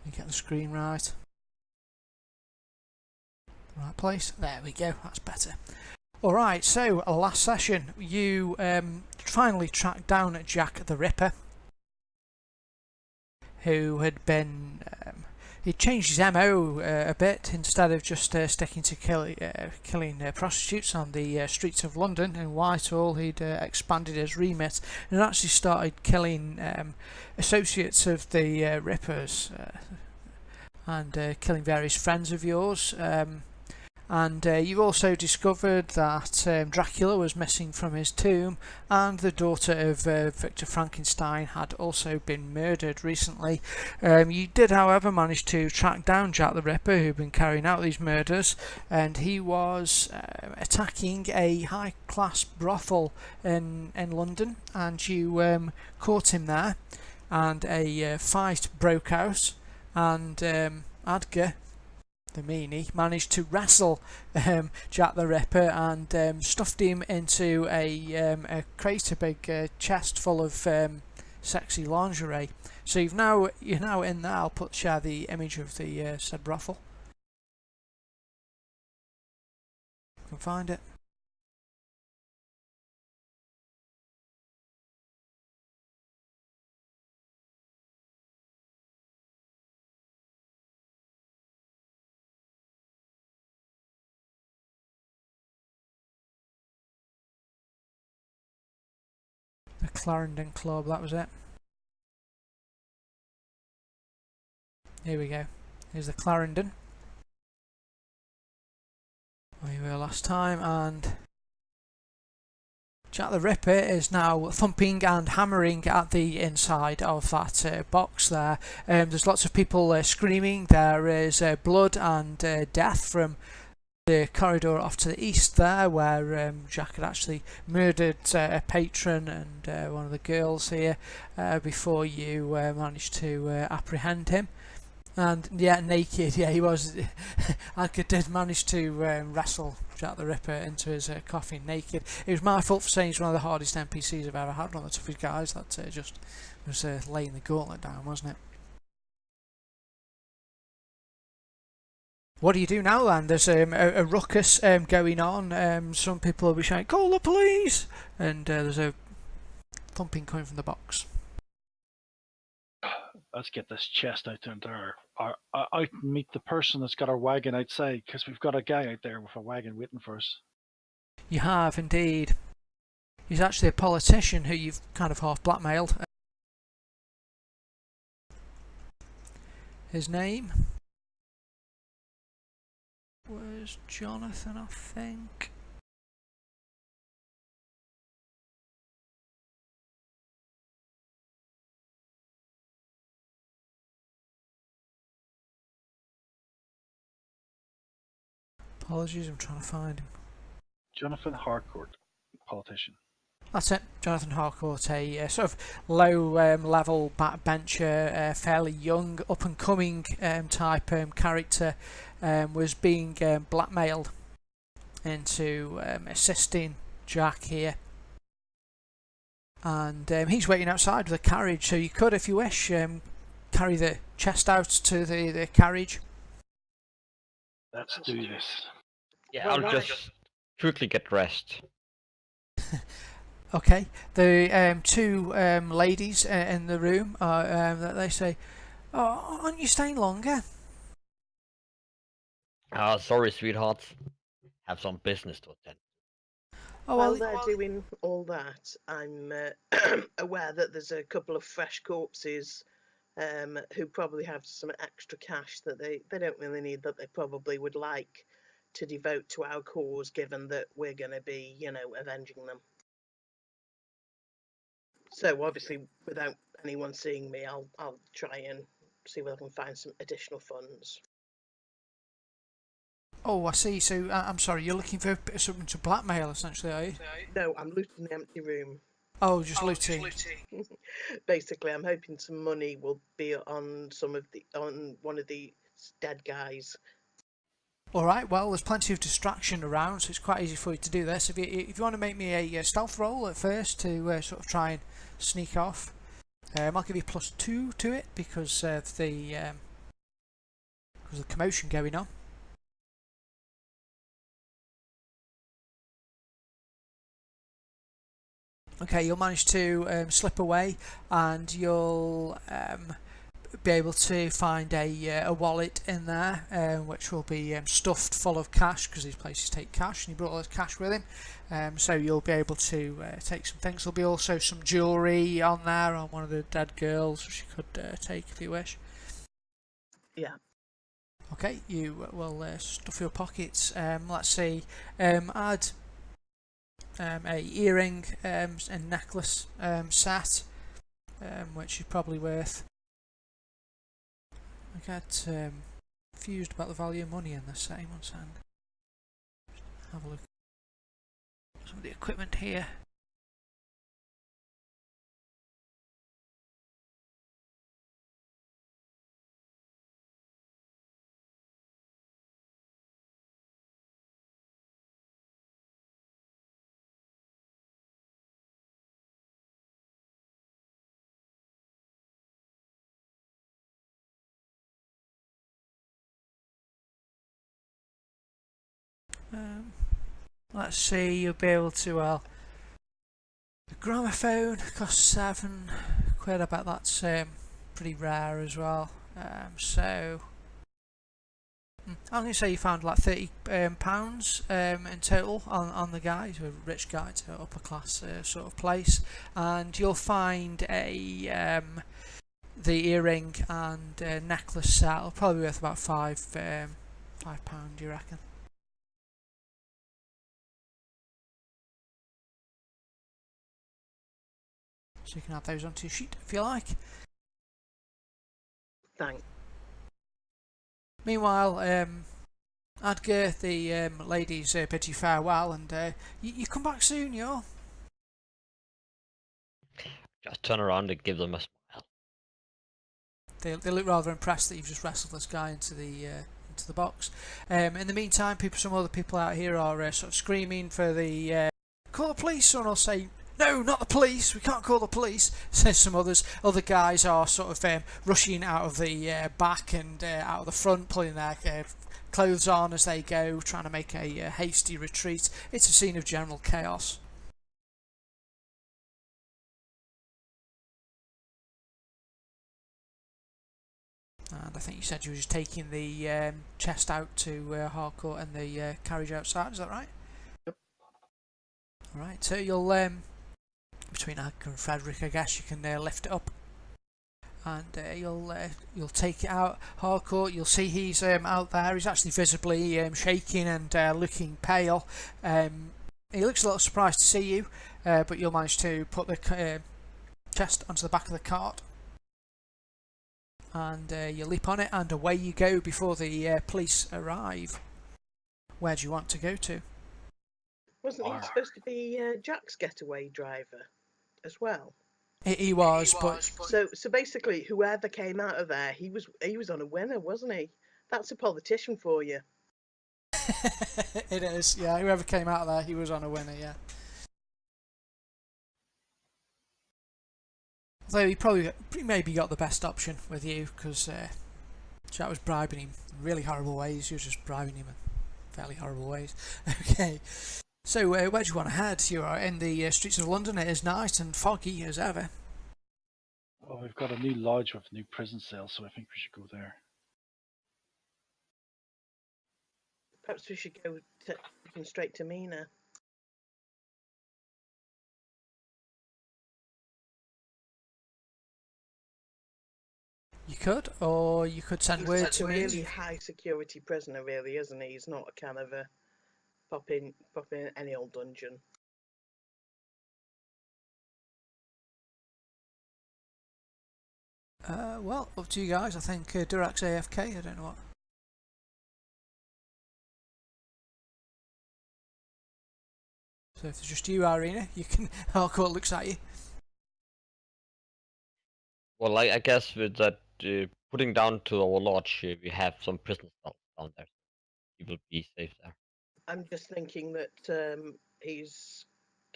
You get the screen right. Right place. There we go. That's better. Alright, so last session you finally tracked down Jack the Ripper, who had been he'd changed his MO a bit. Instead of just sticking to killing prostitutes on the streets of London in Whitehall, he'd expanded his remit and actually started killing associates of the Rippers and killing various friends of yours. And you've also discovered that Dracula was missing from his tomb, and the daughter of Victor Frankenstein had also been murdered recently. You did, however, manage to track down Jack the Ripper, who'd been carrying out these murders, and he was attacking a high-class brothel in London, and you caught him there, and a fight broke out, and Adgar the meanie managed to wrestle Jack the Ripper and stuffed him into a crate, a big chest full of sexy lingerie. So you're now in there. I'll share the image of the said brothel. You can find it. The Clarendon Club, that was it. Here we go. Here's the Clarendon. Where we were last time, and Jack the Ripper is now thumping and hammering at the inside of that box there. There's lots of people screaming. There is blood and death from the corridor off to the east there, where Jack had actually murdered a patron and one of the girls here before you managed to apprehend him. And yeah, naked, yeah, he was. Adgar did manage to wrestle Jack the Ripper into his coffin naked. It was my fault for saying he's one of the hardest NPCs I've ever had, one of the toughest guys. That just was laying the gauntlet down, wasn't it? What do you do now then? There's a ruckus going on. Some people will be shouting, "Call the police!" And there's a thumping coming from the box. Let's get this chest out there. Out and meet the person that's got our wagon outside, because we've got a guy out there with a wagon waiting for us. You have indeed. He's actually a politician who you've kind of half blackmailed. His name was Jonathan, I think. Apologies, I'm trying to find him. Jonathan Harcourt, politician. That's it, Jonathan Harcourt, a sort of low-level backbencher, fairly young, up-and-coming type character, was being blackmailed into assisting Jack here. And he's waiting outside with a carriage, so you could, if you wish, carry the chest out to the carriage. Let's do this. Yeah, I'll just quickly get dressed. Okay, the two ladies in the room, that they say, "Oh, aren't you staying longer?" Ah, sorry, sweetheart. Have some business to attend. Oh, While they're doing all that, I'm aware that there's a couple of fresh corpses who probably have some extra cash that they don't really need, that they probably would like to devote to our cause, given that we're going to be, avenging them. So obviously, without anyone seeing me, I'll try and see whether I can find some additional funds. Oh, I see. So I'm sorry, you're looking for something to blackmail, essentially, are you? No, I'm looting the empty room. Oh, just looting. Basically, I'm hoping some money will be on one of the dead guys. All right. Well, there's plenty of distraction around, so it's quite easy for you to do this. If you want to make me a stealth roll at first to sort of try and sneak off, I'll give you +2 to it because of the There's a commotion going on. Okay, you'll manage to slip away, and you'll be able to find a wallet in there, which will be stuffed full of cash, because these places take cash, and he brought all his cash with him. So you'll be able to take some things. There'll be also some jewellery on there on one of the dead girls, which you could take if you wish. Yeah. Okay, you will stuff your pockets. Let's see, add a earring and necklace set, which is probably worth. I get confused about the value of money in this setting. One second. Have a look. Some of the equipment here. Let's see, you'll be able to, well, the gramophone costs £7. I bet that's pretty rare as well. So I'm going to say you found like £30 in total on the guy. He's a rich guy to upper class sort of place, and you'll find a the earring and necklace set. It'll probably be worth about £5, you reckon? So you can add those onto your sheet if you like. Thanks. Meanwhile, Adger, the ladies bid you farewell, and you come back soon, you're. Just turn around and give them a smile. They look rather impressed that you've just wrestled this guy into the box. In the meantime, some other people out here are sort of screaming for the call the police. Someone will say, "No, not the police. We can't call the police." Says some others. Other guys are sort of rushing out of the back and out of the front, pulling their clothes on as they go, trying to make a hasty retreat. It's a scene of general chaos. And I think you said you were just taking the chest out to Harcourt and the carriage outside. Is that right? Yep. All right. So you'll between Adger and Frederick, I guess you can lift it up, and you'll take it out. Harcourt, you'll see he's out there. He's actually visibly shaking and looking pale. He looks a little surprised to see you, but you'll manage to put the chest onto the back of the cart, and you leap on it, and away you go before the police arrive. Where do you want to go to? Wasn't he supposed to be Jack's getaway driver as well? He was, but So basically, whoever came out of there, he was on a winner, wasn't he? That's a politician for you. it is, yeah. Whoever came out of there, he was on a winner, yeah. Although he maybe got the best option with you, because Jack was bribing him in really horrible ways. You were just bribing him in fairly horrible ways. Okay, so where do you want to head? You are in the streets of London. It is night and foggy as ever. Well, we've got a new lodge with a new prison cell, so I think we should go there. Perhaps we should go straight to Mina. You could, or you could send word to me. He's a really high security prisoner, really, isn't he? He's not a kind of a pop in any old dungeon. Well, up to you guys. I think Durak's AFK. I don't know what. So if it's just you, Irina, you can. Harcourt looks at you. Well, I guess with that putting down to our lodge, we have some prison cells down there. He will be safe there. I'm just thinking that he's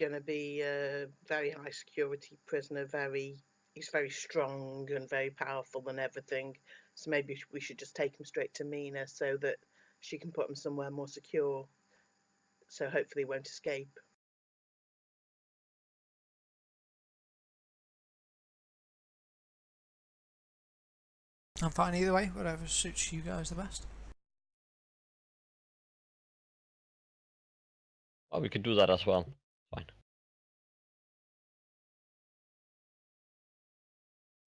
going to be a very high security prisoner. He's very strong and very powerful and everything. So maybe we should just take him straight to Mina so that she can put him somewhere more secure. So hopefully he won't escape. I'm fine either way, whatever suits you guys the best. Well, we could do that as well. Fine.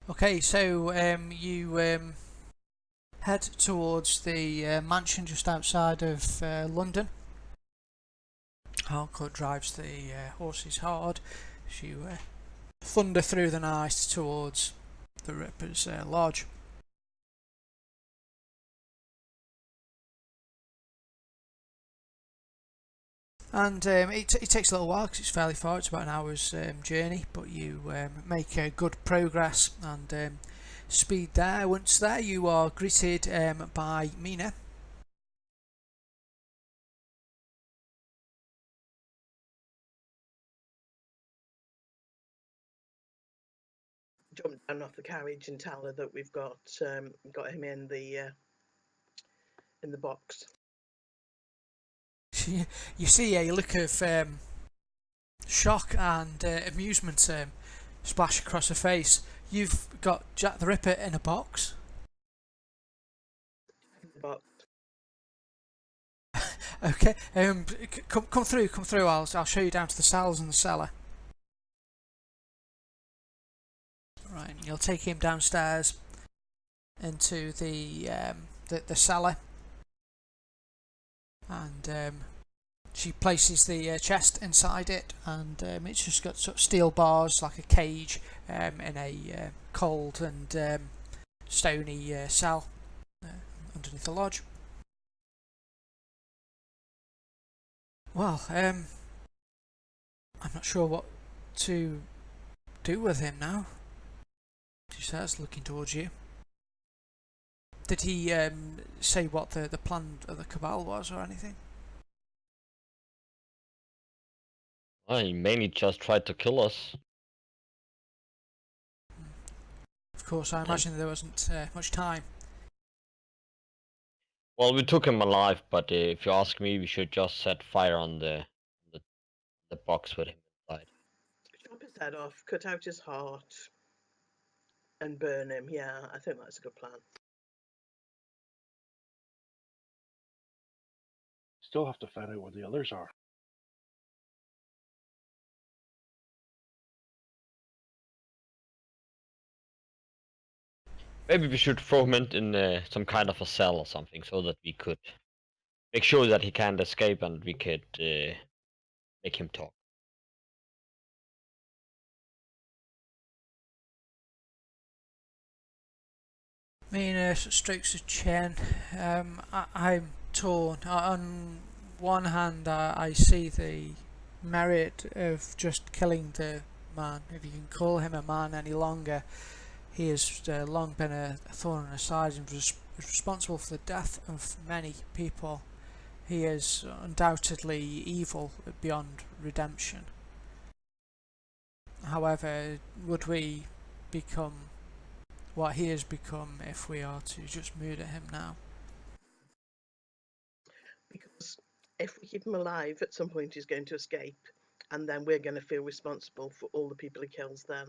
Okay, so you head towards the mansion just outside of London. Harcourt drives the horses hard as you thunder through the night towards the Ripper's lodge. And it takes a little while because it's fairly far. It's about an hour's journey, but you make good progress and speed there. Once there, you are greeted by Mina. Jump down off the carriage and tell her that we've got him in the box. You see a look of shock and amusement splash across her face. You've got Jack the Ripper in a box. The box. Okay, come through. I'll show you down to the cells in the cellar. Right, you'll take him downstairs into the cellar, and she places the chest inside it, and it's just got sort of steel bars like a cage in a cold and stony cell underneath the lodge. Well, I'm not sure what to do with him now. She says, looking towards you. Did he say what the plan of the Cabal was or anything? Well, he mainly just tried to kill us. Of course, I imagine there wasn't much time. Well, we took him alive, but if you ask me, we should just set fire on the box with him inside. Chop his head off, cut out his heart, and burn him. Yeah, I think that's a good plan. Still have to find out what the others are. Maybe we should throw him in some kind of a cell or something, so that we could make sure that he can't escape, and we could make him talk. Mina strokes her chin. I'm torn. On one hand, I see the merit of just killing the man, if you can call him a man any longer. He has long been a thorn in her side and was responsible for the death of many people. He is undoubtedly evil beyond redemption. However, would we become what he has become if we are to just murder him now? Because if we keep him alive, at some point he's going to escape, and then we're going to feel responsible for all the people he kills then.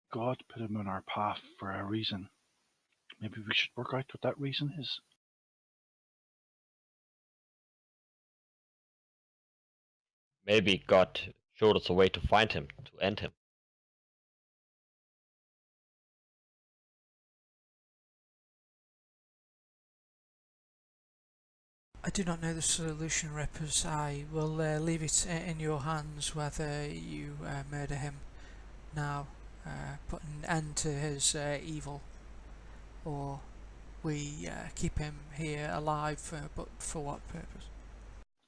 God put him on our path for a reason. Maybe we should work out what that reason is. Maybe God showed us a way to find him, to end him. I do not know the solution, Rippers. I will leave it in your hands whether you murder him now, put an end to his evil, or we keep him here alive, but for what purpose?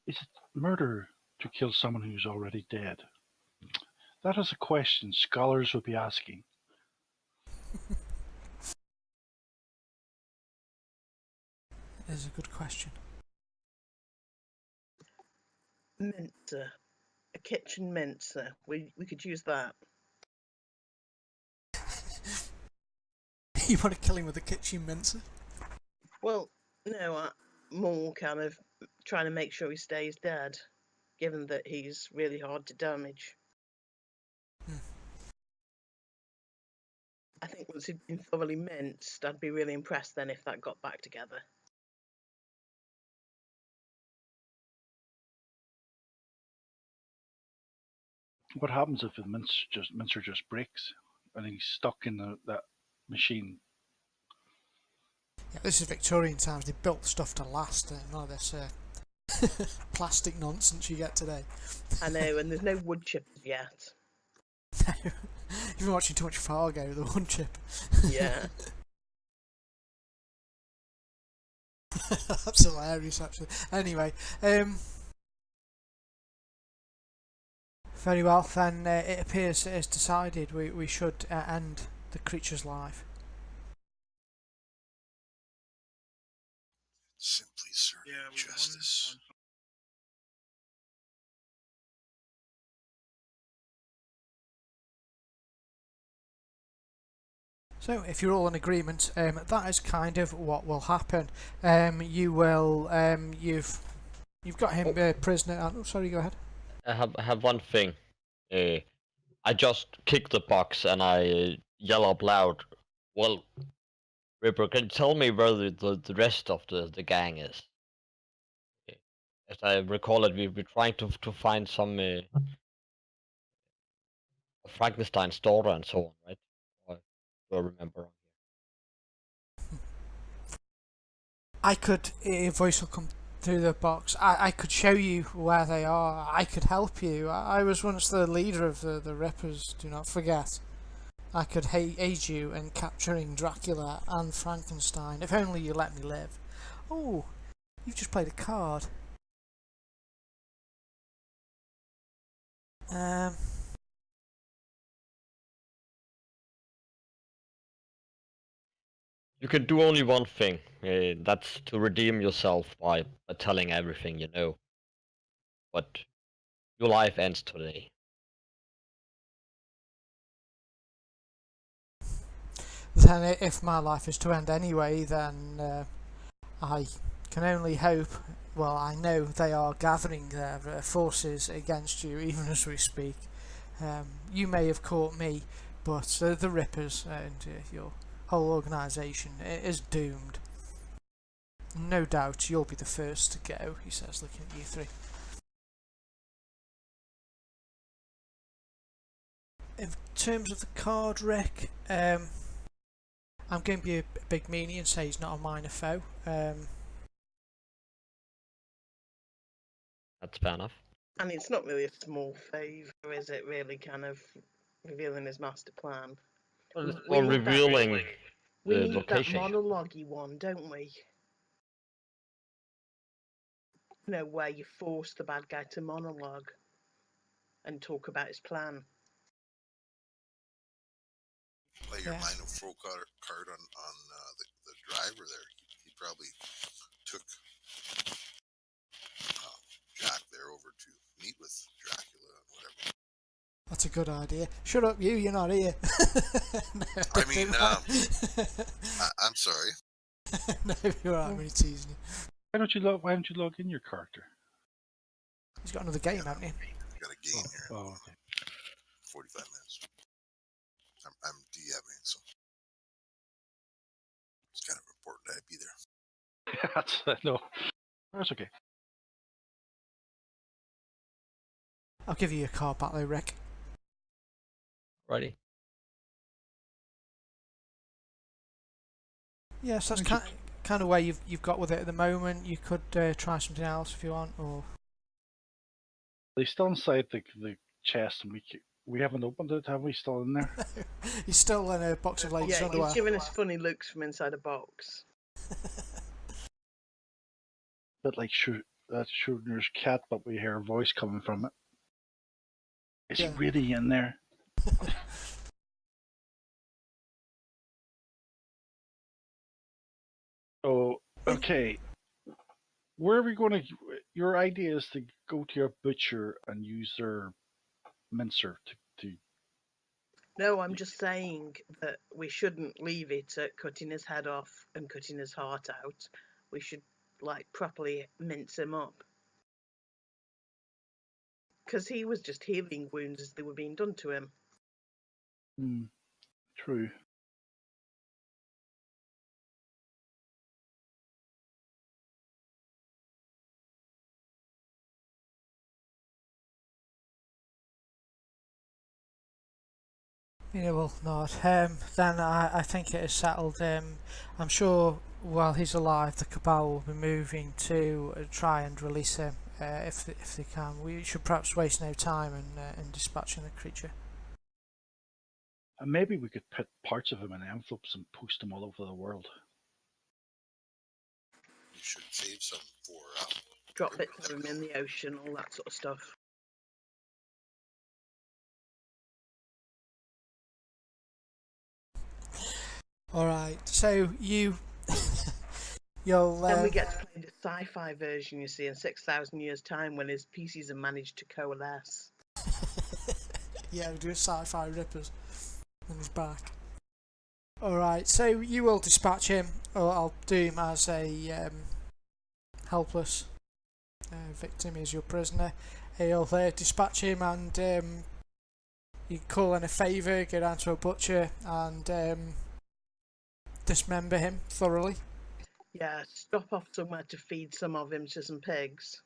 Is it murder to kill someone who's already dead? That is a question scholars would be asking. is a good question. Mincer. A kitchen mincer. We could use that. You want to kill him with a kitchen mincer? Well, no, more kind of trying to make sure he stays dead, given that he's really hard to damage. I think once he'd been thoroughly minced, I'd be really impressed then if that got back together. What happens if the mincer just breaks and he's stuck in that machine? Yeah, this is Victorian times. They built stuff to last. None of this plastic nonsense you get today. I know, and there's no wood chippers yet. You've been watching too much Fargo, the one chip. Yeah. That's hilarious, actually. Anyway, very well. Then it appears it is decided we should end the creature's life. Simply serving justice. So, if you're all in agreement, that is kind of what will happen. You will, you've got him prisoner. Oh, sorry, go ahead. I have one thing. I just kick the box and I yell up loud. Well, Ripper, can you tell me where the rest of the gang is? As I recall it, we're trying to find some Frankenstein's daughter and so on, right? Or do I remember wrong? I could, a voice will come through the box. I could show you where they are. I could help you. I was once the leader of the Rippers, do not forget. I could aid you in capturing Dracula and Frankenstein, if only you let me live. Oh, you've just played a card. You can do only one thing. That's to redeem yourself by telling everything you know. But your life ends today. Then if my life is to end anyway, then I can only hope, well, I know they are gathering their forces against you even as we speak. You may have caught me, but the Rippers and your whole organisation is doomed. No doubt you'll be the first to go, he says, looking at you three. In terms of the card, Rick, I'm going to be a big meanie and say he's not a minor foe. That's fair enough. And it's not really a small favour, is it? Really, kind of revealing his master plan. Or revealing We the need location. that monologue-y one, don't we? You know, where you force the bad guy to monologue and talk about his plan. Play your minor folk card on the driver there. He probably took Jack there over to meet with Dracula and whatever. That's a good idea. Shut up, you're not here. No, I mean, I'm sorry. No, you're right, I'm really teasing you. Why don't you log in your character? He's got another game, hasn't he? Got a game here. Oh, okay. 45 minutes. I'm DMing, so it's kind of important that I be there. No, that's okay. I'll give you a card back though, Rick. Righty. Yes, that's kind of where you've got with it at the moment. You could try something else if you want, or They still inside the chest, and we haven't opened it, have we? Still in there? he's still in a box of ladies' Yeah, underwear. he's giving us funny looks from inside a box. Bit like that's Schrodinger's cat, but we hear a voice coming from it. Is he really in there? Oh, okay. Where are we going to? Your idea is to go to your butcher and use their mincer to. No, I'm just saying that we shouldn't leave it at cutting his head off and cutting his heart out. We should like properly mince him up. Because he was just healing wounds as they were being done to him. True. Yeah, well, not. Then I think it is settled. I'm sure while he's alive, the Cabal will be moving to try and release him if they can. We should perhaps waste no time in dispatching the creature. And maybe we could put parts of him in envelopes and post them all over the world. You should save some for. Drop bits of him in the ocean, all that sort of stuff. All right. So you'll. Then we get to play the sci-fi version, you see, in 6,000 years' time when his pieces have managed to coalesce. Yeah, we do a sci-fi rippers on his back. Alright, so you will dispatch him, or I'll do him as a helpless victim as your prisoner. He'll dispatch him and you call in a favour, go down to a butcher and dismember him thoroughly. Yeah, stop off somewhere to feed some of him to some pigs.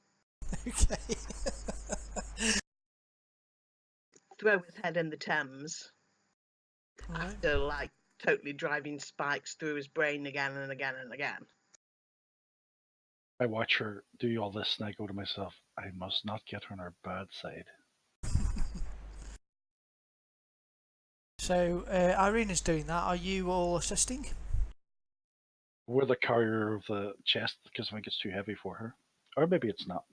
Okay. Throw his head in the Thames. Right. After, like, totally driving spikes through his brain again and again and again. I watch her do all this and I go to myself, I must not get her on her bad side. So Irina's doing that. Are you all assisting? We're the carrier of the chest because I think it's too heavy for her. Or maybe it's not.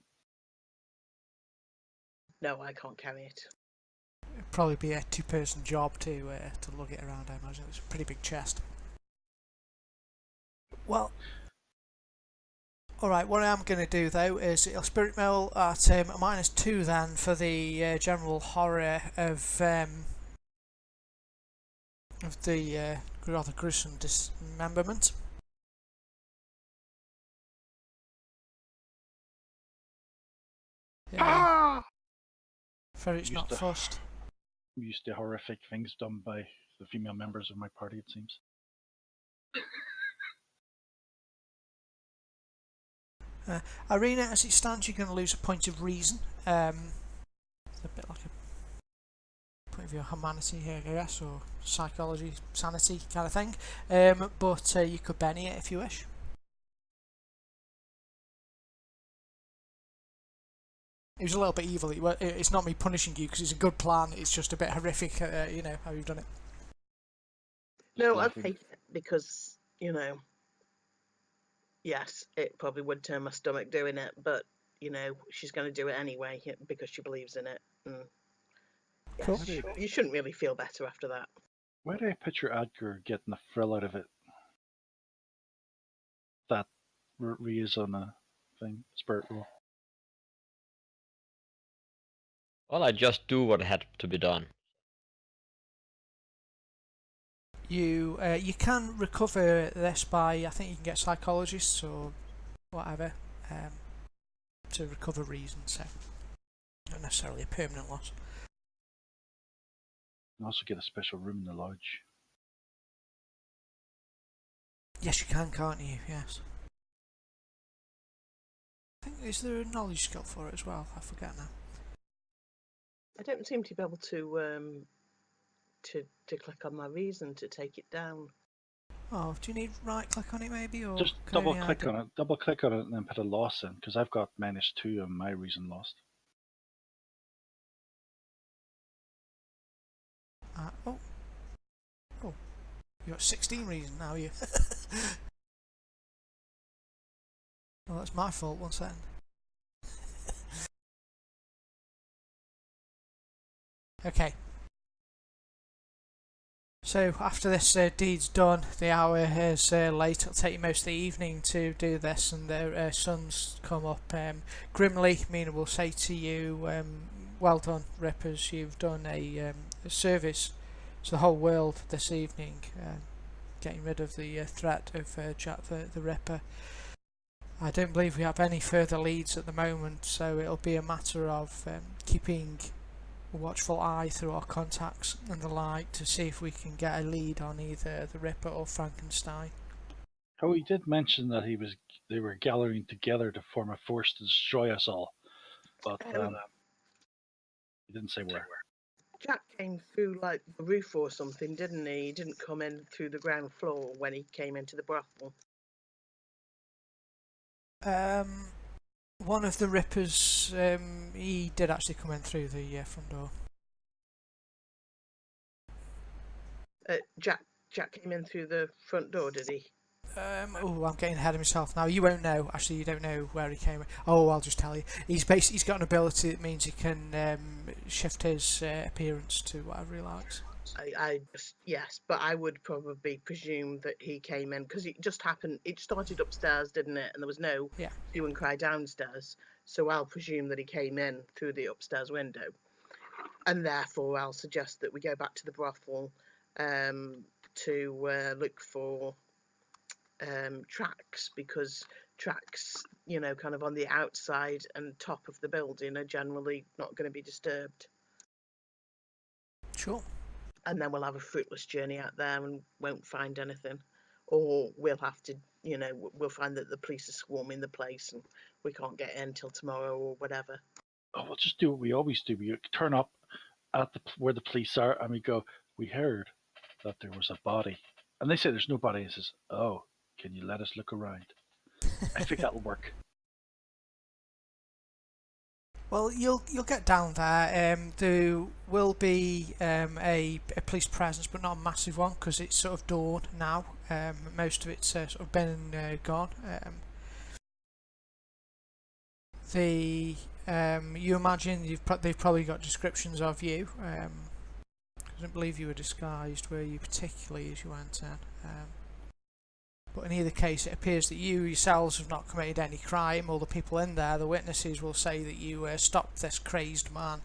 No, I can't carry it. It'd probably be a two-person job to lug it around, I imagine. It's a pretty big chest. Well, alright, what I am going to do though is it'll spirit mail at -2 then for the general horror of the rather gruesome dismemberment. Yeah. Ferret's not fussed. I'm used to horrific things done by the female members of my party, it seems. Irina, as it stands, you're going to lose a point of reason. It's a bit like a point of your humanity here, I guess, or psychology, sanity kind of thing. But you could Benny it if you wish. It was a little bit evil. It's not me punishing you because it's a good plan. It's just a bit horrific, you know, how you've done it. No, I'd take it because, you know, yes, it probably would turn my stomach doing it, but, you know, she's going to do it anyway because she believes in it. And yes, Cool. you shouldn't really feel better after that. Why do I picture Edgar getting the thrill out of it? That reuse on a thing, spirit roll. Well, I just do what had to be done. You can recover this by, I think you can get psychologists or whatever to recover reason, so not necessarily a permanent loss. You can also get a special room in the lodge. Yes, you can, can't you? Yes. I think, is there a knowledge skill for it as well? I forget now. I don't seem to be able to click on my reason to take it down. Oh, do you need right click on it maybe, or Just double click on it, and then put a loss in, because I've got -2 on my reason lost. Oh, you're at 16 reason now, you. Well, that's my fault. 1 second. Okay. So after this deed's done, the hour is late. It'll take you most of the evening to do this, and the sun's come up grimly. Mina will say to you, "Well done, Rippers. You've done a service to the whole world this evening, getting rid of the threat of Jack the Ripper. I don't believe we have any further leads at the moment, so it'll be a matter of keeping a watchful eye through our contacts and the like to see if we can get a lead on either the Ripper or Frankenstein." Oh, he did mention that they were gathering together to form a force to destroy us all, but he didn't say where. Jack came through like the roof or something, didn't he? He didn't come in through the ground floor when he came into the brothel. One of the Rippers, he did actually come in through the front door. Jack came in through the front door, did he? I'm getting ahead of myself now. You won't know. Actually, you don't know where he came. Oh, I'll just tell you. He's got an ability that means he can shift his appearance to whatever he likes. Yes, but I would probably presume that he came in because it just happened. It started upstairs, didn't it? And there was no hue and cry downstairs. So I'll presume that he came in through the upstairs window, and therefore I'll suggest that we go back to the brothel to look for tracks, because tracks, kind of on the outside and top of the building are generally not going to be disturbed. Sure. And then we'll have a fruitless journey out there and won't find anything, or we'll have to, we'll find that the police are swarming the place and we can't get in till tomorrow or whatever. Oh, we'll just do what we always do. We turn up at where the police are, and we go, "We heard that there was a body," and they say there's no body. And says, "Oh, can you let us look around?" I think that'll work. Well, you'll get down there. There will be a police presence, but not a massive one because it's sort of dawn now. Most of it's sort of been gone. You imagine they've probably got descriptions of you. I don't believe you were disguised, were you, particularly as you went in? But in either case, it appears that you yourselves have not committed any crime. All the people in there, the witnesses, will say that you stopped this crazed man.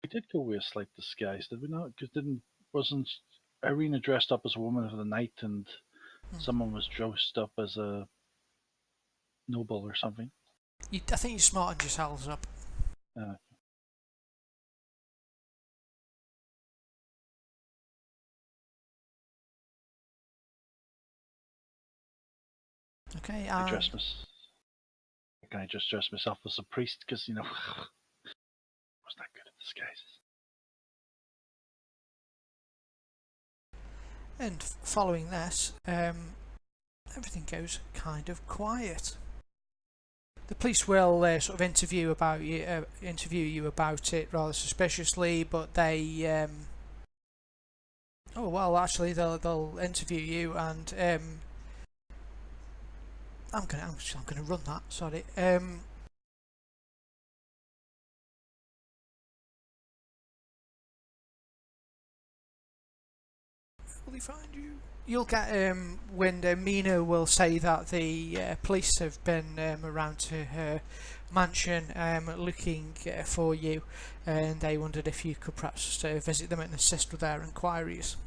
We did go with a slight disguise, did we not? Because wasn't Irina dressed up as a woman of the night, and someone was dressed up as a noble or something? I think you smartened yourselves up. Okay, I just dress myself as a priest because, I wasn't that good at disguises. And following this, everything goes kind of quiet. The police will sort of interview you about it rather suspiciously, but they they'll interview you, and I'm gonna run that. Sorry. Will he find you? You'll get wind. Mina will say that the police have been around to her mansion looking for you, and they wondered if you could perhaps visit them and assist with their inquiries.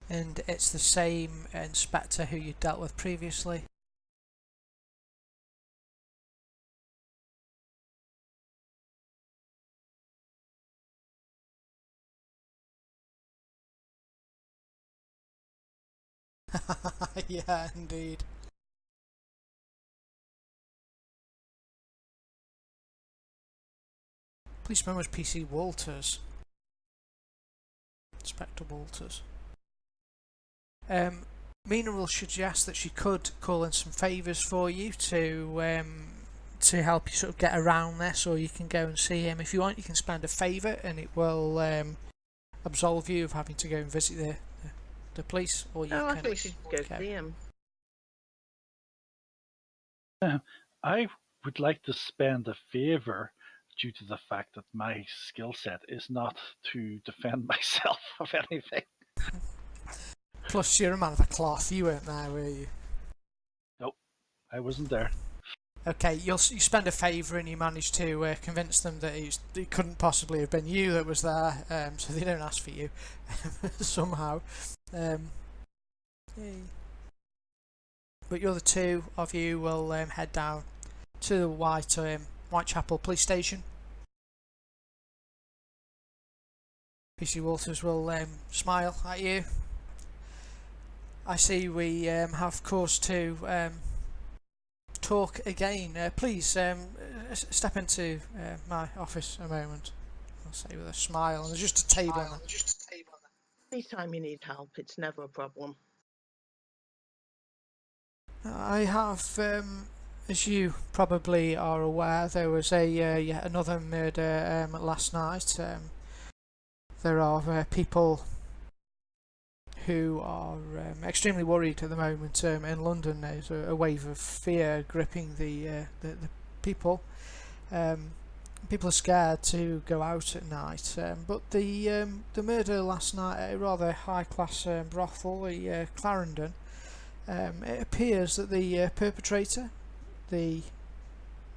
And it's the same inspector who you dealt with previously. Yeah, indeed. Policeman was PC Walters. Inspector Walters. Mina will suggest that she could call in some favours for you to help you sort of get around this, or you can go and see him. If you want, you can spend a favour and it will absolve you of having to go and visit the police, or you can... I think we should go see him. I would like to spend a favour due to the fact that my skill set is not to defend myself of anything. Plus, you're a man of the cloth. You weren't there, were you? Nope, I wasn't there. Okay, you spend a favour and you manage to convince them that it couldn't possibly have been you that was there, so they don't ask for you somehow. Yay. But the other two of you will head down to the Whitechapel police station. PC Walters will smile at you. I see we have cause to talk again. Please step into my office a moment. I'll say with a smile. And there's just a table on there. Anytime you need help, it's never a problem. I have, as you probably are aware, there was yet another murder last night. There are people who are extremely worried at the moment in London. There's a wave of fear gripping the people. People are scared to go out at night. But the murder last night at a rather high-class brothel, the Clarendon, it appears that the perpetrator, the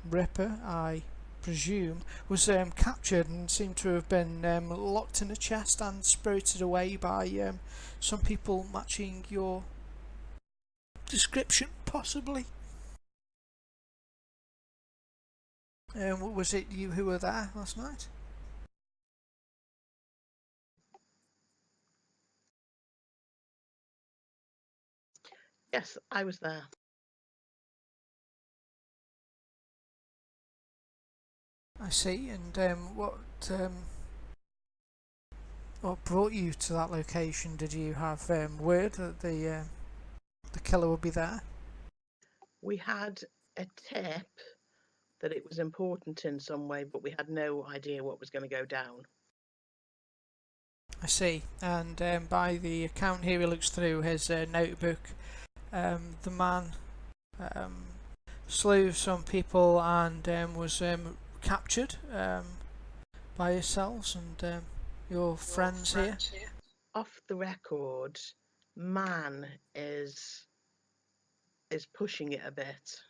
Ripper, I presume, was captured and seemed to have been locked in a chest and spirited away by some people matching your description, possibly. Was it you who were there last night? Yes, I was there. I see. And what brought you to that location? Did you have word that the killer would be there? We had a tip that it was important in some way, but we had no idea what was going to go down. I see. And by the account here, he looks through his notebook. The man slew some people and was captured by yourselves and your friends here. Off the record, man is pushing it a bit.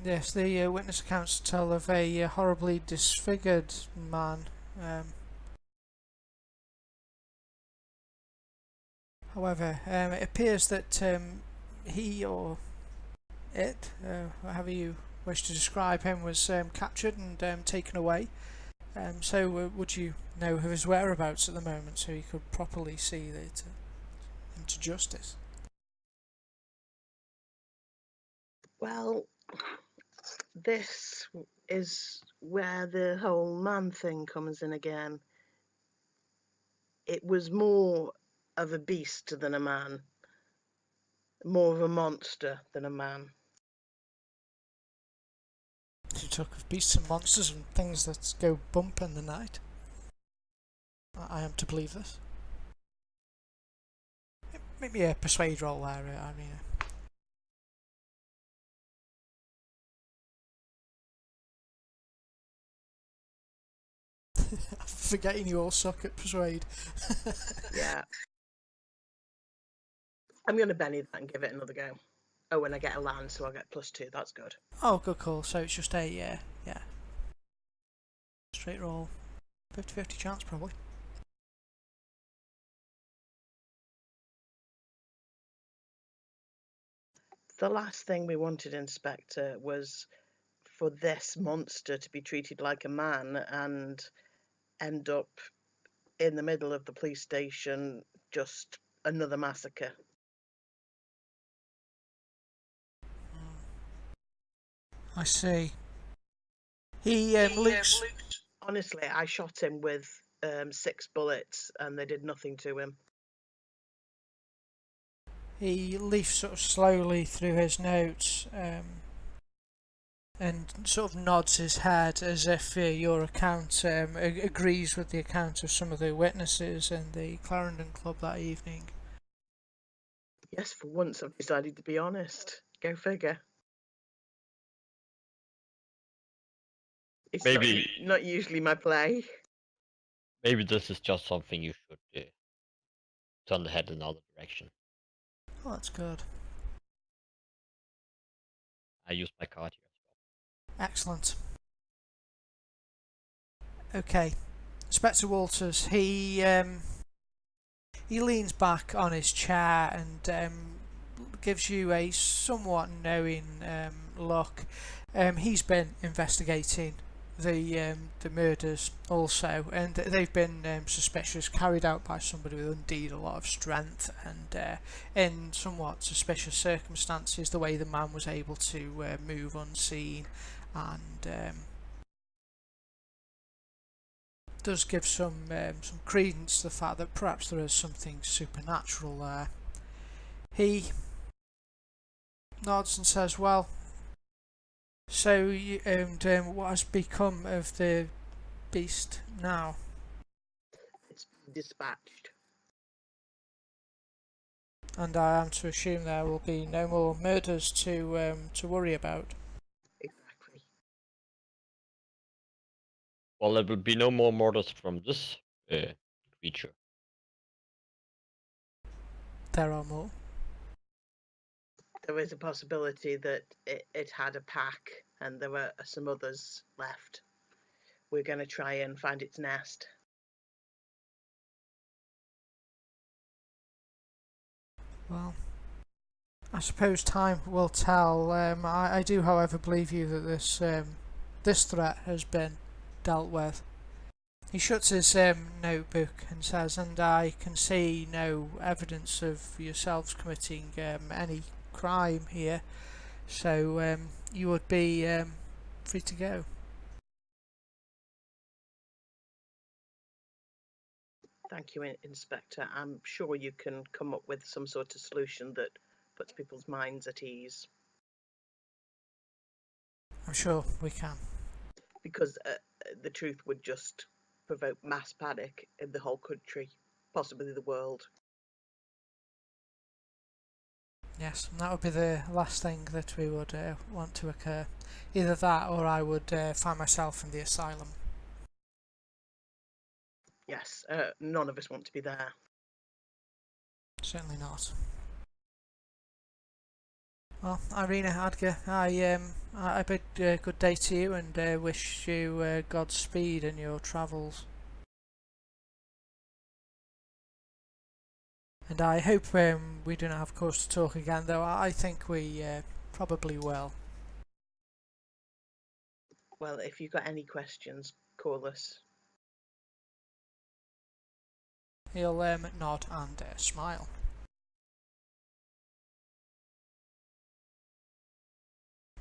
Yes, the witness accounts tell of a horribly disfigured man. However, it appears that he or it, however you wish to describe him, was captured and taken away. So would you know of his whereabouts at the moment so you could properly see that him to justice? Well, this is where the whole man thing comes in again. It was more of a beast than a man, more of a monster than a man. You talk of beasts and monsters and things that go bump in the night. I am to believe this. Maybe a persuade roll there, Irina. I'm forgetting you all suck at persuade. Yeah. I'm going to Benny that and give it another go. Oh, when I get a land, so I'll get +2. That's good. Oh, good call. So it's just a, yeah. Straight roll. 50-50 chance, probably. The last thing we wanted, Inspector, was for this monster to be treated like a man and end up in the middle of the police station, just another massacre. I see. He looks... Honestly, I shot him with 6 bullets and they did nothing to him. He leafs sort of slowly through his notes and sort of nods his head as if your account agrees with the account of some of the witnesses in the Clarendon Club that evening. Yes, for once I've decided to be honest. Go figure. It's Maybe not usually my play. maybe this is just something you should turn the head in another direction. Oh, that's good. I use my card here as well. Excellent. Okay, Inspector Walters. He leans back on his chair and gives you a somewhat knowing look. He's been investigating the murders also, and they've been suspicious, carried out by somebody with indeed a lot of strength, and in somewhat suspicious circumstances. The way the man was able to move unseen, and does give some credence to the fact that perhaps there is something supernatural there. He nods and says, "Well, so what has become of the beast now?" It's dispatched. And I am to assume there will be no more murders to worry about. Exactly. Well, there will be no more murders from this creature. There are more. There is a possibility that it had a pack and there were some others left. We're going to try and find its nest. Well, I suppose time will tell. I do, however, believe you that this threat has been dealt with. He shuts his notebook and says, "And I can see no evidence of yourselves committing any crime here, so you would be free to go." Thank you, Inspector. I'm sure you can come up with some sort of solution that puts people's minds at ease. I'm sure we can. Because the truth would just provoke mass panic in the whole country, possibly the world. Yes, and that would be the last thing that we would want to occur. Either that, or I would find myself in the asylum. Yes, none of us want to be there. Certainly not. Well, Irina, Adgar, I bid good day to you and wish you Godspeed in your travels. And I hope we do not have cause to talk again, though I think we probably will. Well, if you've got any questions, call us. He'll nod and smile.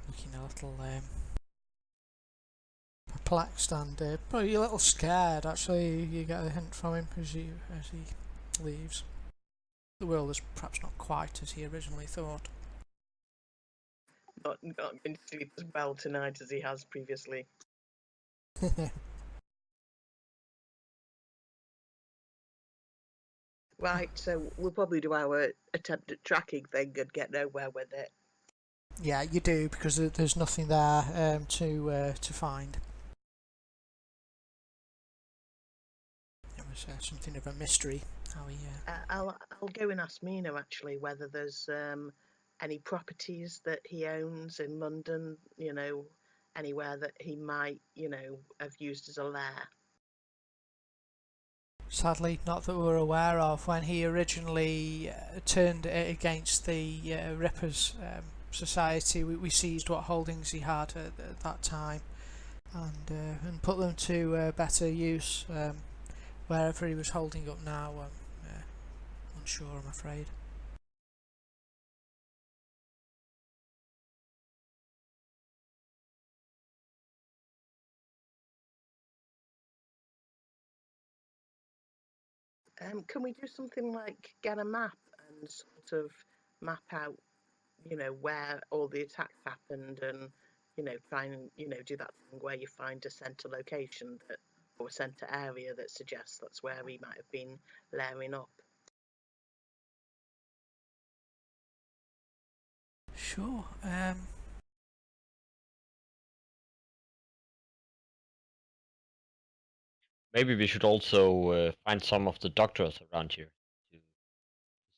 Looking a little perplexed and probably a little scared. Actually, you get a hint from him as he leaves. The world is perhaps not quite as he originally thought. Not going to sleep as well tonight as he has previously. Right, so we'll probably do our attempt at tracking thing and get nowhere with it. Yeah, you do, because there's nothing there to find. It was something of a mystery how he. I'll go and ask Mina actually whether there's any properties that he owns in London. You know, anywhere that he might have used as a lair. Sadly, not that we're aware of. When he originally turned against the Rippers Society, we seized what holdings he had at that time and put them to better use. Wherever he was holding up now, I'm unsure, I'm afraid. Can we do something like get a map and sort of map out, where all the attacks happened and, try and, do that thing where you find a centre location that, or a centre area that suggests that's where he might have been layering up? Sure. Maybe we should also find some of the doctors around here to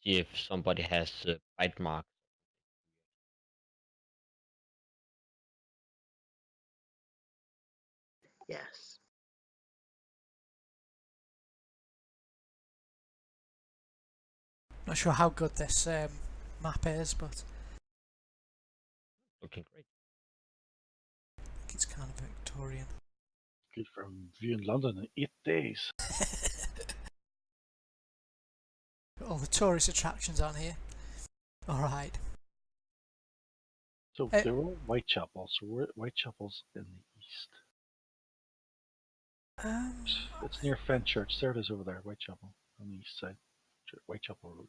see if somebody has bite marks. Yes. Not sure how good this map is, but Looking great. I think it's kind of Victorian. Good from viewing London in 8 days. All the tourist attractions on here. Alright. So they're all Whitechapel, so we're at Whitechapel's in the east. It's near Fenchurch. There it is over there, Whitechapel, on the east side. Whitechapel Road.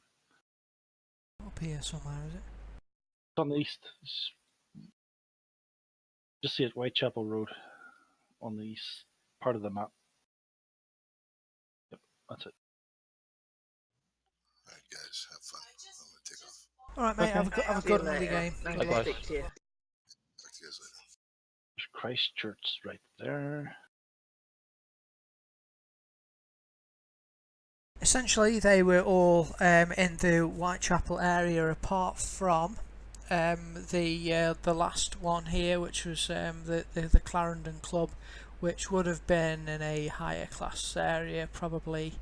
Up here somewhere, is it? It's on the east. Just see it, Whitechapel Road, on the east part of the map. Yep, that's it. All right, guys, have fun. I'm gonna take off. Alright, mate, Okay. have a See you good early later. game. Nice to Likewise. speak to you. Talk to you guys later. There's Christchurch right there. Essentially, they were all in the Whitechapel area, apart from the last one here, which was the Clarendon Club, which would have been in a higher class area, probably.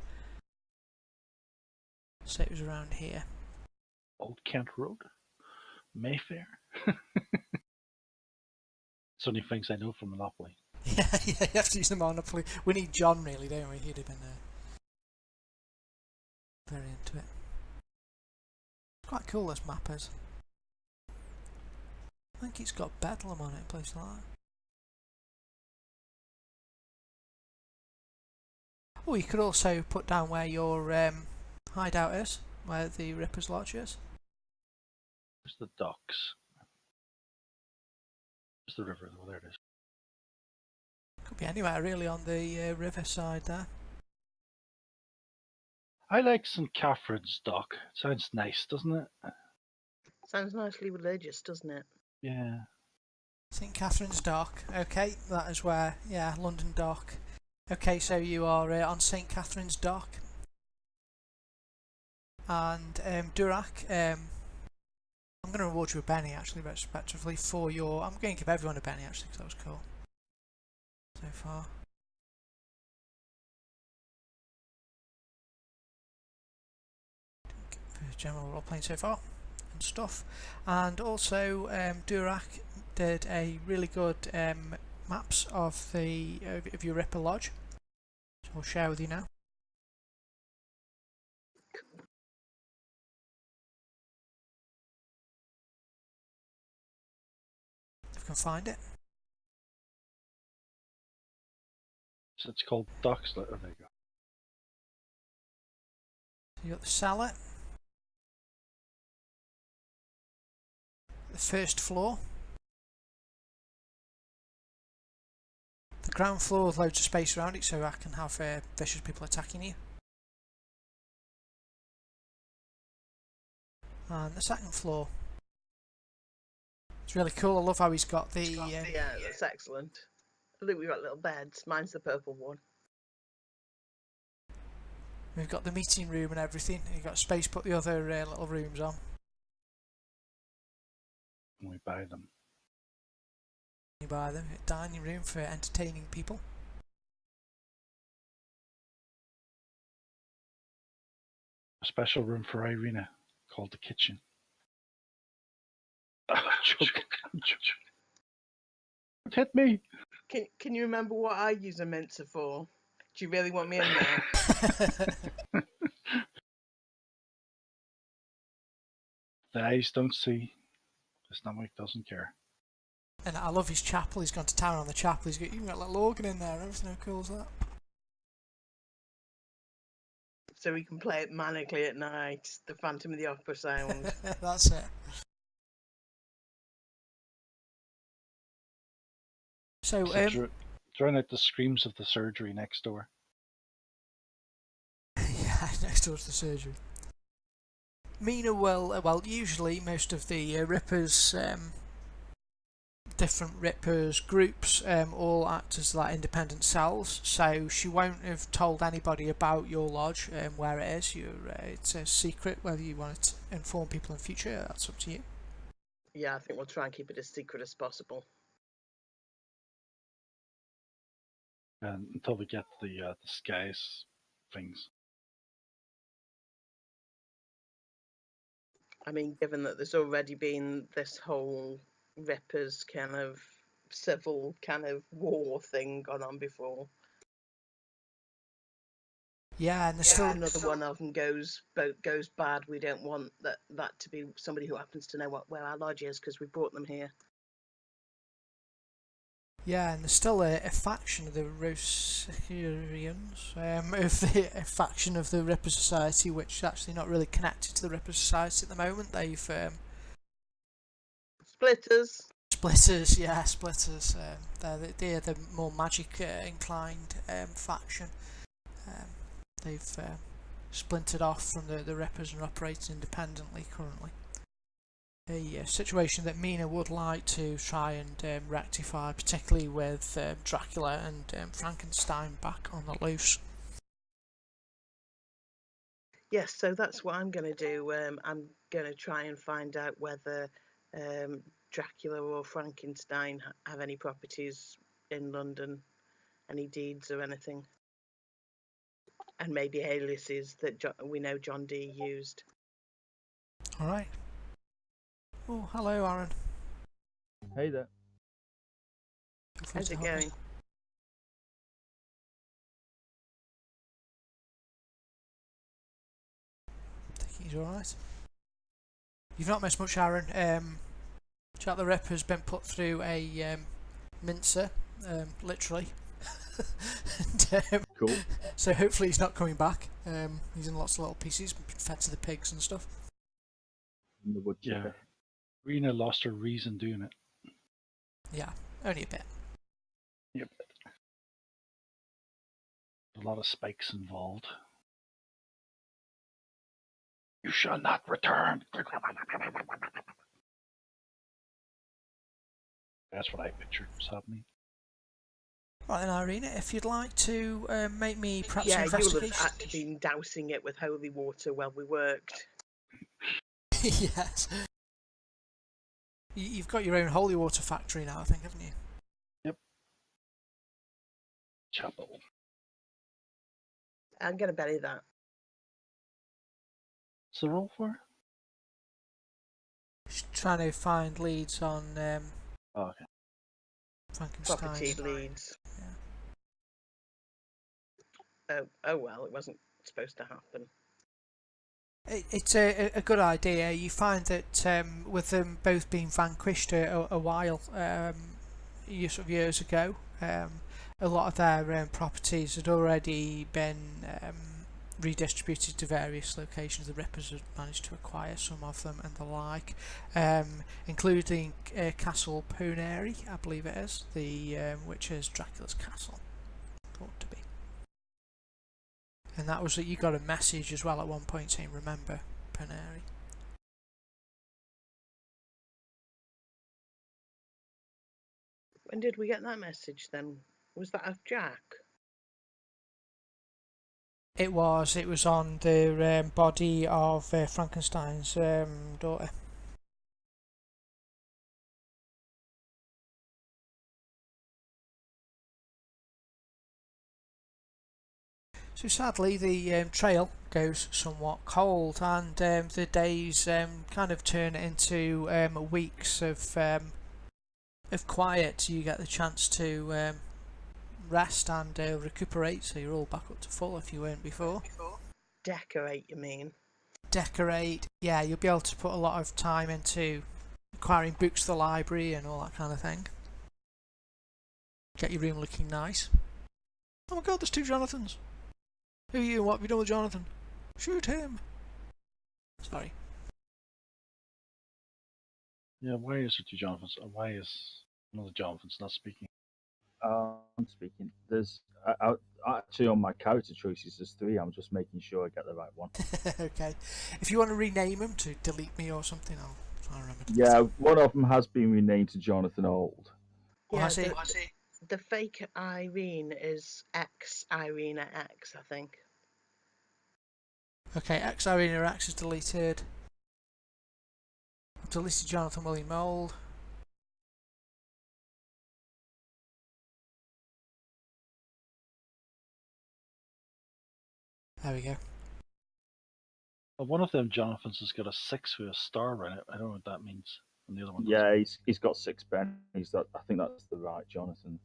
Say it was around here. Old Kent Road. Mayfair. It's only things I know from Monopoly. Yeah, you have to use the Monopoly. We need John, really, don't we? He'd have been very into it. Quite cool, this map is. I think it's got Bedlam on it, a place like that. Oh, you could also put down where your hideout is, where the Ripper's Lodge is. There's the docks. There's the river, oh, there it is. Could be anywhere really on the riverside there. I like St. Catherine's Dock. Sounds nice, doesn't it? Sounds nicely religious, doesn't it? Yeah. St. Catherine's Dock. Okay, that is where, yeah, London Dock. Okay, so you are on St. Catherine's Dock. And Durac, I'm going to reward you a penny actually, retrospectively, for your... I'm going to give everyone a penny actually, because that was cool. So far. For general role playing so far and stuff. And also Durac did a really good maps of the of your Ripper Lodge, so I'll share with you now. If you can find it. So it's called Docks. Oh, there you go. So you got the cellar, the first floor, the ground floor with loads of space around it, so I can have vicious people attacking you. And the second floor. It's really cool. I love how he's got the. Yeah, that's excellent. I think we've got little beds. Mine's the purple one. We've got the meeting room and everything. You've got space to put the other little rooms on. And we buy them. You buy them. A dining room for entertaining people. A special room for Irina called the kitchen. I'm joking. Hit me. Can you remember what I use a Mensa for? Do you really want me in there? The eyes don't see. The stomach doesn't care. And I love his chapel. He's gone to town on the chapel. He's got even got a little organ in there. Everything how cool is that? So we can play it manically at night. The Phantom of the Opera sound. That's it. So Drown out the screams of the surgery next door. yeah, next door to the surgery. Mina will, well, usually most of the Rippers, different Rippers groups, all act as like independent cells, so she won't have told anybody about your lodge, where it is. It's a secret. Whether you want to inform people in future, that's up to you. Yeah, I think we'll try and keep it as secret as possible. And until we get the skies things. I mean, given that there's already been this whole Rippers kind of civil kind of war thing gone on before. Yeah, and there's If still another one of them goes bad, we don't want that to be somebody who happens to know where our lodge is because we brought them here. Yeah, and there's still a faction of the Rosicarians, a faction of the Ripper Society, which is actually not really connected to the Ripper Society at the moment. They've Splitters. Splitters, yeah, Splitters. They're the more magic inclined faction. They've splintered off from the Rippers and are operating independently currently. A situation that Mina would like to try and rectify, particularly with Dracula and Frankenstein back on the loose. Yes, so that's what I'm going to do. I'm going to try and find out whether Dracula or Frankenstein have any properties in London, any deeds or anything. And maybe aliases that we know John Dee used. Alright. Oh, hello, Aaron. Hey there. Feel free How's to it help me. going? I think he's alright. You've not missed much, Aaron. Jack the Ripper's been put through a mincer, literally. And, Cool. so hopefully he's not coming back. He's in lots of little pieces, fed to the pigs and stuff. In the wood Yeah. chipper. Rena lost her reason doing it. Yeah, only a bit. Yep. A lot of spikes involved. You shall not return. That's what I pictured was happening. Right then, Irina, if you'd like to make me perhaps Yeah, an you will have investigation. had to been dousing it with holy water while we worked. Yes. You've got your own holy water factory now, I think, haven't you? Yep. Chapel. I'm going to bury that. What's the roll for? Just trying to find leads on Oh, okay. Frankenstein. Property leads. Yeah. Oh well, it wasn't supposed to happen. It's a good idea. You find that with them both being vanquished a while, years ago, a lot of their properties had already been redistributed to various locations. The Rippers had managed to acquire some of them and the like, including Castle Puneri, I believe it is, which is Dracula's castle, thought to be. And that was that you got a message as well at one point saying, remember Puneri. When did we get that message then? Was that of Jack? It was on the body of Frankenstein's daughter. So sadly, the trail goes somewhat cold, and the days kind of turn into weeks of quiet. You get the chance to rest and recuperate, so you're all back up to full if you weren't before. Decorate, you mean? Decorate, yeah, you'll be able to put a lot of time into acquiring books to the library and all that kind of thing. Get your room looking nice. Oh my god, there's two Jonathans! Who are you? What have you done with Jonathan? Shoot him! Sorry. Yeah, why is there two Jonathans? Why is one of the Jonathans not speaking? I'm speaking. There's actually on my character choices. There's 3. I'm just making sure I get the right one. Okay. If you want to rename them to delete me or something, I'll try and remember to Yeah, one of them has been renamed to Jonathan Old. Well, Yeah, I see. the fake Irene is X Irina X, I think. Okay, X Irina X is deleted. I've deleted Jonathan William Mould. There we go. One of them Jonathans has got a 6 with a star around it. I don't know what that means. And the other one Yeah, he's got 6 pennies. I think that's the right Jonathan.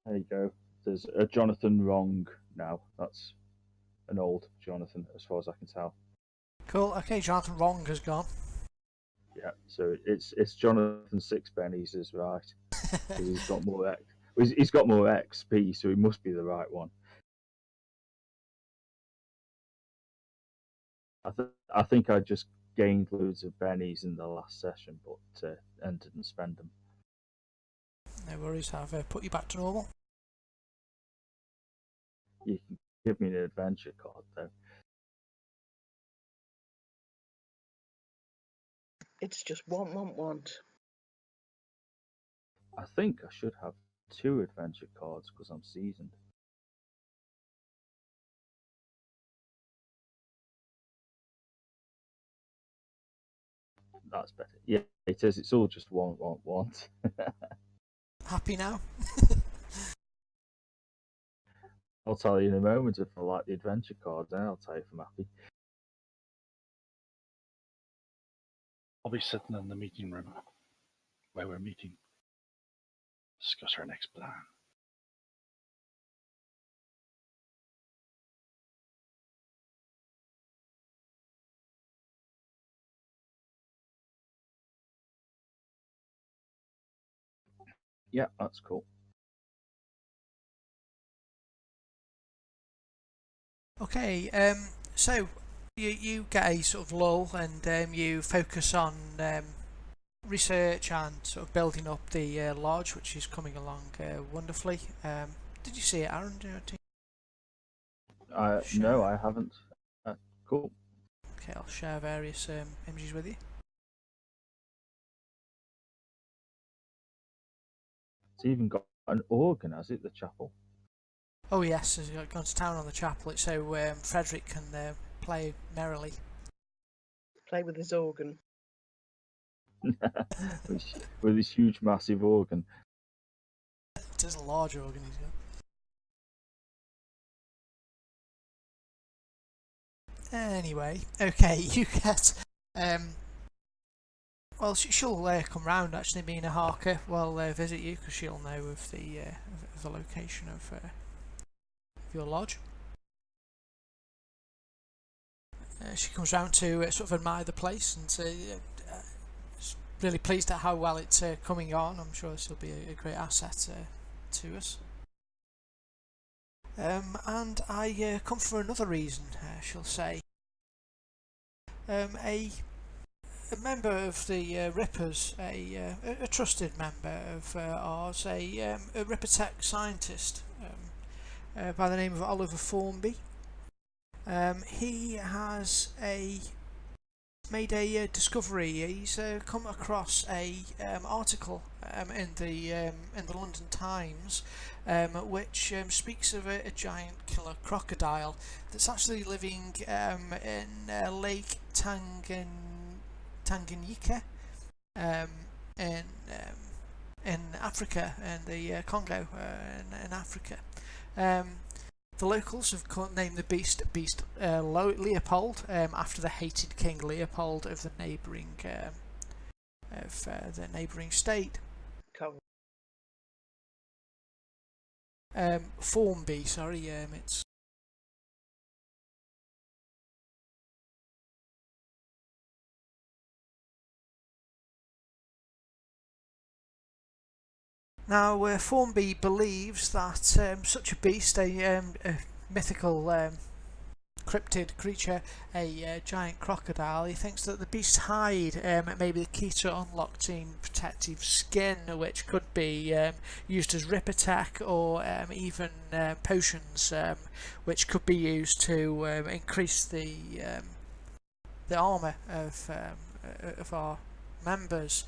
There you go. There's a Jonathan wrong now. That's an old Jonathan, as far as I can tell. Cool. Okay, Jonathan Wrong has gone. Yeah, so it's Jonathan 6 pennies is right because he's got more X. He's got more XP, so he must be the right one. I think I just gained loads of pennies in the last session, but and didn't spend them. No worries. I've put you back to normal. You can give me an adventure card though. It's just want. I think I should have 2 adventure cards because I'm seasoned. That's better. Yeah, it is. It's all just want. Happy now? I'll tell you in a moment if I like the adventure cards, then I'll tell you if I'm happy. I'll be sitting in the meeting room where we're meeting. Discuss our next plan. Yeah, that's cool. Okay. So you get a sort of lull, and you focus on research and sort of building up the lodge, which is coming along wonderfully. Did you see it, Aaron? No, I haven't. Cool. Okay, I'll share various images with you. It's even got an organ, has it, the chapel? Oh yes, has gone to town on the chapel, so Frederick can play merrily. Play with his organ. With this huge, massive organ. It is a large organ he's got. Anyway, okay, you get well, she'll come round. Actually, being a Harker, will visit you because she'll know of the location of your lodge. She comes round to sort of admire the place and is really pleased at how well it's coming on. I'm sure this will be a great asset to us. And I come for another reason, she'll say. A member of the Rippers, a trusted member of ours, a Ripper Tech scientist by the name of Oliver Formby. He has made a discovery. He's come across a article in the London Times, which speaks of a giant killer crocodile that's actually living in Lake Tanganyika in Africa, in the Congo, in Africa. The locals have named the beast Leopold, after the hated King Leopold of the neighbouring state. Formby, sorry, it's. Now, Formby believes that such a beast, a mythical cryptid creature, a giant crocodile, he thinks that the beast's hide may be the key to unlock team protective skin, which could be used as rip attack, or even potions, which could be used to increase the armour of our members.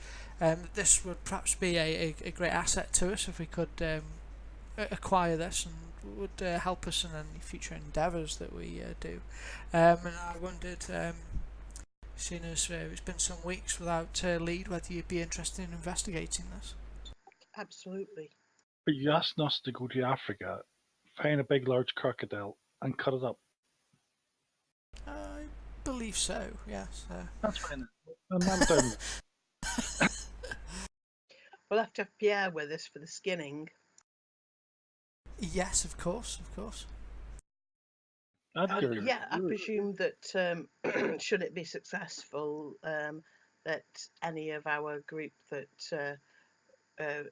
This would perhaps be a great asset to us if we could acquire this, and would help us in any future endeavours that we do. And I wondered, seeing as it's been some weeks without lead, whether you'd be interested in investigating this. Absolutely. But you asked us to go to Africa, find a big, large crocodile, and cut it up. I believe so, yes. That's fine. I'm done. We'll have to have Pierre with us for the skinning. Yes, of course, of course. Yeah, I presume that should it be successful, that any of our group that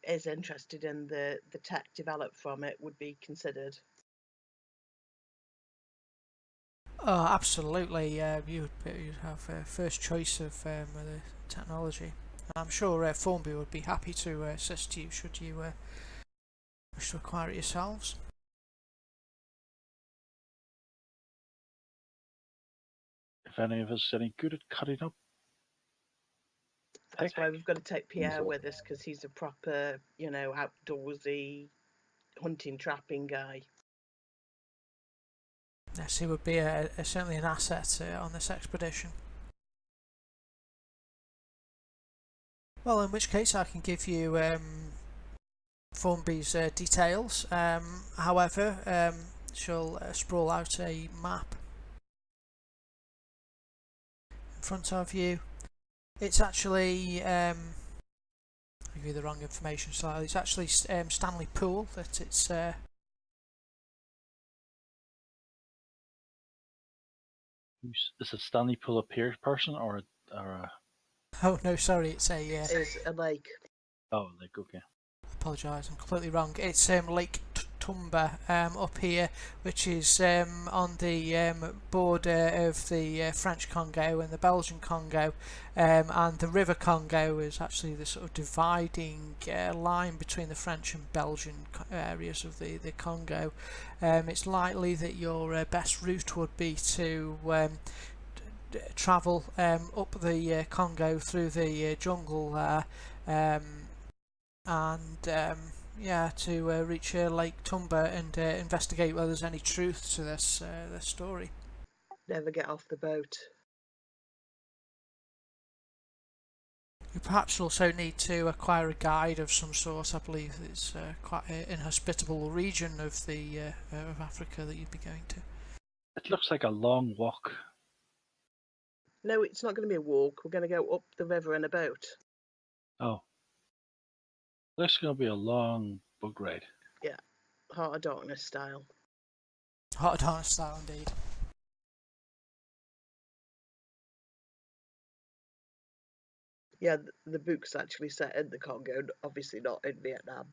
is interested in the tech developed from it would be considered. Oh, absolutely. You'd have first choice of the technology. I'm sure Formby would be happy to assist you should you wish to acquire it yourselves. If any of us any good at cutting up, That's why we've got to take Pierre with us, because he's a proper, outdoorsy hunting, trapping guy. Yes, he would be certainly an asset on this expedition. Well, in which case I can give you Formby's details. However, she'll sprawl out a map in front of you. It's actually, I'll give you the wrong information slightly, it's actually Stanley Pool that it's... Is it Stanley Pool a peer person or a... Oh no, sorry, it's a... It's a lake. Oh, like, okay. Apologise, I'm completely wrong. It's Lake Tumba up here, which is on the border of the French Congo and the Belgian Congo, and the River Congo is actually the sort of dividing line between the French and Belgian areas of the Congo. It's likely that your best route would be to travel up the Congo through the jungle there, and yeah, to reach Lake Tumba and investigate whether there's any truth to this story. Never get off the boat. You perhaps also need to acquire a guide of some sort. I believe it's quite an inhospitable region of the of Africa that you'd be going to. It looks like a long walk. No, it's not going to be a walk. We're going to go up the river in a boat. Oh. This is going to be a long boat ride. Yeah, Heart of Darkness style. Heart of Darkness style, indeed. Yeah, the book's actually set in the Congo, obviously not in Vietnam.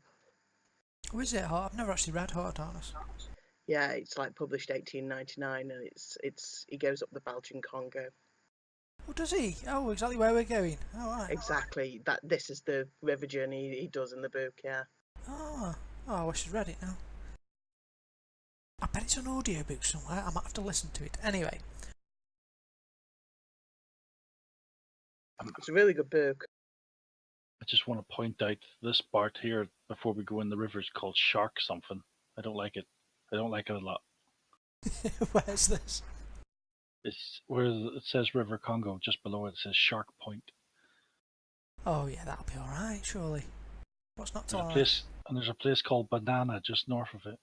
Oh, is it? I've never actually read Heart of Darkness. Yeah, it's like published 1899, and it's he goes up the Belgian Congo. Oh, does he? Oh, exactly where we're going. Oh, right. Exactly. This is the river journey he does in the book. Yeah. Oh, I wish I'd read it now. I bet it's an audiobook somewhere. I might have to listen to it. Anyway. It's a really good book. I just want to point out this part here before we go in the river is called Shark something. I don't like it. I don't like it a lot. Where's this? It's where it says River Congo. Just below it says Shark Point. Oh yeah, that'll be alright, surely. What's not to like? There's a place called Banana just north of it.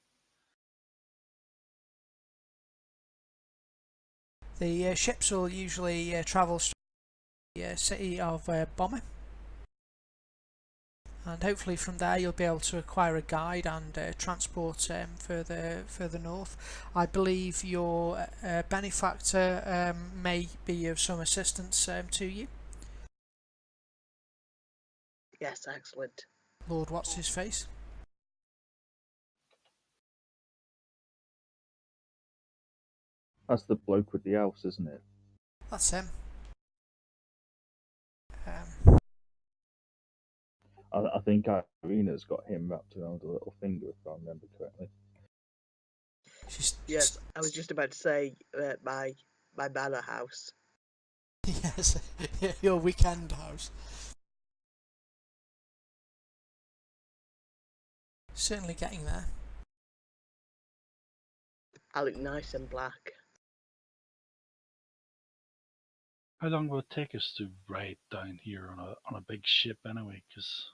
The ships will usually travel straight to the city of Bomber, and hopefully from there you'll be able to acquire a guide and transport further north. I believe your benefactor may be of some assistance to you. Yes, excellent. Lord what's his face? That's the bloke with the house, isn't it? That's him. Um, I think Irina's got him wrapped around a little finger, if I remember correctly. Yes, I was just about to say my manor house. Yes, your weekend house. Certainly getting there. I look nice in black. How long will it take us to ride down here on a big ship anyway? Because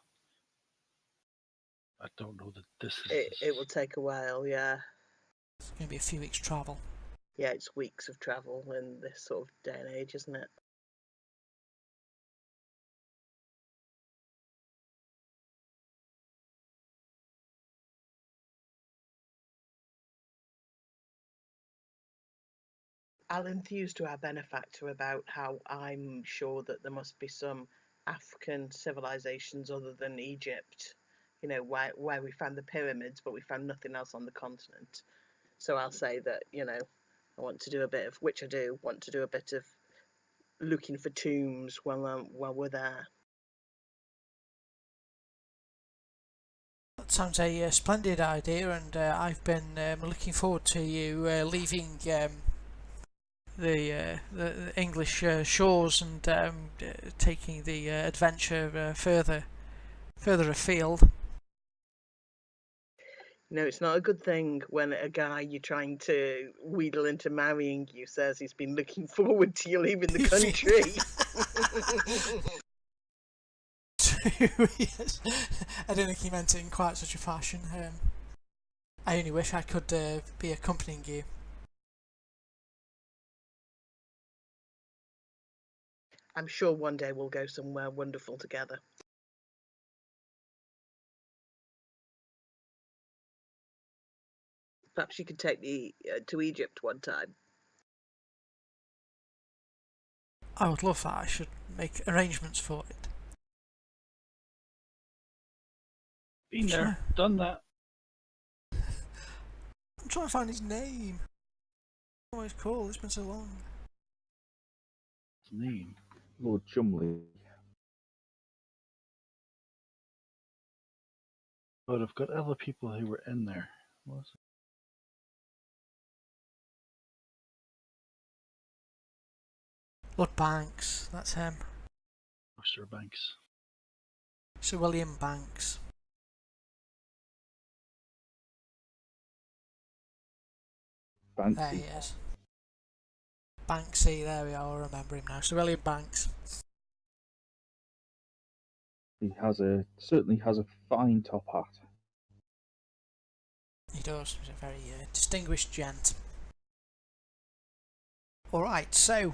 I don't know that this is. It will take a while, yeah. It's going to be a few weeks' travel. Yeah, it's weeks of travel in this sort of day and age, isn't it? I'll enthuse to our benefactor about how I'm sure that there must be some African civilizations other than Egypt, you know, where we found the pyramids, but we found nothing else on the continent. So I'll say that, you know, I want to do a bit of, which I do, want to do a bit of looking for tombs while we're there. That sounds a splendid idea, and I've been looking forward to you leaving the English shores and taking the adventure further afield. You know, it's not a good thing when a guy you're trying to wheedle into marrying you says he's been looking forward to you leaving the country. Yes. I don't think he meant it in quite such a fashion. I only wish I could be accompanying you. I'm sure one day we'll go somewhere wonderful together. Perhaps you could take me to Egypt one time. I would love that. I should make arrangements for it. Been there, done that. I'm trying to find his name. What he's called? It's been so long. His name. Lord Chumley. But I've got other people who were in there. What was it? Lord Banks. That's him. Sir Banks. Sir William Banks. Banksy. There he is. Banksy, there we are, I remember him now. Sir William Banks. He certainly has a fine top hat. He does. He's a very distinguished gent. Alright, so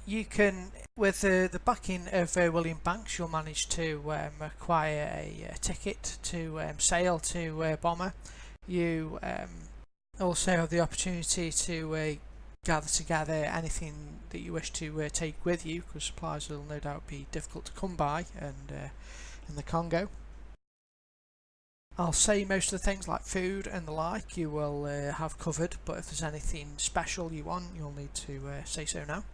you can, with the backing of William Banks, you'll manage to acquire a ticket to sail to Bomber. You also have the opportunity to gather together anything that you wish to take with you, because supplies will no doubt be difficult to come by and in the Congo. I'll say most of the things like food and the like you will have covered, but if there's anything special you want, you'll need to say so now.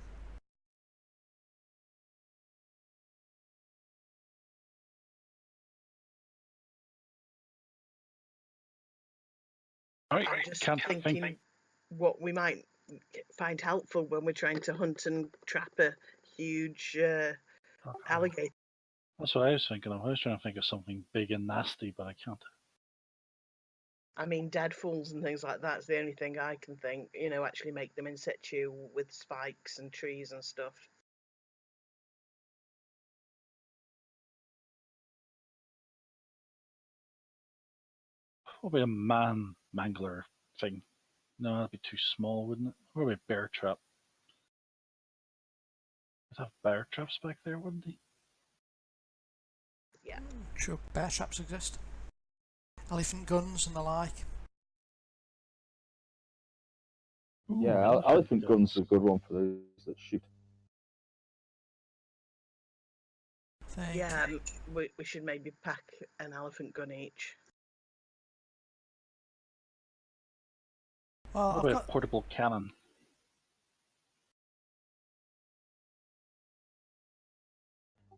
Alright, I'm just can't thinking think. what we might find helpful when we're trying to hunt and trap a huge alligator. That's what I was thinking of. I was trying to think of something big and nasty, but I can't. I mean, dead fools and things like that's the only thing I can think. You know, actually make them in situ with spikes and trees and stuff. What about a man mangler thing? No, that'd be too small, wouldn't it? What about bear trap? I'd have bear traps back there, wouldn't he? Yeah. Sure, bear traps exist. Elephant guns and the like. Yeah, elephant guns is a good one for those that shoot. think. Yeah, we should maybe pack an elephant gun each. Well, What I've about got. a portable cannon?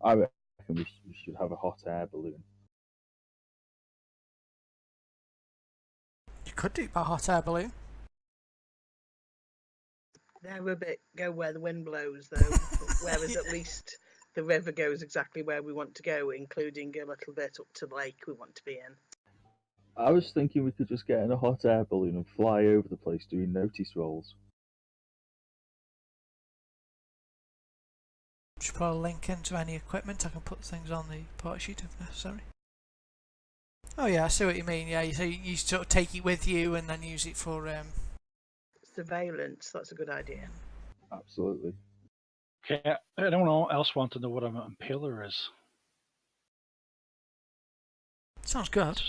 I reckon we should have a hot air balloon. You could do it by hot air balloon. They're a bit go where the wind blows, though. Whereas at least the river goes exactly where we want to go, including a little bit up to the lake we want to be in. I was thinking we could just get in a hot air balloon and fly over the place doing notice rolls. Should put a link into any equipment. I can put things on the port sheet if necessary. Oh yeah, I see what you mean. Yeah, so you sort of take it with you and then use it for. Surveillance, that's a good idea. Absolutely. Okay, anyone else want to know what an impaler is? Sounds good.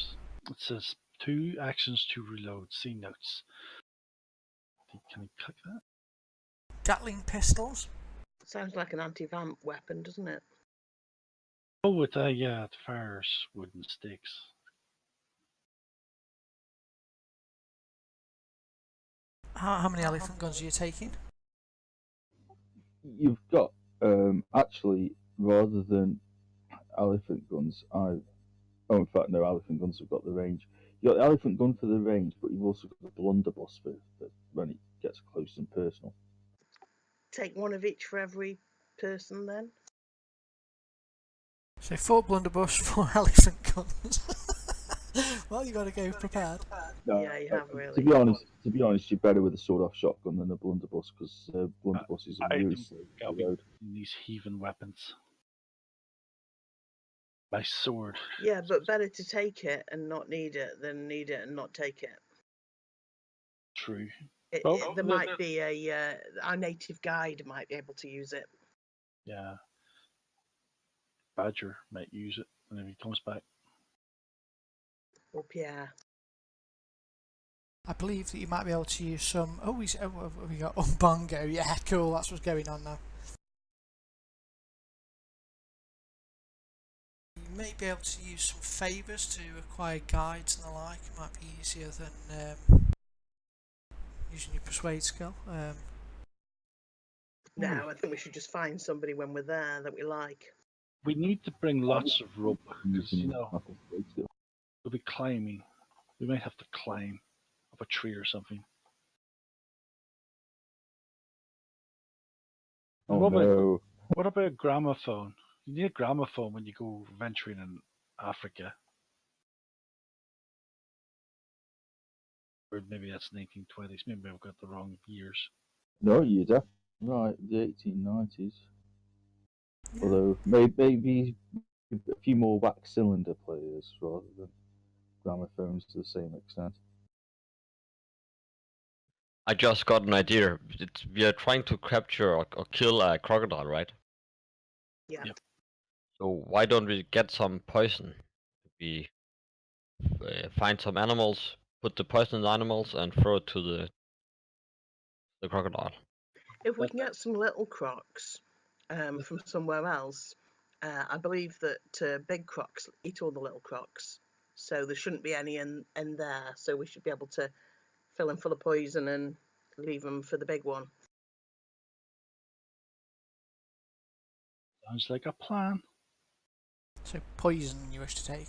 It says 2 actions to reload. See notes. Can you click that? Gatling pistols. Sounds like an anti-vamp weapon, doesn't it? Oh, yeah, it fires wooden sticks. How many elephant guns are you taking? You've got actually, rather than elephant guns, in fact no, elephant guns have got the range. You got the elephant gun for the range, but you've also got the blunderbuss for when it gets close and personal. Take one of each for every person then. So 4 blunderbuss, 4 elephant guns. Well, you got to go prepared. No, Yeah, you have really. To be honest, you're better with a sawed-off shotgun than a blunderbuss because blunderbusses are really slow to reload. These heathen weapons. My sword. Yeah, but better to take it and not need it than need it and not take it. True. There might be our native guide might be able to use it. Yeah. Badger might use it when he comes back. Or Pierre. I believe that you might be able to use some. We got Umbongo. Yeah, cool. That's what's going on now. You may be able to use some favours to acquire guides and the like. It might be easier than using your persuade skill. No, I think we should just find somebody when we're there that we like. We need to bring lots of rope because we'll be climbing. We might have to climb up a tree or something. Oh, What about a gramophone? You need a gramophone when you go venturing in Africa. Or maybe that's 1920s. Maybe I've got the wrong years. No, you're definitely right. The 1890s. Yeah. Although maybe a few more wax cylinder players rather than gramophones to the same extent. I just got an idea. We are trying to capture or kill a crocodile, right? Yeah. Yep. So why don't we get some poison? We find some animals, put the poison in the animals, and throw it to the crocodile. If we can get some little crocs from somewhere else, I believe that big crocs eat all the little crocs, so there shouldn't be any in there. So we should be able to fill them full of poison and leave them for the big one. Sounds like a plan. So poison you wish to take?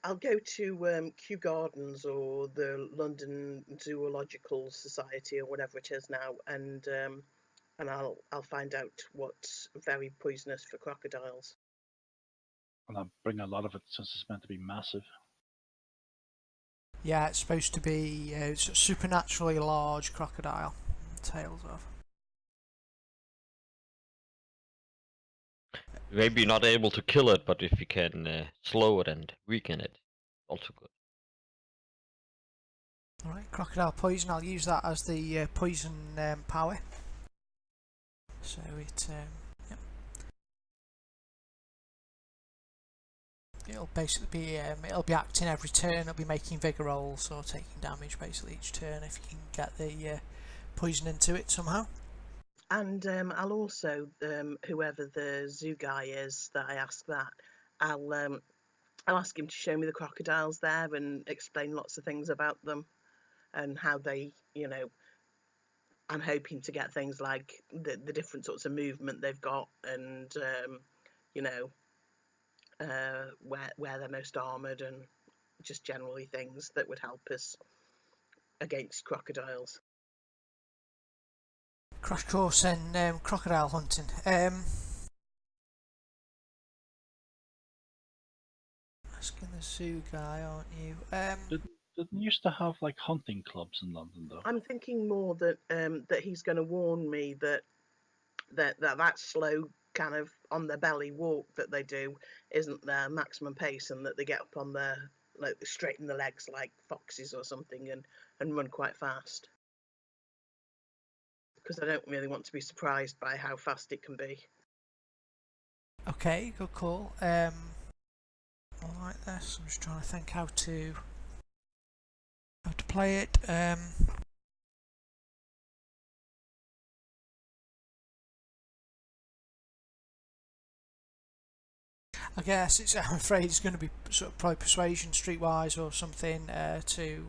I'll go to Kew Gardens or the London Zoological Society or whatever it is now, and I'll find out what's very poisonous for crocodiles. And I'll bring a lot of it since it's meant to be massive. Yeah, it's supposed to be supernaturally large crocodile. Tails of. Maybe not able to kill it, but if you can slow it and weaken it, also good. Alright, crocodile poison. I'll use that as the poison power. So it, yep. It'll basically be it'll be acting every turn. It'll be making vigor rolls or taking damage basically each turn if you can get the poison into it somehow. And I'll also, whoever the zoo guy is that I ask that, I'll ask him to show me the crocodiles there and explain lots of things about them and how they, I'm hoping to get things like the different sorts of movement they've got and, where they're most armoured and just generally things that would help us against crocodiles. Crash course in crocodile hunting. Asking the zoo guy, aren't you? Didn't used to have like hunting clubs in London though? I'm thinking more that that he's going to warn me that slow kind of on their belly walk that they do isn't their maximum pace, and that they get up on their straighten the legs like foxes or something and run quite fast. Because I don't really want to be surprised by how fast it can be. Okay, good call. I like this. I'm just trying to think how to play it. I guess I'm afraid it's going to be sort of probably persuasion, streetwise, or something as you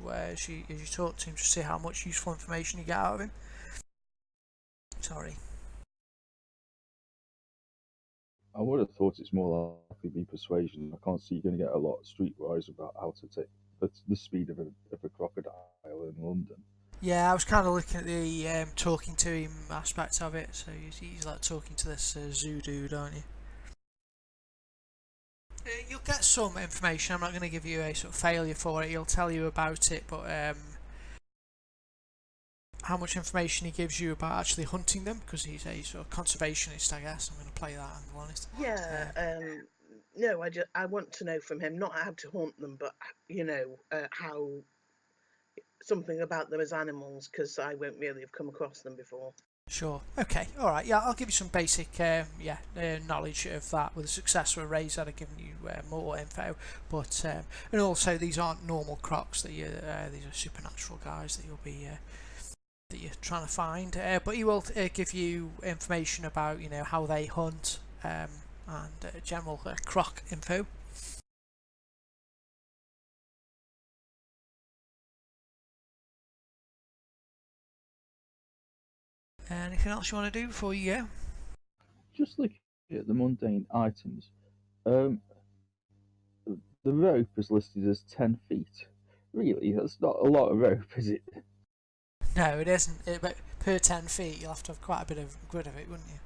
talk to him to see how much useful information you get out of him. Sorry. I would have thought it's more likely to be persuasion. I can't see you're going to get a lot of streetwise about how to take the speed of a crocodile in London. Yeah, I was kind of looking at the talking to him aspect of it. So he's like talking to this zoo dude, aren't you? You'll get some information. I'm not going to give you a sort of failure for it. He'll tell you about it, but how much information he gives you about actually hunting them, because he's a sort of conservationist, I guess. I'm going to play that angle on it. Yeah. No, I want to know from him not how to hunt them, but how something about them as animals, because I won't really have come across them before. Sure. Okay. All right. Yeah, I'll give you some basic knowledge of that. With a successful raise, I'd have given you more info. But and also these aren't normal crocs. These are supernatural guys that you'll be that you're trying to find. But he will give you information about how they hunt and general croc info. Anything else you want to do before you go? Just looking at the mundane items, the rope is listed as 10 feet. Really, that's not a lot of rope, is it? No, it isn't. But per 10 feet, you'll have to have quite a bit of grid of it, wouldn't you?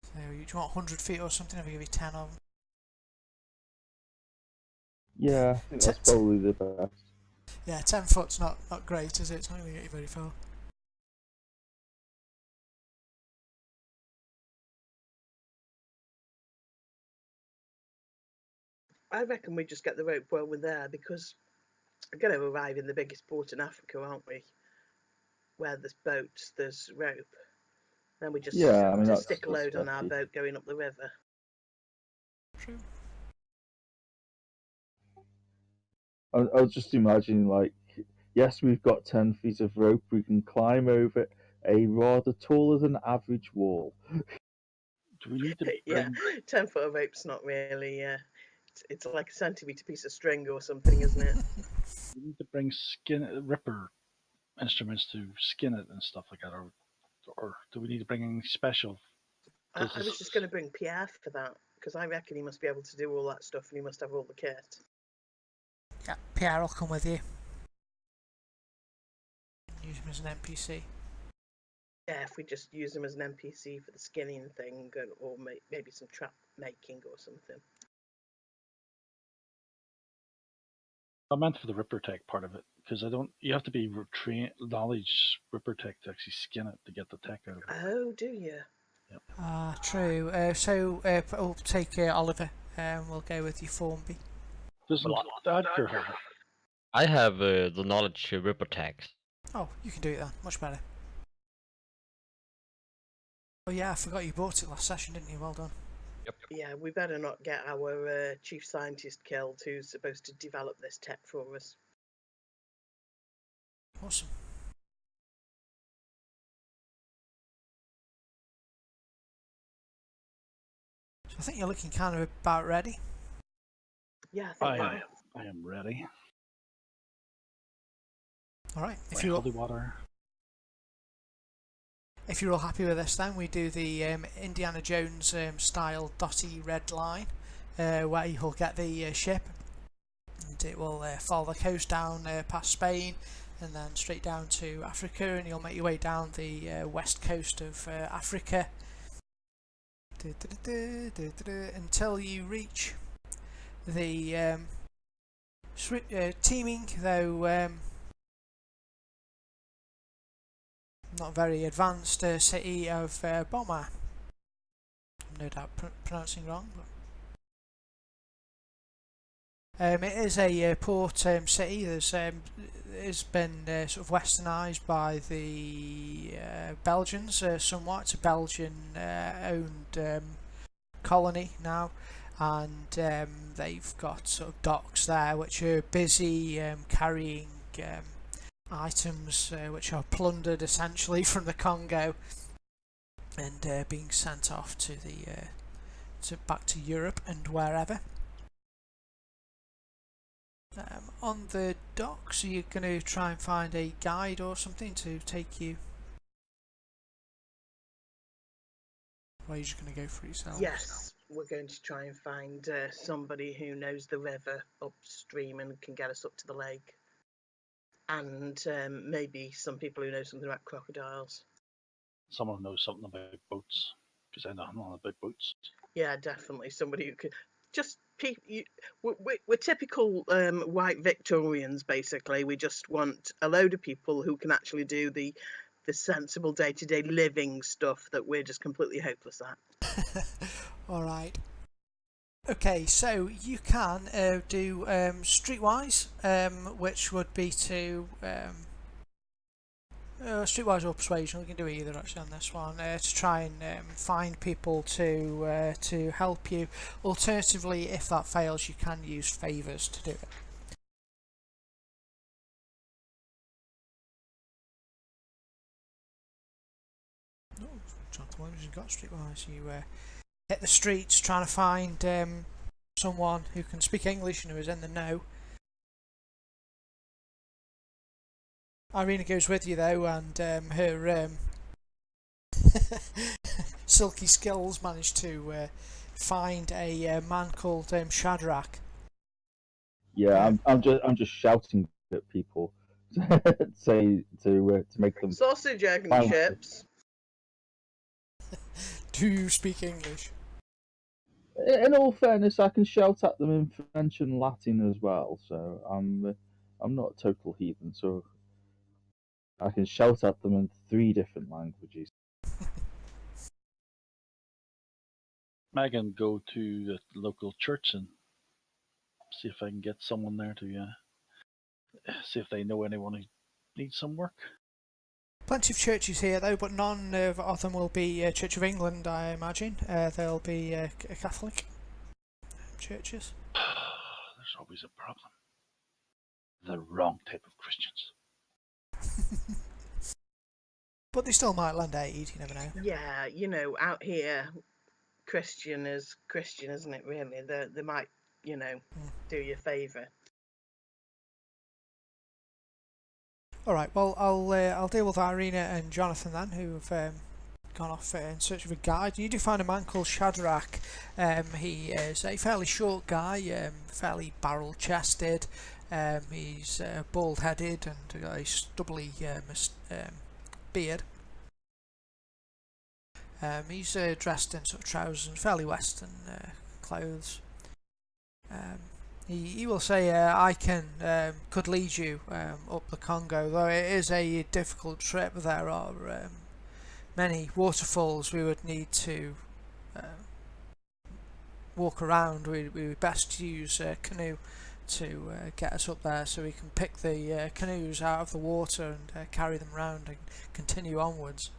So, do you want 100 feet or something? I'll give you 10 of them. Yeah, I think that's probably the best. Yeah, 10 foot's not great, is it? It's not going to get you very far. I reckon we just get the rope while we're there, because we're going to arrive in the biggest port in Africa, aren't we? Where there's boats, there's rope. Then we just stick a load on our boat going up the river. True. I was just imagining, like, yes, we've got 10 feet of rope, we can climb over a rather taller than average wall. Do we need to bring... Yeah, 10 foot of rope's not really, it's like a centimetre piece of string or something, isn't it? We need to bring ripper instruments to skin it and stuff like that, or do we need to bring anything special? I was just going to bring Pierre for that, because I reckon he must be able to do all that stuff and he must have all the kit. Yeah, Pierre will come with you. Use him as an NPC. Yeah, if we just use him as an NPC for the skinning thing, or maybe some trap making or something. I meant for the ripper tech part of it, because you have to be knowledge ripper tech to actually skin it to get the tech out of it. Oh, do you? Yep. True. So we'll take Oliver and we'll go with you, Formby. Doesn't Edgar have it? I have the knowledge ripper tags. Oh, you can do it then. Much better. Oh yeah, I forgot you bought it last session, didn't you? Well done. Yep. Yeah, we better not get our chief scientist killed, who's supposed to develop this tech for us. Awesome. So I think you're looking kind of about ready. Yeah, I think that. I am ready. All right. My holy water. If you're all happy with this, then we do the Indiana Jones style dotty red line, where you'll get the ship, and it will follow the coast down past Spain, and then straight down to Africa, and you'll make your way down the west coast of Africa until you reach the teeming, though not very advanced city of Boma. I'm no doubt pronouncing wrong, but it is a port city. There's it's been sort of westernised by the Belgians somewhat. It's a Belgian owned colony now, and they've got sort of docks there which are busy carrying items which are plundered essentially from the Congo and being sent off to the back to Europe and wherever. On the docks, are you going to try and find a guide or something to take you? Or are you just going to go for yourself? Yes, we're going to try and find somebody who knows the river upstream and can get us up to the lake. And maybe some people who know something about crocodiles. Someone knows something about boats, because I know nothing about boats. Yeah, definitely somebody who could just we're typical white Victorians. Basically, we just want a load of people who can actually do the sensible day-to-day living stuff that we're just completely hopeless at. All right. Okay, so you can do streetwise, which would be to streetwise or persuasion. We can do either actually on this one to try and find people to help you. Alternatively, if that fails, you can use favours to do it. Oh, Jonathan Williams has got streetwise. You hit the streets trying to find someone who can speak English and who is in the know. Irina goes with you though, and her silky skills manage to find a man called Shadrach. Yeah, I'm just shouting at people, say to make them Sausage, egg, and find chips. Do you speak English? In all fairness, I can shout at them in French and Latin as well, so I'm not a total heathen, so I can shout at them in 3 different languages. I can go to the local church and see if I can get someone there to see if they know anyone who needs some work. Plenty of churches here though, but none of them will be Church of England, I imagine. They'll be Catholic churches. There's always a problem. The wrong type of Christians. But they still might lend aid, you never know. Yeah, out here, Christian is Christian, isn't it? Really, they might, do you a favour. All right. Well, I'll deal with Irina and Jonathan then, who've gone off in search of a guide. You do find a man called Shadrach. He is a fairly short guy, fairly barrel-chested. He's bald-headed and got a stubbly beard. He's dressed in sort of trousers and fairly Western clothes. He will say, I could lead you up the Congo, though it is a difficult trip. There are many waterfalls we would need to walk around. We would best use a canoe to get us up there, so we can pick the canoes out of the water and carry them round and continue onwards.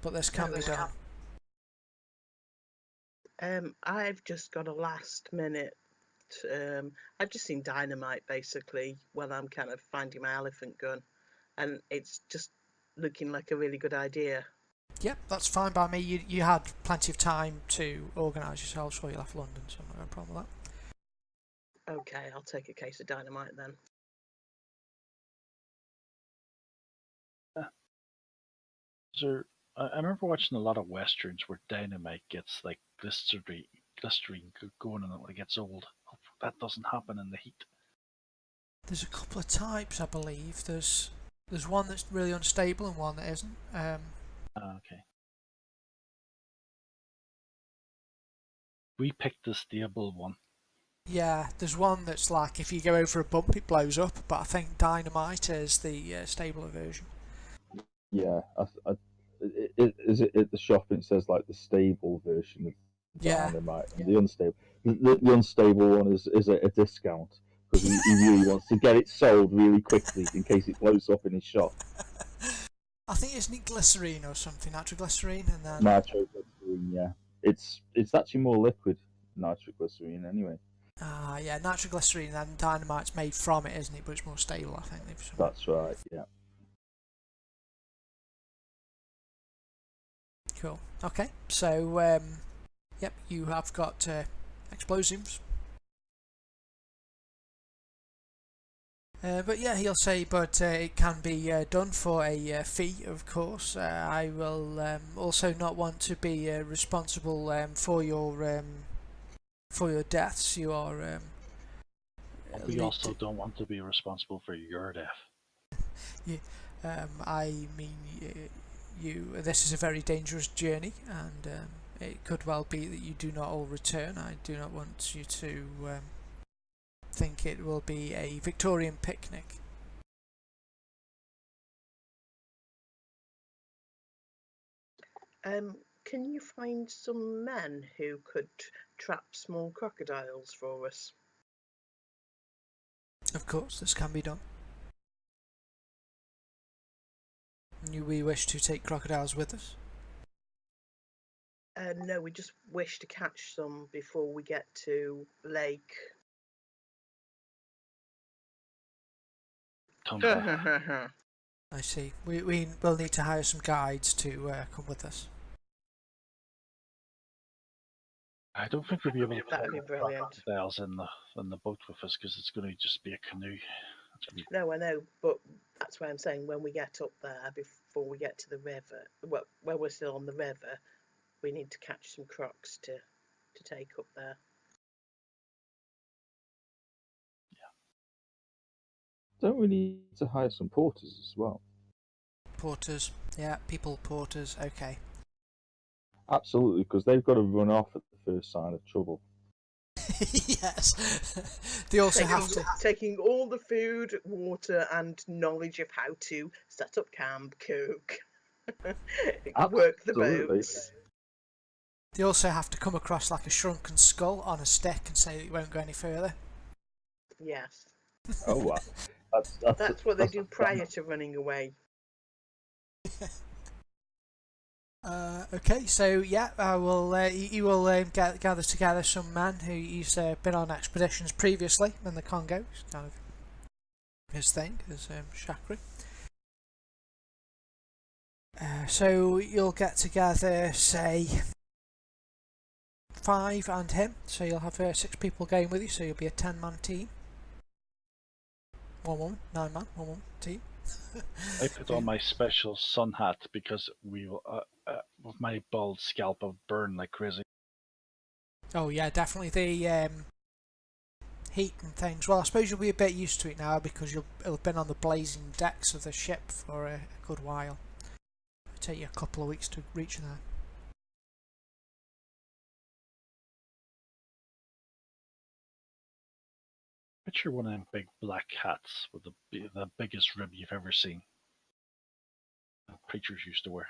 But this can be done. I've just got a last minute I've just seen dynamite basically when I'm kind of finding my elephant gun, and it's just looking like a really good idea. Yep, that's fine by me. You had plenty of time to organise yourselves before you left London, so I've got no problem with that. Okay, I'll take a case of dynamite then. I remember watching a lot of westerns where dynamite gets like glycerine going and it gets old. Hope that doesn't happen in the heat. There's a couple of types, I believe. There's one that's really unstable and one that isn't. Okay. We picked the stable one. Yeah, there's one that's like if you go over a bump it blows up, but I think dynamite is the stabler version. Yeah, is it at the shop? It says like the stable version of Yeah. dynamite, and the unstable. The unstable one is at a discount because he really wants to get it sold really quickly in case it blows up in his shop. I think it's glycerine or something, nitroglycerine, and then Nitroglycerine, yeah. It's actually more liquid nitroglycerine anyway. yeah, nitroglycerine and then dynamite's made from it, isn't it? But it's more stable, I think. That's right, yeah. Cool. Okay, so yep, you have got explosives. But yeah, he'll say, but it can be done for a fee, of course. I will also not want to be responsible for your deaths. You are. We also don't want to be responsible for your death. I mean, This is a very dangerous journey, and it could well be that you do not all return. I do not want you to think it will be a Victorian picnic. Can you find some men who could trap small crocodiles for us? Of course, this can be done. We wish to take crocodiles with us? No, we just wish to catch some before we get to Lake. Tumba. I see. We will need to hire some guides to come with us. I don't think we'll be able to That'd be brilliant. crocodiles in the boat with us because it's going to just be a canoe. No, I know, but that's why I'm saying when we get up there, before we get to the river, well, when we're still on the river, we need to catch some crocs to take up there. Don't we need to hire some porters as well? Porters, yeah, porters, okay. Absolutely, because they've got to run off at the first sign of trouble. Yes. They also have to... Taking all the food, water, and knowledge of how to set up camp, cook, work the boats. They also have to come across like a shrunken skull on a stick and say that you won't go any further. Yes. Oh, wow. That's what they do prior to running away. Okay, so yeah, I will. You will gather together some men who he's been on expeditions previously in the Congo. It's kind of his thing, his chakra. So you'll get together, say, 5 and him. So you'll have 6 people going with you. So you'll be a 10-man team. 1 woman, 9 man, 1 woman team. I put on my special sun hat because we will, with my bald scalp, I'll burn like crazy. Oh yeah, definitely the heat and things. Well, I suppose you'll be a bit used to it now because you'll have been on the blazing decks of the ship for a good while. It'll take you a couple of weeks to reach there. Picture one of them big black hats with the biggest rib you've ever seen. Preachers used to wear.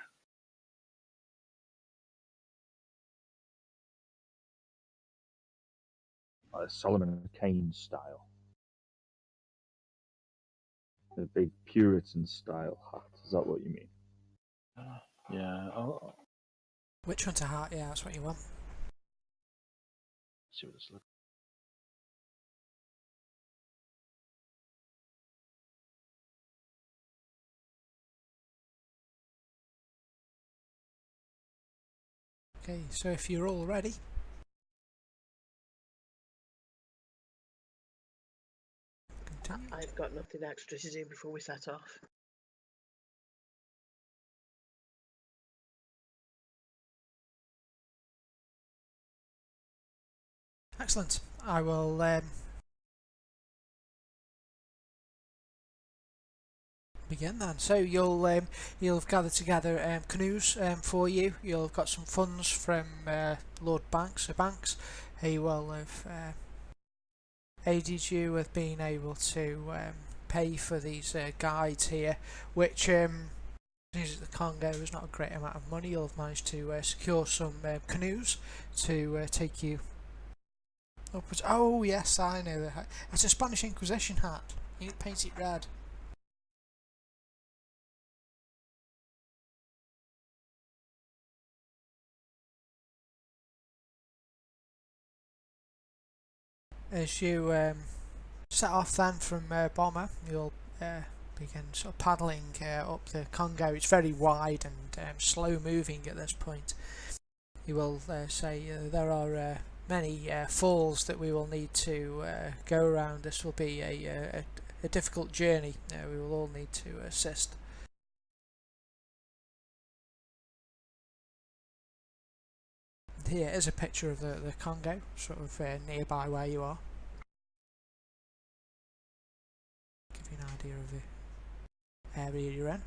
Solomon Kane style. A big Puritan style hat. Is that what you mean? Yeah. Witch Hunter hat, yeah, that's what you want. See what this looks. Okay, so if you're all ready. Continue. I've got nothing extra to do before we set off. Excellent. I will begin then. So you'll have gathered together canoes for you. You'll have got some funds from Lord Banks. He will have aided you with being able to pay for these guides here, which the Congo is not a great amount of money. You'll have managed to secure some canoes to take you upwards. Oh yes, I know the hat. It's a Spanish Inquisition hat. You need to paint it red. As you set off then from Bomber, you'll begin sort of paddling up the Congo. It's very wide and slow moving at this point. You will say there are many falls that we will need to go around. This will be a difficult journey. We will all need to assist. Here is a picture of the Congo, sort of nearby where you are. Give you an idea of the area you're in.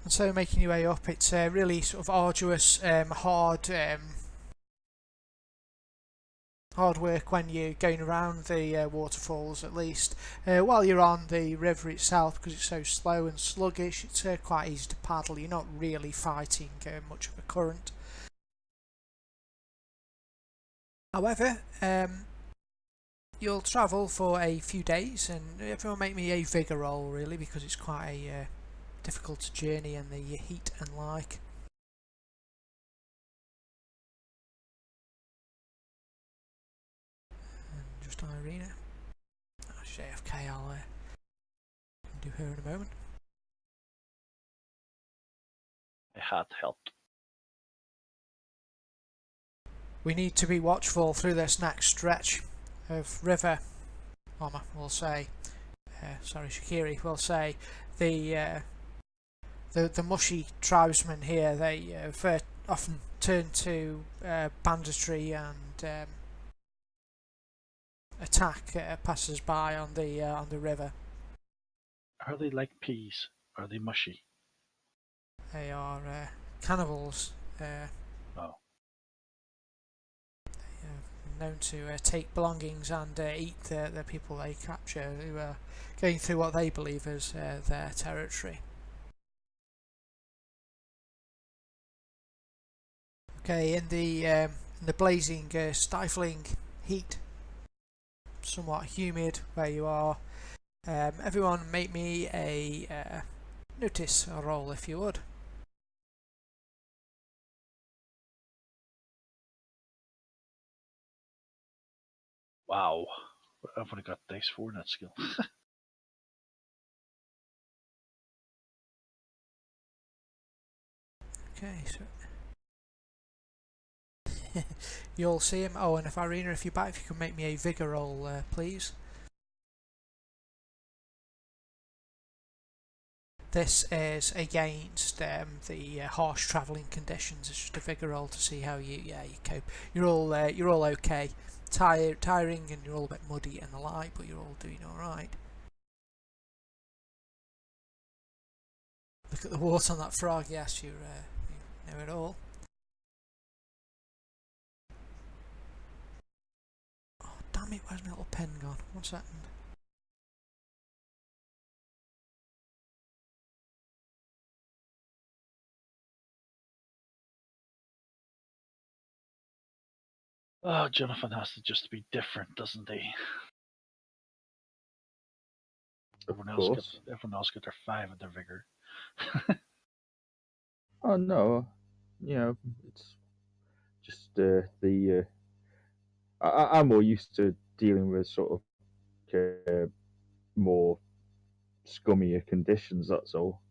And so making your way up, it's really sort of arduous, hard work when you're going around the waterfalls, at least. While you're on the river itself, because it's so slow and sluggish, it's quite easy to paddle. You're not really fighting much of a current. However, you'll travel for a few days, and everyone make me a vigour roll, really, because it's quite a difficult journey in the heat and like. And just Irina. Oh, she's AFK, I'll do her in a moment. A hat helped. We need to be watchful through this next stretch of river. Mama will say, Shakiri will say, the mushy tribesmen here, they often turn to banditry and attack passers-by on the river. Are they like peas? Are they mushy? They are cannibals. Oh. Known to take belongings and eat the people they capture, who are going through what they believe is their territory. Okay, in the blazing, stifling heat, somewhat humid where you are, everyone make me a notice roll if you would. Wow. I've only got dice 4 in that skill. Okay, so you'll see him. Oh, and if Irina, if you can make me a vigour roll, please. This is against the harsh travelling conditions. It's just a vigour roll to see how you cope. You're all okay. Tiring, and you're all a bit muddy and the like, but you're all doing all right. Look at the water on that frog. Yes, you know it all. Oh damn it! Where's my little pen gone? 1 second. Oh, Jonathan has to just be different, doesn't he? Everyone else got their 5 of their vigor. Oh no, it's just I'm more used to dealing with sort of more scummier conditions. That's all.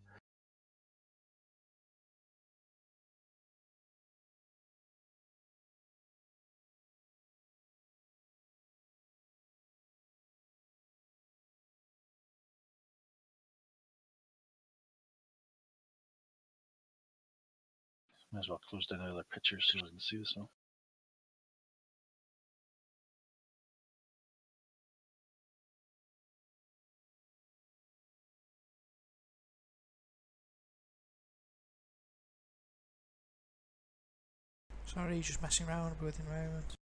Might as well close down all the pictures so I can see this now. Sorry, just messing around with him a moment.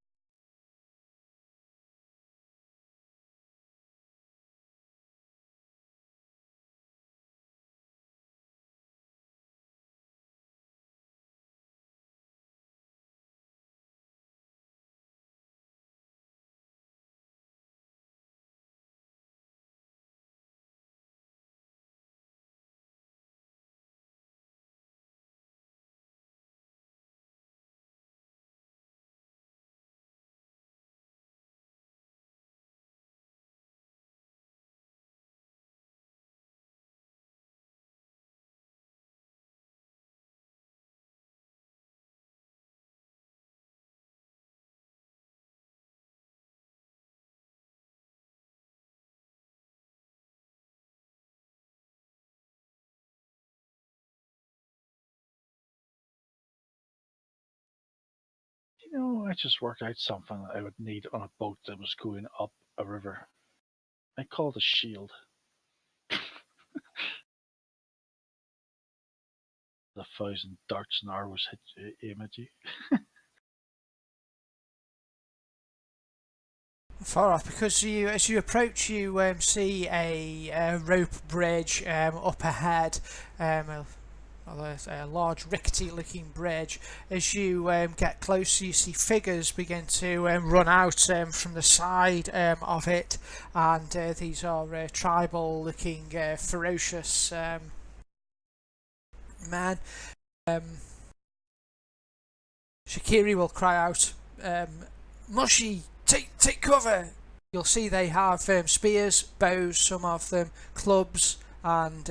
You know, I just worked out something that I would need on a boat that was going up a river. I call it a shield. A 1,000 darts and arrows aim at you. Far off, because you, as you approach, you see a rope bridge up ahead, a large rickety-looking bridge. As you get closer, you see figures begin to run out from the side of it, and these are tribal-looking, ferocious men. Shakiri will cry out, "Mushi, take cover!" You'll see they have spears, bows, some of them, clubs, and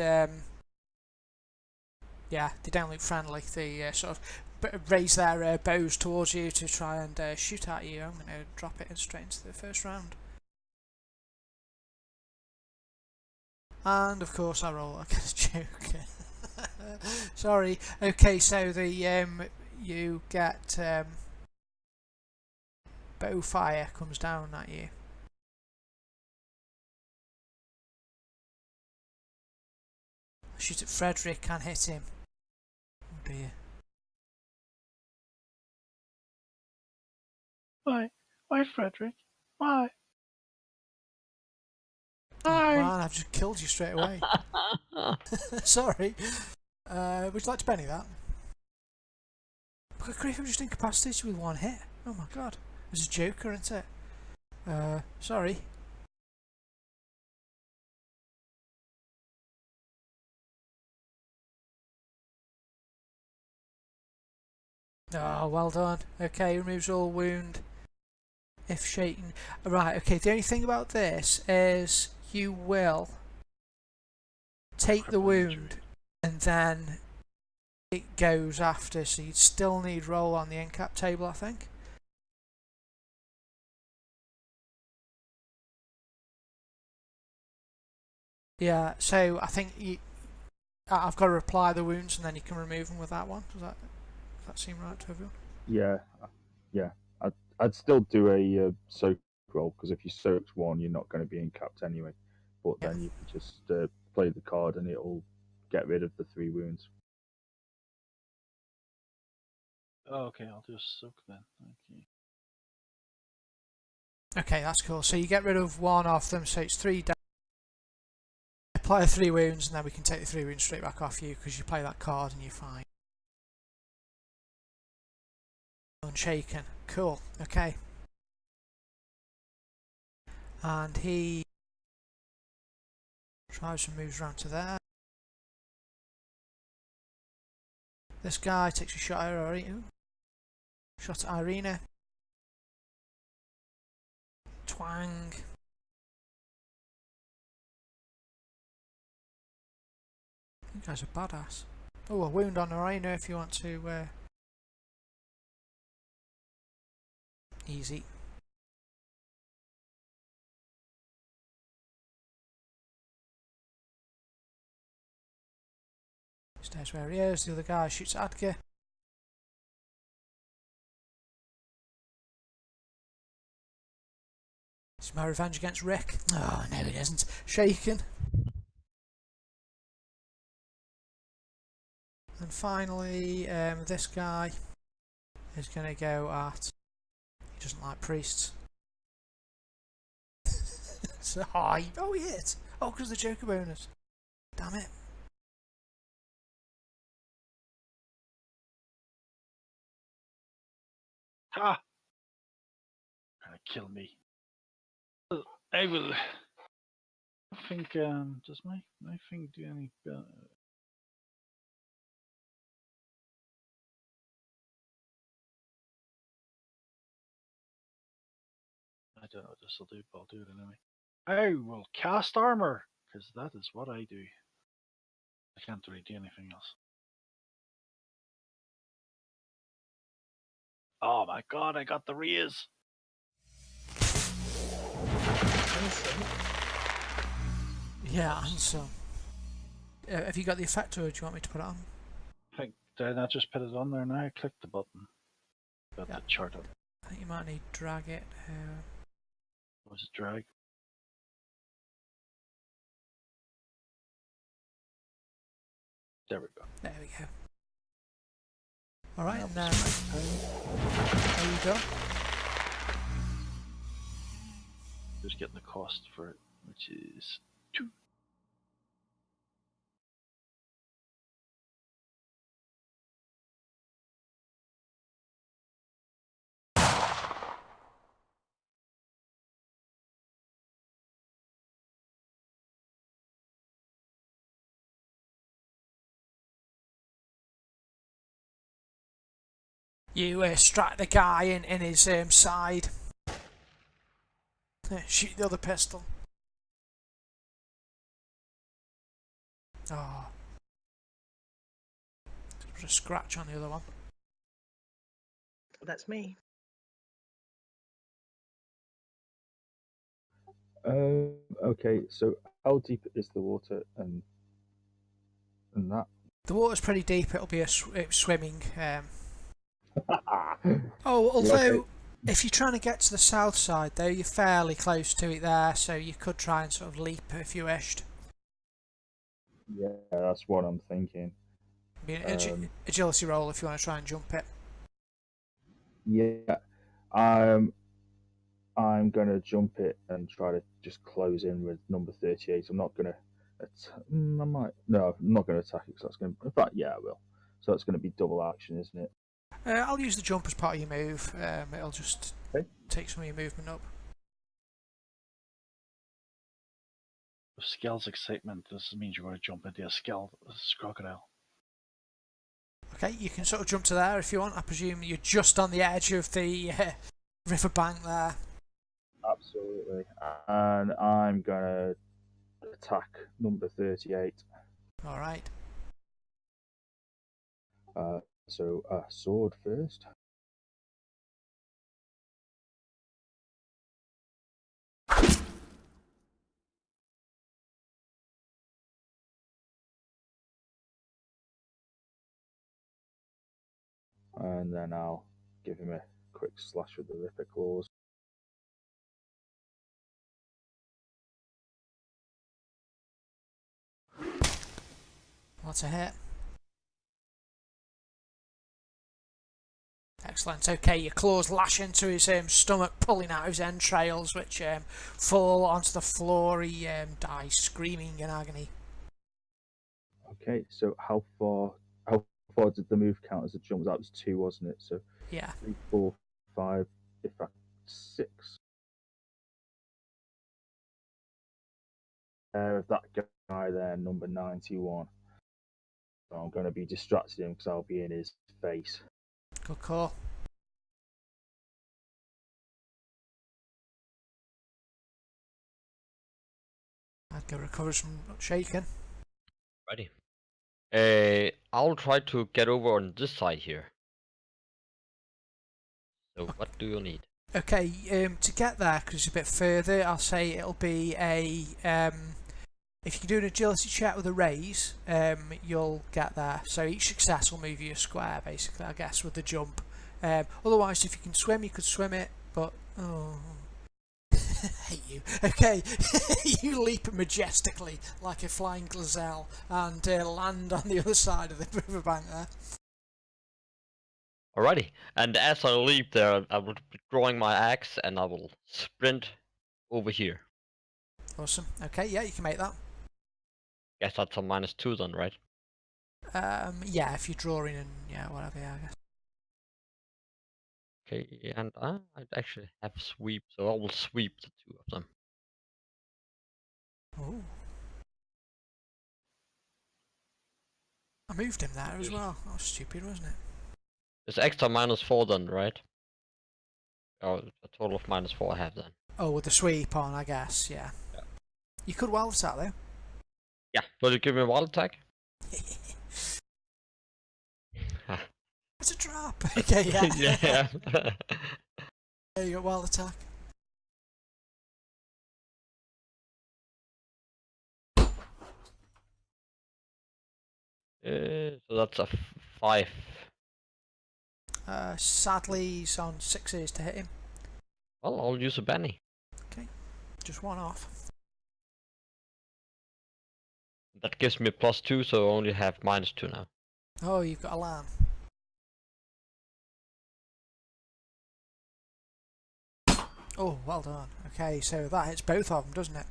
yeah, they don't look friendly. They sort of raise their bows towards you to try and shoot at you. I'm going to drop it in straight into the first round. And of course I roll like a joke. Sorry. Okay, so the you get bow fire comes down at you. Shoot at Frederick, can't hit him. Oh dear. Why? Why, Frederick? Why? Oh, Why? man, I've just killed you straight away. Sorry. Would you like to penny that? Good grief, I'm just incapacitated with one hit. Oh my god. It's a joker, isn't it? Sorry. Oh, well done. Okay, removes all wound if shaken. Right, okay, the only thing about this is you will take the wound and then it goes after, so you'd still need roll on the NCAP table, I think. Yeah, so I think I've got to reply the wounds and then you can remove them with that one. Does that seem right to everyone? Yeah. I'd still do a soak roll, because if you soak one, you're not going to be incapped anyway. But then you can just play the card and it'll get rid of the 3 wounds. Oh, okay, I'll do a soak then. Okay. Okay, that's cool. So you get rid of one of them, so it's 3 down. Apply 3 wounds, and then we can take the 3 wounds straight back off you because you play that card and you're fine. Unshaken. Cool. Okay. And he tries and moves around to there. This guy takes a shot at Irina. Shot at Irina. Twang. You guys are badass. Oh, a wound on the rhino if you want to. Easy. Stays where he is. The other guy shoots at Adger. It's my revenge against Rick. Oh, no, it isn't. Shaken. And finally, this guy is going to go at. He doesn't like priests. So, oh, he hit. Oh, because the Joker bonus. Damn it. Ha! Trying to kill me. I will. I think. Does my thing do any? I don't know what this will do, but I'll do it anyway. I will cast armor, because that is what I do. I can't really do anything else. Oh my god, I got the raise! Yeah, and so. Have you got the effect, or do you want me to put it on? I think, did I just put it on there now? I clicked the button. Got Yeah. the chart up. I think you might need to drag it. Was it drag? There we go. There we go. Alright, and That then. was my There you go. Just getting the cost for it, which is 2. You strike the guy in his side. Shoot the other pistol. Oh. Just put a scratch on the other one. That's me. Okay, so how deep is the water and that? The water's pretty deep. It'll be swimming. Oh, although Okay. if you're trying to get to the south side, though, you're fairly close to it there, so you could try and sort of leap if you wished. Yeah, that's what I'm thinking. Be an agility roll if you want to try and jump it. Yeah, I'm gonna jump it and try to just close in with number 38. I'm not gonna. I might. No, I'm not gonna attack it because that's gonna. In fact, yeah, I will. So it's gonna be double action, isn't it? I'll use the jump as part of your move. It'll just Okay. take some of your movement up. Skell's excitement. This means you're going to jump into a Skell crocodile. Okay, you can sort of jump to there if you want. I presume you're just on the edge of the riverbank there. Absolutely. And I'm gonna attack number 38. Alright. So sword first. And then I'll give him a quick slash with the Ripper Claws. That's a hit. Excellent. Okay, your claws lash into his stomach, pulling out his entrails, which fall onto the floor. He dies screaming in agony. Okay, so how far did the move count as a jump? That was 2, wasn't it? So Yeah. 3, 4, 5, in fact 6. Of that guy there, number 91. So I'm going to be distracting him because I'll be in his face. Good call. Edgar recovers from shaken. Ready. I'll try to get over on this side here. So what do you need? Okay, to get there, because it's a bit further, I'll say it'll be a if you can do an agility check with a raise, you'll get there. So each success will move you a square, basically, I guess, with the jump. Otherwise, if you can swim, you could swim it, but oh, I hate you. Okay, you leap majestically like a flying gazelle and land on the other side of the riverbank there. Alrighty, and as I leap there, I will be drawing my axe and I will sprint over here. Awesome. Okay, yeah, you can make that. Guess that's a -2 then, right? Yeah, if you're drawing and yeah, whatever. Yeah, I guess. Okay, and I actually have sweep, so I will sweep the two of them. Ooh. I moved him there as well. That was stupid, wasn't it? It's extra -4 then, right? Oh, a total of -4 I have then. Oh, with the sweep on, I guess. Yeah. Yeah. You could wild attack though. Yeah, will you give me a wild attack? It's a trap. Okay, yeah. Yeah. There you go, wild attack. So that's a 5. Sadly, he's on 6s to hit him. Well, I'll use a Benny. Okay, just one off. That gives me +2, so I only have -2 now. Oh, you've got a lamb. Oh, well done. Okay, so that hits both of them, doesn't it?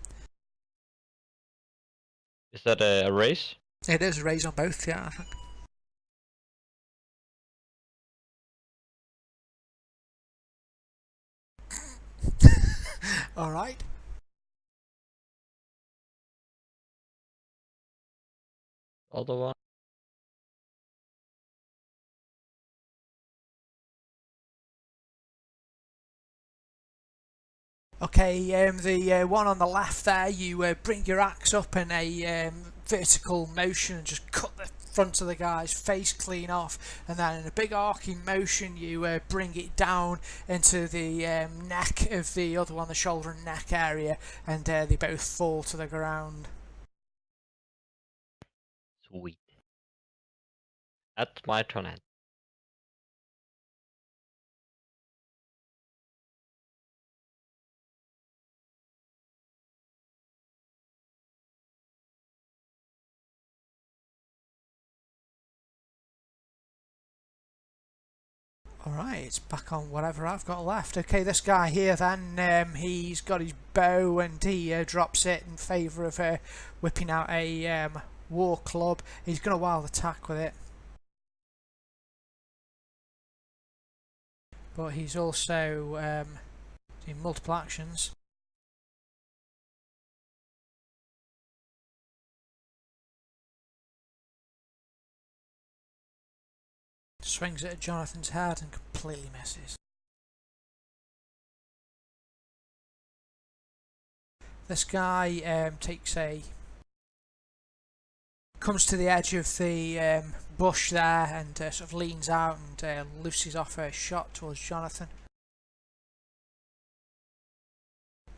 Is that a race? It is a raise on both, yeah, I think. Alright. Other one? Okay, the one on the left there, you bring your axe up in a vertical motion and just cut the front of the guy's face clean off, and then in a big arcing motion you bring it down into the neck of the other one, the shoulder and neck area, and they both fall to the ground. Sweet. That's my turn. End. Alright, it's back on whatever I've got left. Okay, this guy here then, he's got his bow and he drops it in favour of whipping out a war club. He's going to wild attack with it. But he's also doing multiple actions. Swings it at Jonathan's head and completely misses. This guy comes to the edge of the bush there and sort of leans out and looses off a shot towards Jonathan,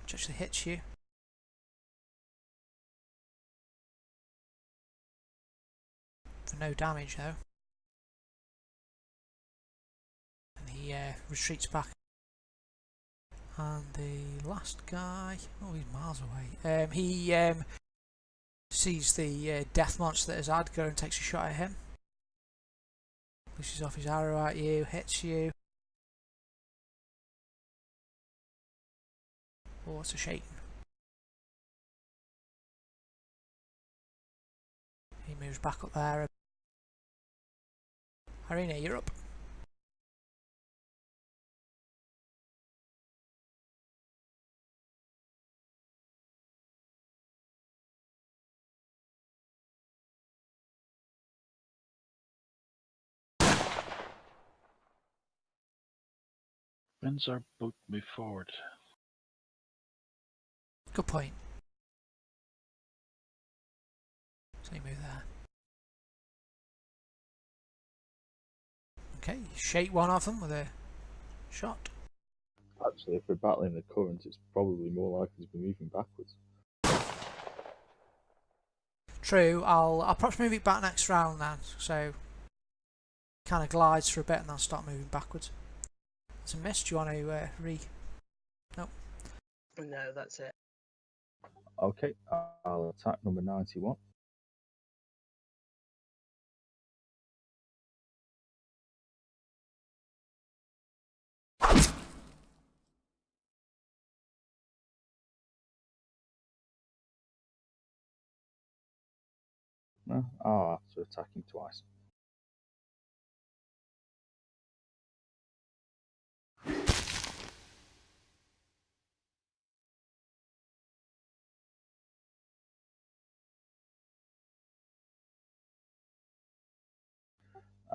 which actually hits you. For no damage though. He retreats back, and the last guy, oh, he's miles away. He sees the death monster that is Adgar and takes a shot at him. Pushes off his arrow at you, hits you. Oh, it's a shame. He moves back up there. Irina, you're up. When's our boat move forward? Good point. So you move there. Okay, shake one of them with a shot. Actually, if we're battling the current, it's probably more likely to be moving backwards. True, I'll perhaps move it back next round then, so kind of glides for a bit and then start moving backwards. It's a miss. Do you want to Nope. No, that's it. Okay, I'll attack number 91. No, after attacking twice.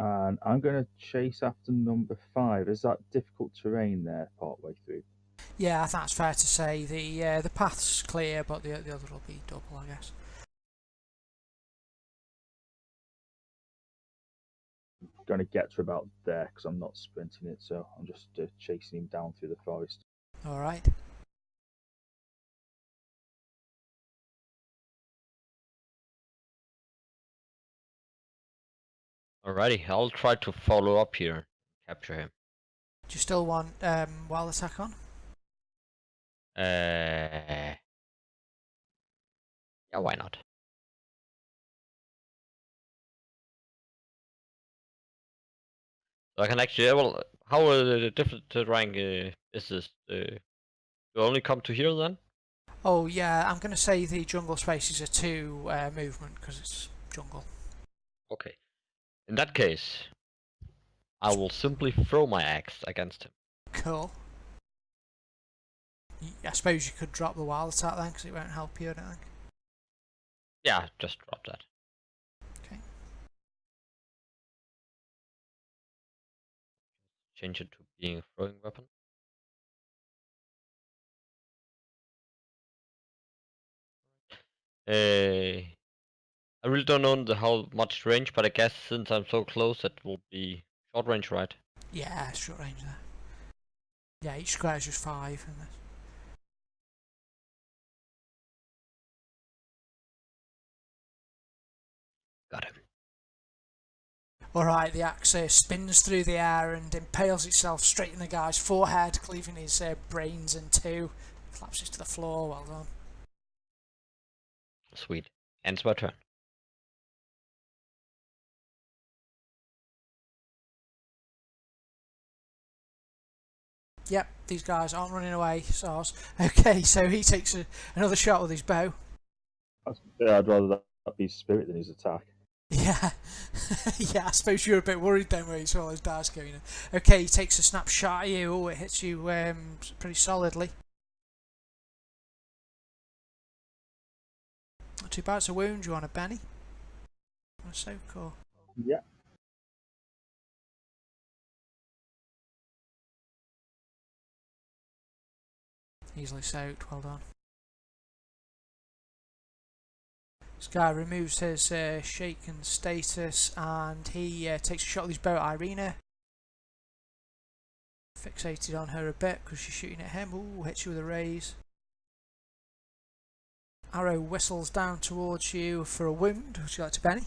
And I'm going to chase after number 5. Is that difficult terrain there partway through? Yeah, I think that's fair to say. The path's clear, but the other will be double, I guess. I'm going to get to about there because I'm not sprinting it, so I'm just chasing him down through the forest. All right. Alrighty, I'll try to follow up here, capture him. Do you still want wild attack on? Yeah, why not? So I can actually, well, how different rank is this? You only come to here then? Oh yeah, I'm going to say the jungle space is a 2 movement because it's jungle. Okay. In that case, I will simply throw my axe against him. Cool. I suppose you could drop the wild attack then because it won't help you, I don't think. Yeah, just drop that. Okay. Change it to being a throwing weapon. I really don't know how much range, but I guess since I'm so close, it will be short range, right? Yeah, short range there. Yeah, each square is just 5. And Got him. Alright, the axe spins through the air and impales itself straight in the guy's forehead, cleaving his brains in 2. Collapses to the floor, well done. Sweet. Ends my turn. Yep, these guys aren't running away, SARS. Okay, so he takes another shot with his bow. Yeah, I'd rather that be spirit than his attack. Yeah, yeah, I suppose you were a bit worried then when you saw those dice going in. Okay, he takes a snapshot at you. Oh, it hits you pretty solidly. Not too bad, it's a wound. You want a Benny? Or a soak or... Yeah. Easily soaked, well done. This guy removes his shaken status and he takes a shot with his bow at Irina. Fixated on her a bit because she's shooting at him. Ooh, hits you with a raise. Arrow whistles down towards you for a wound. Would you like to Benny?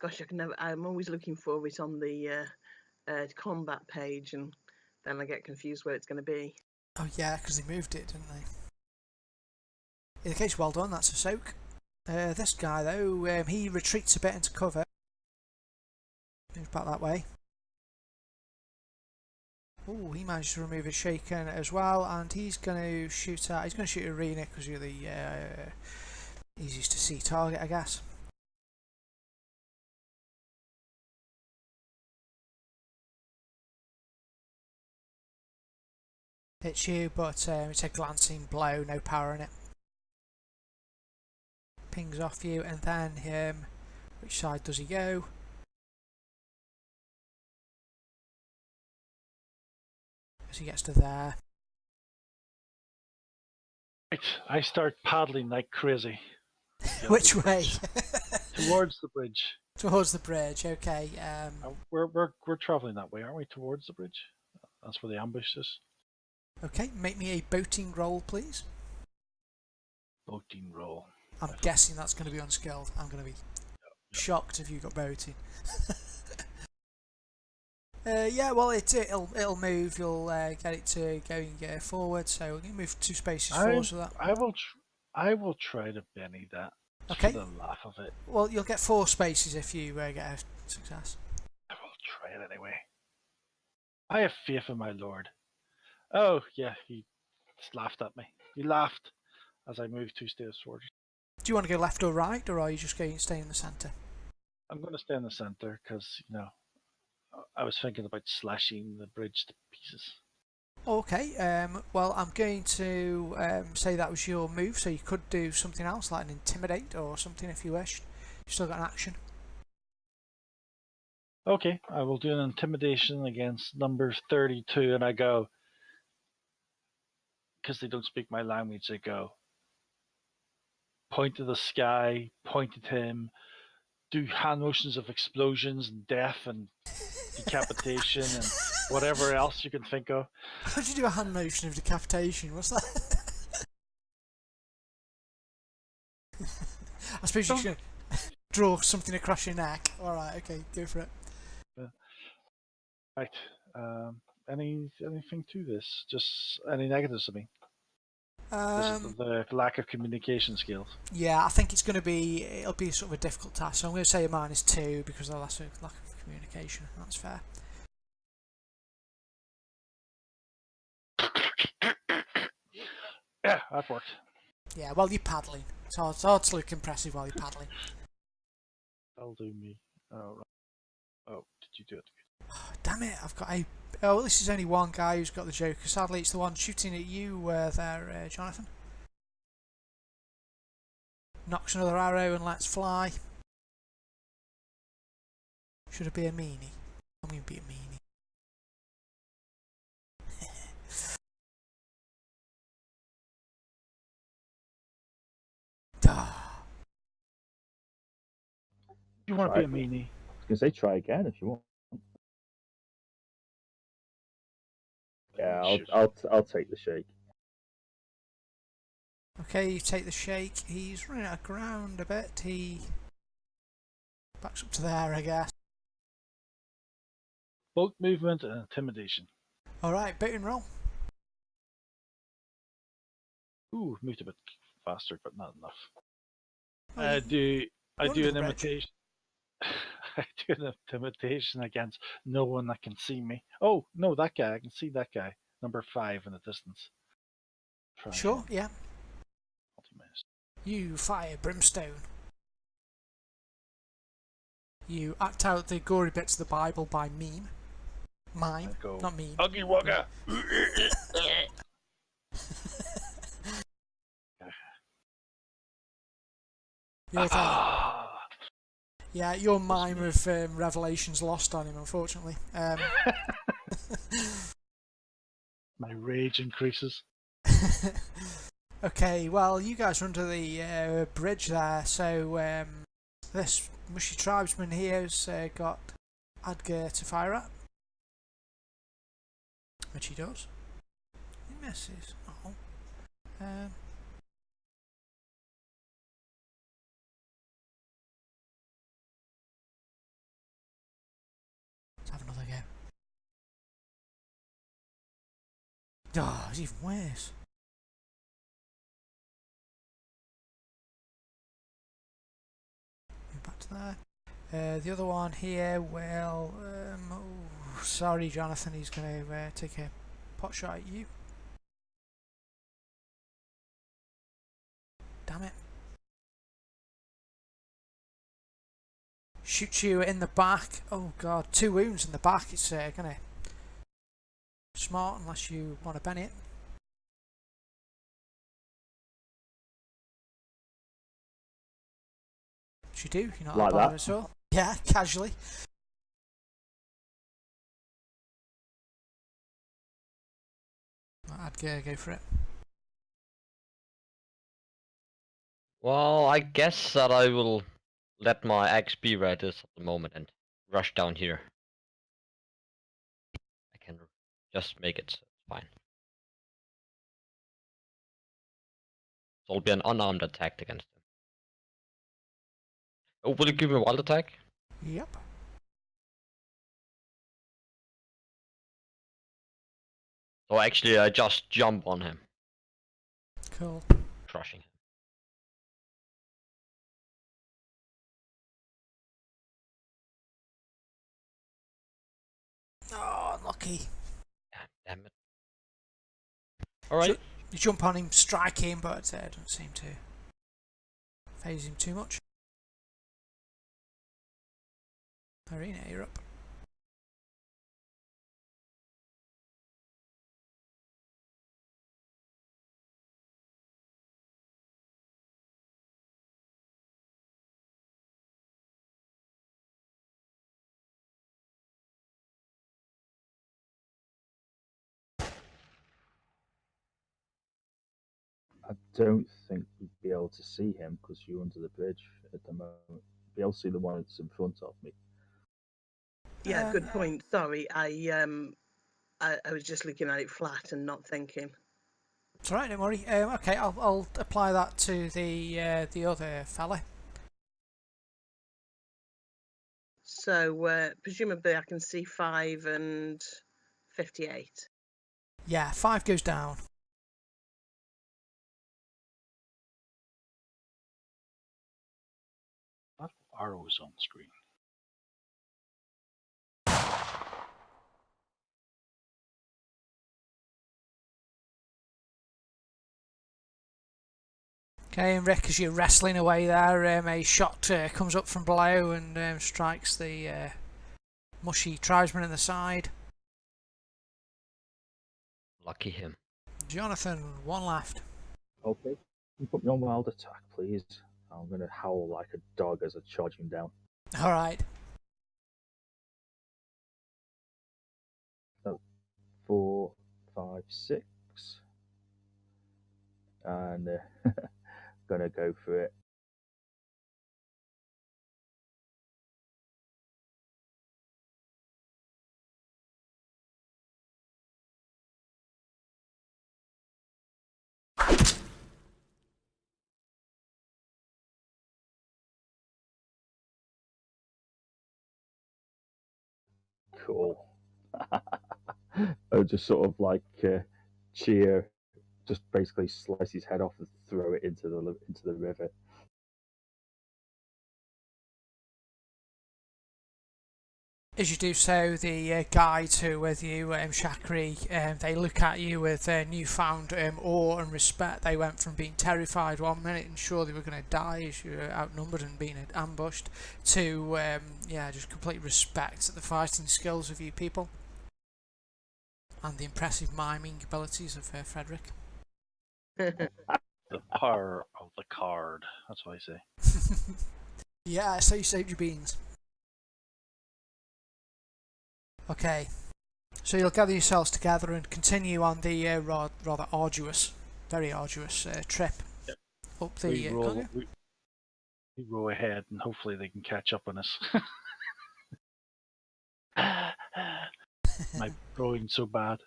Gosh, I can never. I'm always looking for it on the combat page, and then I get confused where it's going to be. Oh yeah, because they moved it, didn't they? In the case, well done, that's a soak. This guy though, he retreats a bit into cover. Moves back that way. Oh, he managed to remove his shaken as well, and he's going to shoot at. He's going to shoot Arena because you're the easiest to see target, I guess. Hits you, but it's a glancing blow, no power in it. Pings off you, and then which side does he go? As he gets to there. Right, I start paddling like crazy. Which way? Towards the bridge. Towards the bridge. Okay. We're traveling that way, aren't we? Towards the bridge. That's where the ambush is. Okay. Make me a boating roll, please. Boating roll. I'm guessing that's going to be unskilled. I'm going to be shocked if you got boating. Yeah, well, it'll move. You'll get it to going forward. So we're going to move 2 spaces forward for that. I will try to Benny that. Okay. For the laugh of it. Well, you'll get 4 spaces if you get a success. I will try it anyway. I have faith in my lord. Oh yeah, he just laughed at me. He laughed as I moved 2 stairs forward. Do you want to go left or right, or are you just going to stay in the centre? I'm going to stay in the centre because I was thinking about slashing the bridge to pieces. Okay, well, I'm going to say that was your move, so you could do something else, like an intimidate or something if you wished. You've still got an action. Okay, I will do an intimidation against number 32, and I go, because they don't speak my language, they go, point to the sky, point at him, do hand motions of explosions and death and decapitation and whatever else you can think of. How do you do a hand motion of decapitation? What's that? I suppose you're going to draw something across your neck. Alright, okay, go for it. Right. Anything to this? Just any negatives, I mean? This is the lack of communication skills. Yeah, I think it'll be sort of a difficult task. So I'm going to say a -2 because of the lack of communication. That's fair. Yeah, that worked. Yeah, while you're paddling. It's hard to look impressive while you're paddling. That'll do me. Oh, right. Oh, did you do it? Damn it, I've got a... Oh, well, this is only one guy who's got the Joker. Sadly, it's the one shooting at you there, Jonathan. Knocks another arrow and lets fly. Should it be a meanie? I'm going to be a meanie. You want to be a meanie? I was going to say try again if you want. Yeah, I'll take the shake. Okay, you take the shake. He's running out of ground a bit. He backs up to there, I guess. Boat movement and intimidation. Alright, boat and roll. Ooh, moved a bit faster, but not enough. Oh, I do an the imitation. I do an intimidation against no one that can see me. Oh no, that guy! I can see that guy. Number 5 in the distance. Try Sure, him. yeah. Multi-miss. You fire brimstone. You act out the gory bits of the Bible by mime. Mime, not meme. Huggy wugga. Yeah, your mime of Revelation's lost on him, unfortunately. My rage increases. Okay, well, you guys are under the bridge there, so this mushy tribesman here has got Adger to fire at. Which he does. He misses. Oh. Let's have another go. Oh, it's even worse. Move back to there. The other one here will... oh, sorry, Jonathan, he's going to take a pot shot at you. Damn it. Shoots you in the back. Oh god, 2 wounds in the back. It's gonna smart unless you want to bend it. Which you do, you're not Like that bad that. at all. Yeah, casually. I'd go for it. Well, I guess that I will let my axe be where it is at the moment and rush down here. I can just make it, so it's fine. So it'll be an unarmed attack against him. Oh, will you give me a wild attack? Yep. So actually, I just jump on him, Cool. crushing him. Oh, unlucky. Damn it. Alright. So you jump on him, strike him, but doesn't seem to phase him too much. Arena, you're up. I don't think we'd be able to see him because you're under the bridge at the moment. Be able to see the one that's in front of me. Yeah, good point. Sorry, I was just looking at it flat and not thinking. It's alright, don't worry. Okay, I'll apply that to the other fella. So presumably I can see 5 and 58. Yeah, 5 goes down. That arrow's on screen. Okay, and Rick, as you're wrestling away there, a shot comes up from below and strikes the mushy tribesman in the side. Lucky him. Jonathan, 1 left. Okay. Can you put me on wild attack, please? I'm going to howl like a dog as I charge him down. Alright. 4, 5, 6. And gonna go for it. Cool. I just sort of like cheer, just basically slice his head off and throw it into the river. As you do so, the guides who are with you, Shakri, they look at you with newfound awe and respect. They went from being terrified 1 minute and sure they were going to die as you were outnumbered and being ambushed, to just complete respect at the fighting skills of you people and the impressive miming abilities of Frederick. The power of the card. That's what I say. Yeah, so you saved your beans. Okay, so you'll gather yourselves together and continue on the rather arduous, very arduous trip up the. We row ahead, and hopefully they can catch up on us. My rowing so bad.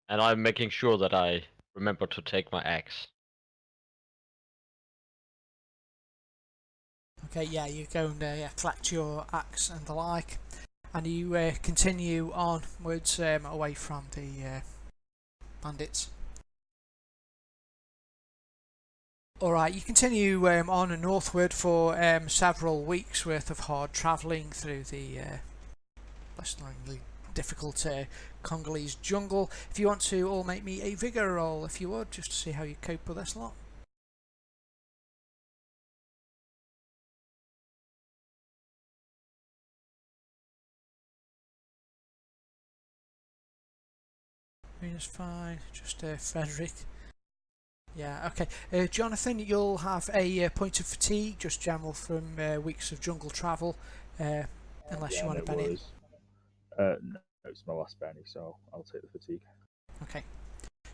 And I'm making sure that I remember to take my axe. Okay, yeah, you go and collect your axe and the like, and you continue onwards away from the bandits. Alright, you continue on and northward for several weeks worth of hard travelling through the blessedly difficult Congolese jungle. If you want to all make me a vigour roll, if you would, just to see how you cope with this lot. Venus fine, just Frederick. Yeah, okay. Jonathan, you'll have a point of fatigue, just general from weeks of jungle travel, unless you want to benefit. No, it's my last penny, so I'll take the fatigue. Okay.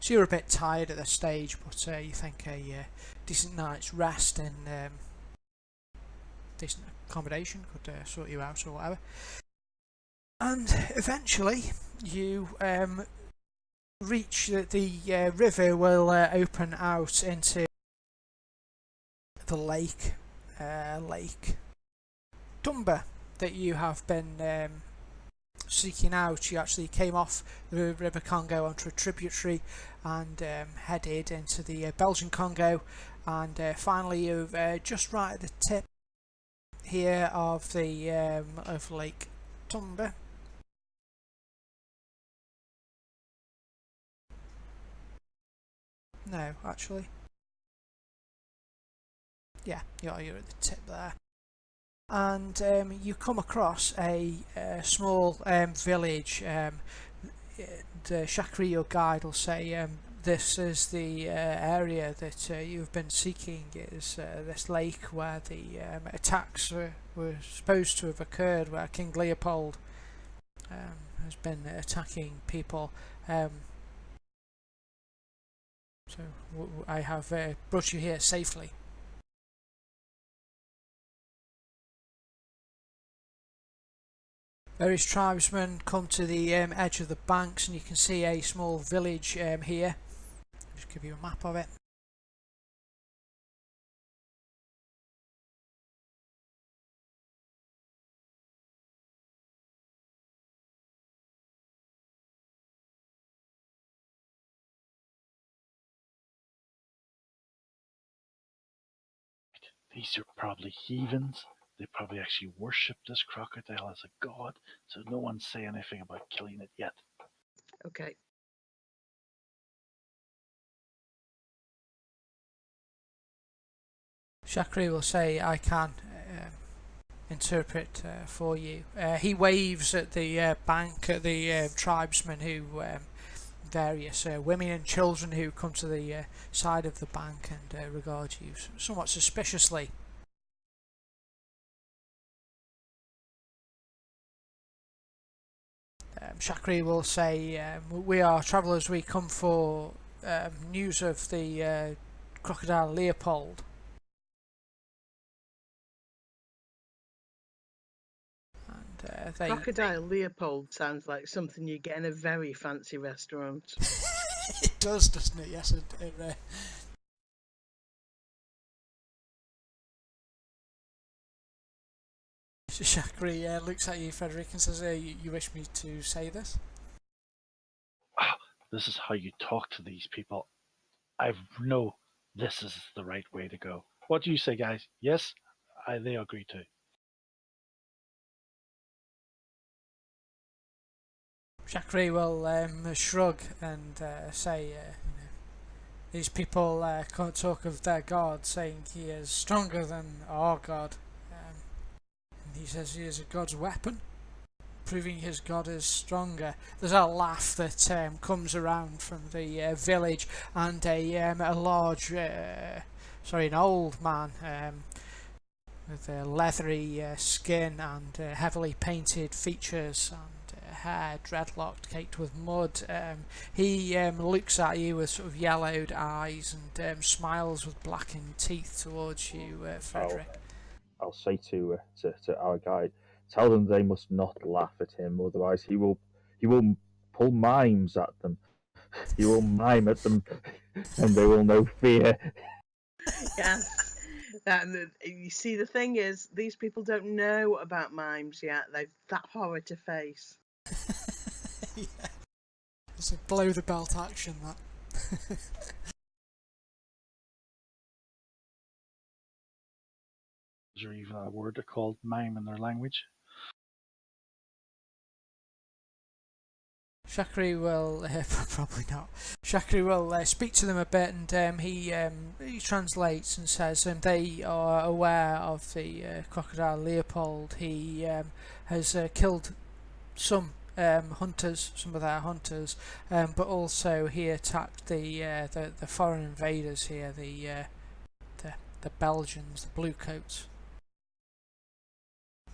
So you're a bit tired at this stage, but you think a decent night's rest in decent accommodation could sort you out or whatever. And eventually you reach the river will open out into the lake Dumba that you have been seeking out. You actually came off the River Congo onto a tributary and headed into the Belgian Congo, and finally you're just right at the tip here of the of Lake Dumba. No, actually. Yeah, you're at the tip there. And you come across a small village. Shakri, your guide, will say this is the area that you've been seeking. It is this lake where the attacks were supposed to have occurred, where King Leopold has been attacking people. So I have brought you here safely. Various tribesmen come to the edge of the banks, and you can see a small village here. I'll just give you a map of it. These are probably heathens. They probably actually worship this crocodile as a god, so no one's saying anything about killing it yet. Okay. Shakri will say, I can interpret for you. He waves at the bank, at the tribesmen who, various women and children who come to the side of the bank and regard you somewhat suspiciously. Shakri will say, we are travellers, we come for news of the crocodile Leopold. And Crocodile Leopold sounds like something you get in a very fancy restaurant. It does, doesn't it? Yes, Shakri looks at you, Frederick, and says, you wish me to say this? This is how you talk to these people. I know this is the right way to go. What do you say, guys? Yes? They agree too. Shakri will shrug and say, these people can't talk of their god, saying he is stronger than our god. And he says he is a god's weapon, proving his god is stronger. There's a laugh that comes around from the village, and a large, an old man with a leathery skin and heavily painted features and hair dreadlocked, caked with mud. He looks at you with sort of yellowed eyes and smiles with blackened teeth towards you, Frederick. I'll say to our guide, tell them they must not laugh at him, otherwise he will pull mimes at them. He will mime at them, and they will know fear. Yes. And you see, the thing is, these people don't know about mimes yet. They've that horror to face. Yeah. It's a blow the belt action, that. Is there even a word called mime in their language? Shakri will probably not. Shakri will speak to them a bit, and he translates and says they are aware of the crocodile Leopold. He has killed some hunters, some of their hunters, but also he attacked the foreign invaders here, the Belgians, the Bluecoats.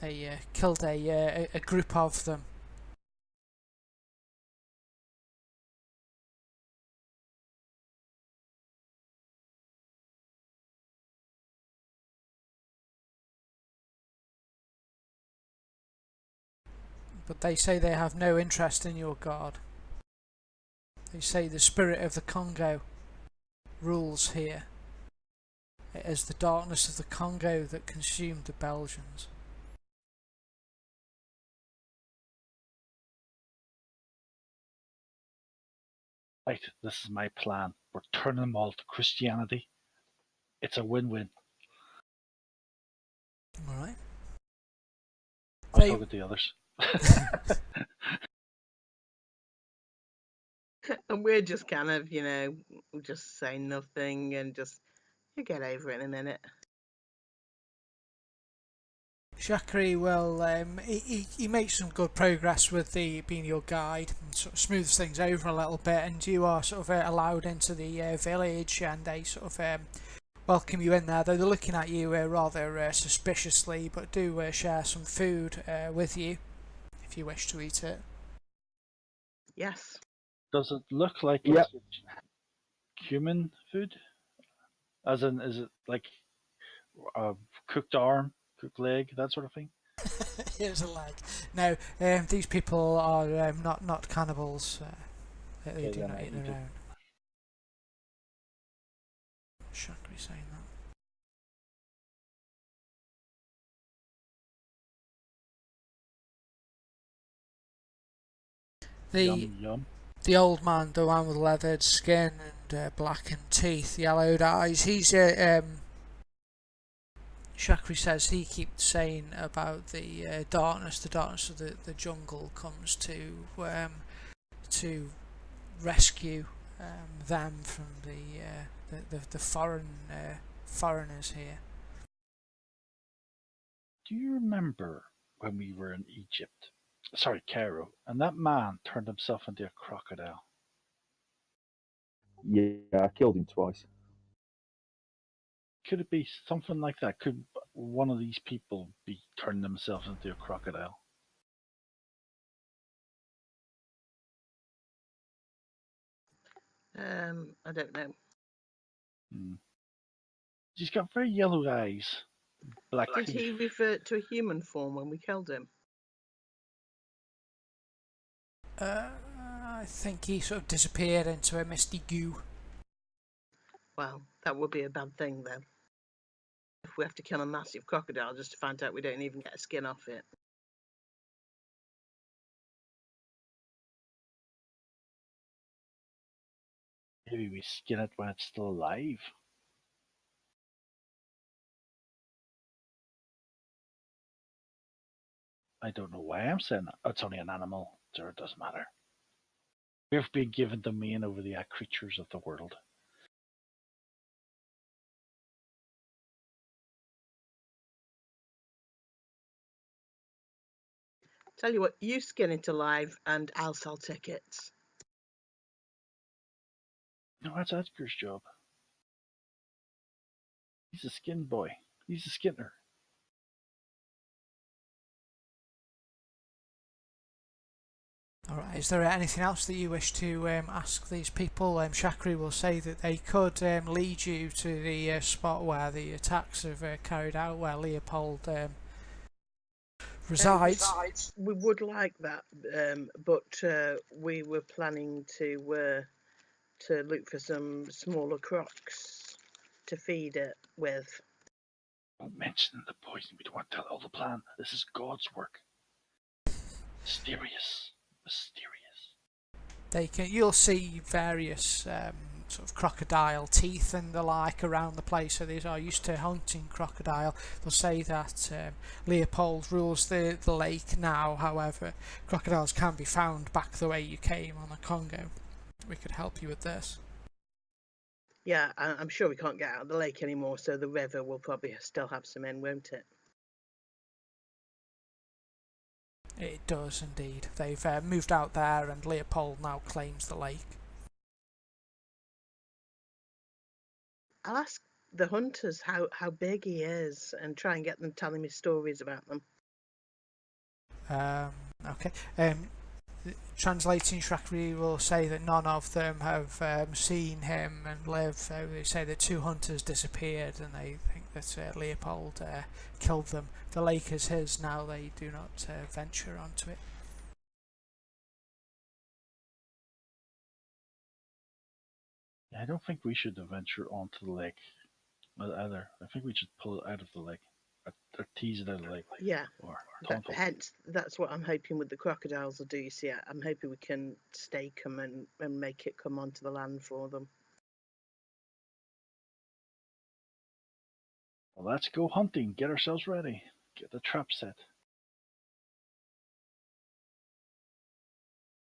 They killed a group of them. but they say they have no interest in your god. They say the spirit of the Congo rules here. It is the darkness of the Congo that consumed the Belgians. Right, this is my plan. We're turning them all to Christianity. It's a win-win. Alright. I'll talk with the others. And we're just kind of, just saying nothing and just, you get over it in a minute. Shakri will he makes some good progress with the being your guide and sort of smooths things over a little bit, and you are sort of allowed into the village, and they sort of welcome you in there, though they're looking at you rather suspiciously, but do share some food with you if you wish to eat it. Yes. Does it look like Yep. it's human food? As in, is it like a cooked arm, cooked leg, that sort of thing? Here's a leg. No, these people are not cannibals. They Okay, do then not I eat eat their it. own. Shakri saying that. Yum, yum. The old man, the one with leathered skin and blackened teeth, yellowed eyes, he's Shakri says he keeps saying about the darkness of the jungle comes to rescue them from the foreigners here. Do you remember when we were in Egypt? Sorry, Cairo, and that man turned himself into a crocodile? Yeah, I killed him twice. Could it be something like that? Could one of these people be turning themselves into a crocodile? I don't know. He's got very yellow eyes, black Did teeth. he revert to a human form when we killed him? I think he sort of disappeared into a misty goo. Well, that would be a bad thing then. If we have to kill a massive crocodile just to find out we don't even get a skin off it. Maybe we skin it when it's still alive. I don't know why I'm saying that. It's only an animal, so it doesn't matter. We've been given dominion over the creatures of the world. Tell you what, you skin it alive and I'll sell tickets. No, that's Edgar's job. He's a skin boy. He's a skinner. Alright, is there anything else that you wish to ask these people? Shakri will say that they could lead you to the spot where the attacks have carried out, where Leopold resides. We would like that, but we were planning to look for some smaller crocs to feed it with. Don't mention the poison. We don't want to tell all the plan. This is God's work. Mysterious. You'll see various sort of crocodile teeth and the like around the place, so these are used to hunting crocodile. They'll say that Leopold rules the lake now, however crocodiles can be found back the way you came on the Congo. We could help you with this. Yeah, I'm sure we can't get out of the lake anymore, so the river will probably still have some in, won't it? It does indeed. They've moved out there, and Leopold now claims the lake. I'll ask the hunters how big he is and try and get them telling me stories about them. Okay. Translating, Shakri will say that none of them have seen him and lived. They say that two hunters disappeared, and they think that Leopold killed them. The lake is his now. They do not venture onto it. Yeah, I don't think we should venture onto the lake either. I think we should pull it out of the lake, or tease it out of the lake, Yeah, or that, taunt it. hence that's what I'm hoping with the crocodiles will do. You see, I'm hoping we can stake them and make it come onto the land for them. Well, let's go hunting. Get ourselves ready. Get the trap set.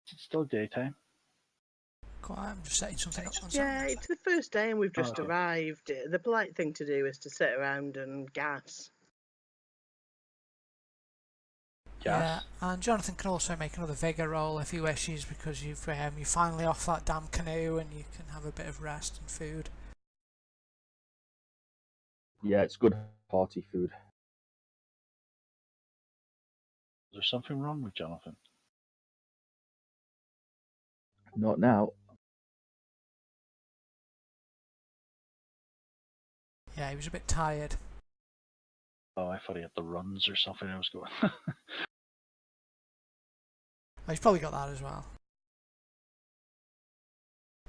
It's still daytime. I'm just setting something up. One Yeah, second. it's the first day and we've just Okay. arrived. The polite thing to do is to sit around and gas. Yeah, Gas. and Jonathan can also make another vigor roll if he wishes, because you're finally off that damn canoe and you can have a bit of rest and food. Yeah, it's good party food. Is there something wrong with Jonathan? Not now. Yeah, he was a bit tired. Oh, I thought he had the runs or something. I was going. Oh, he's probably got that as well.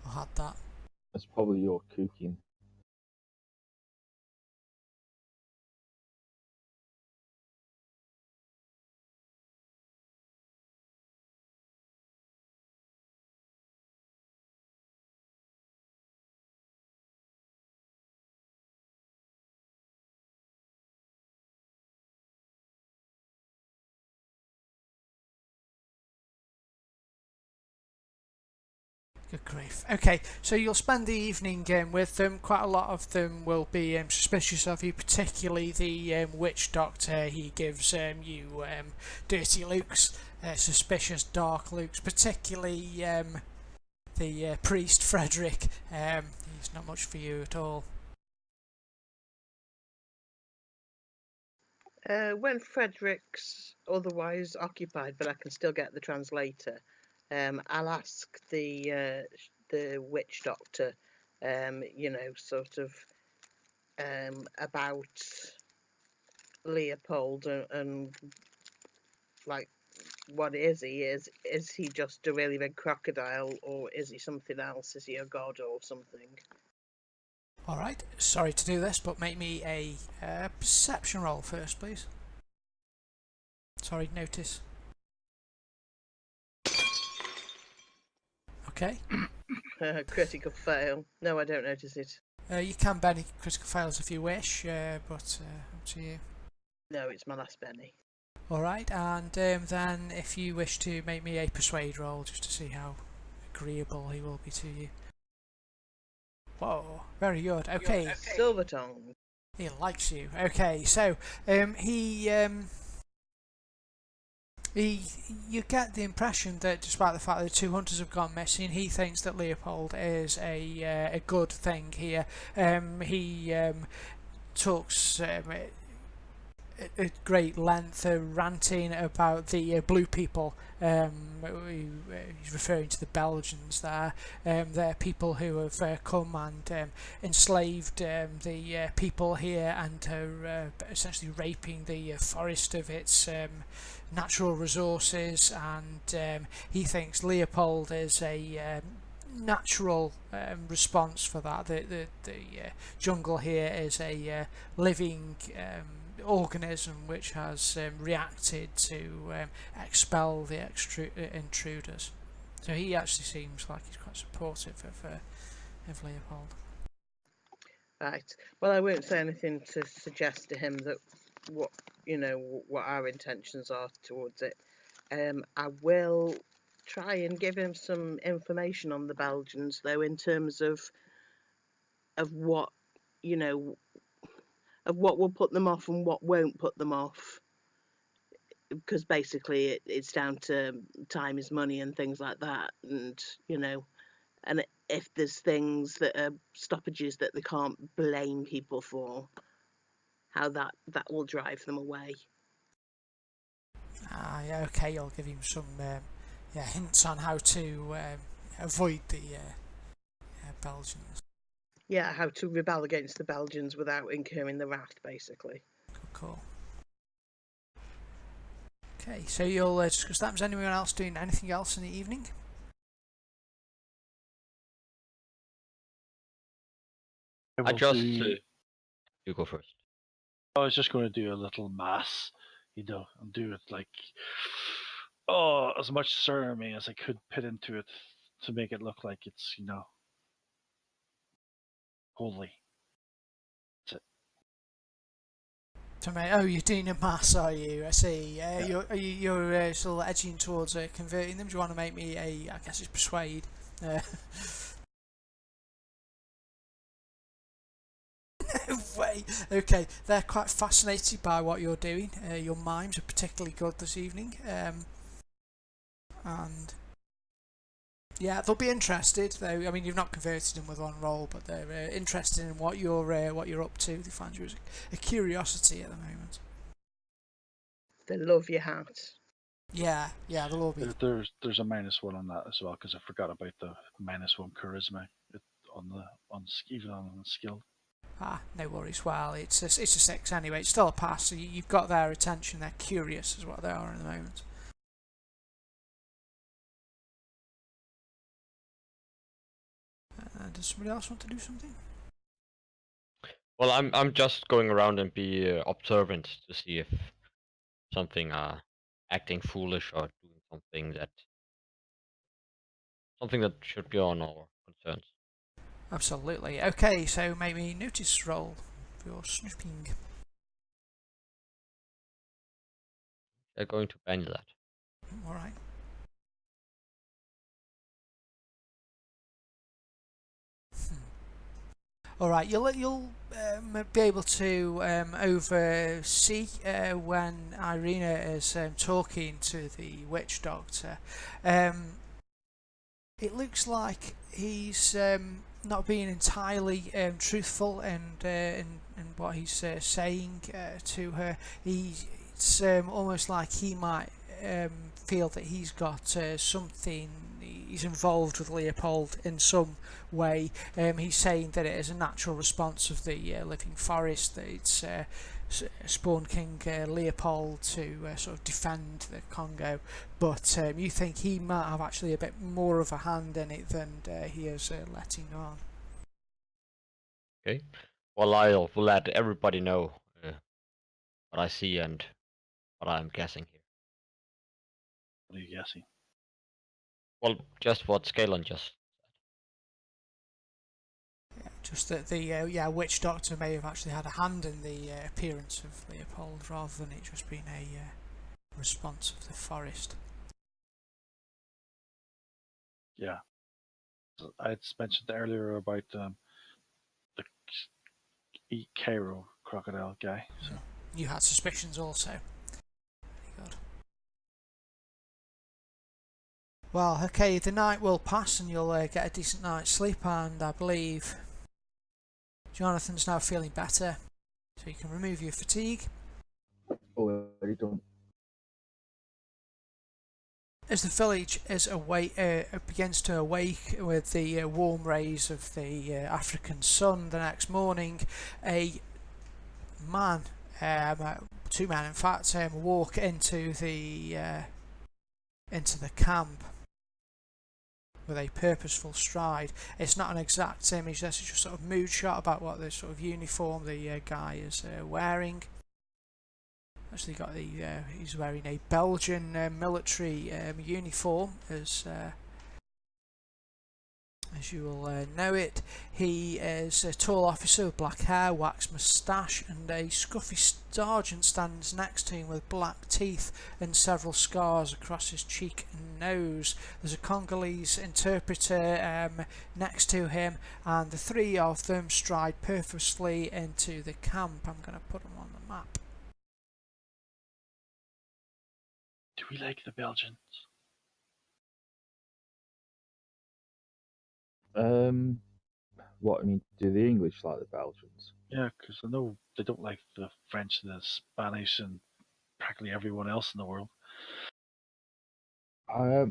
I had that. That's probably your cooking. Good grief. Okay, so you'll spend the evening with them. Quite a lot of them will be suspicious of you, particularly the witch doctor. He gives you dirty looks, suspicious dark looks, particularly the priest Frederick. He's not much for you at all. When Frederick's otherwise occupied, but I can still get the translator, I'll ask the witch doctor, sort of about Leopold and like what is he? Is he just a really big crocodile, or is he something else? Is he a god or something? Alright, sorry to do this, but make me a perception roll first, please. Sorry, notice. Okay. Critical fail. No, I don't notice it. You can ban any critical fails if you wish, but up to you. No, it's my last penny. Alright, and then if you wish to make me a persuade roll just to see how agreeable he will be to you. Whoa, very good. Okay, Silver tongue. he likes you. Okay, so you get the impression that despite the fact that the two hunters have gone missing, he thinks that Leopold is a good thing here. He talks at great length, ranting about the blue people. He's referring to the Belgians there. They're people who have come and enslaved the people here and are essentially raping the forest of its natural resources, and he thinks Leopold is a natural response for that. The jungle here is a living organism which has reacted to expel the intruders. So he actually seems like he's quite supportive of Leopold. Right. Well, I won't say anything to suggest to him that what our intentions are towards it. I will try and give him some information on the Belgians, though, in terms of what of what will put them off and what won't put them off, because basically it's down to time is money and things like that, and and if there's things that are stoppages that they can't blame people for, how that will drive them away. Yeah, okay, I'll give him some hints on how to avoid the Belgians. Yeah, how to rebel against the Belgians without incurring the wrath, basically. Cool. Okay, so you'll discuss that. Was anyone else doing anything else in the evening? I will just. do. You go first. I was just going to do a little mass, and do it like, oh, as much ceremony as I could put into it to make it look like it's, holy. That's Oh, you're doing a mass, are you? I see. Yeah. You're still edging towards converting them. Do you want to make me I guess it's persuade. No way. Okay, they're quite fascinated by what you're doing. Your mimes are particularly good this evening, and yeah, they'll be interested. Though I mean, you've not converted them with one roll, but they're interested in what you're up to. They find you as a curiosity at the moment. They love your hat. Yeah, they'll all be. There's a -1 on that as well because I forgot about the -1 charisma even on the skill. No worries. Well, it's a 6 anyway. It's still a pass. So you've got their attention. They're curious, is what they are at the moment. Does somebody else want to do something? Well, I'm just going around and be observant to see if something acting foolish or doing something that should be on our concerns. Absolutely. Okay, so make me notice roll for your snooping. They're going to ban that. All right. All right, you'll be able to oversee when Irina is talking to the witch doctor. It looks like he's not being entirely truthful in what he's saying to her. It's almost like he might feel that he's got something. He's involved with Leopold in some way. He's saying that it is a natural response of the living forest. That it's Spawn King Leopold to sort of defend the Congo, but you think he might have actually a bit more of a hand in it than he is letting on. Okay. Well, I'll let everybody know what I see and what I'm guessing here. What are you guessing? Well, just what Scalon just. Yeah, just that the witch doctor may have actually had a hand in the appearance of Leopold rather than it just being a response of the forest. Yeah. I had mentioned earlier about the Cairo crocodile guy. So You had suspicions also. Very good. Well, okay, the night will pass and you'll get a decent night's sleep, and I believe Jonathan's now feeling better, so you can remove your fatigue. Already done. As the village is begins to awake with the warm rays of the African sun the next morning, a man, two men in fact, walk into the camp with a purposeful stride. It's not an exact image, this is just sort of mood shot about what the sort of uniform the guy is wearing. Actually got he's wearing a Belgian military uniform as you will know it. He is a tall officer with black hair, waxed moustache, and a scruffy sergeant stands next to him with black teeth and several scars across his cheek and nose. There's a Congolese interpreter next to him, and the three of them stride purposefully into the camp. I'm going to put them on the map. do we like the Belgians? What I mean, do the English like the Belgians? Yeah, because I know they don't like the French, the Spanish, and practically everyone else in the world. I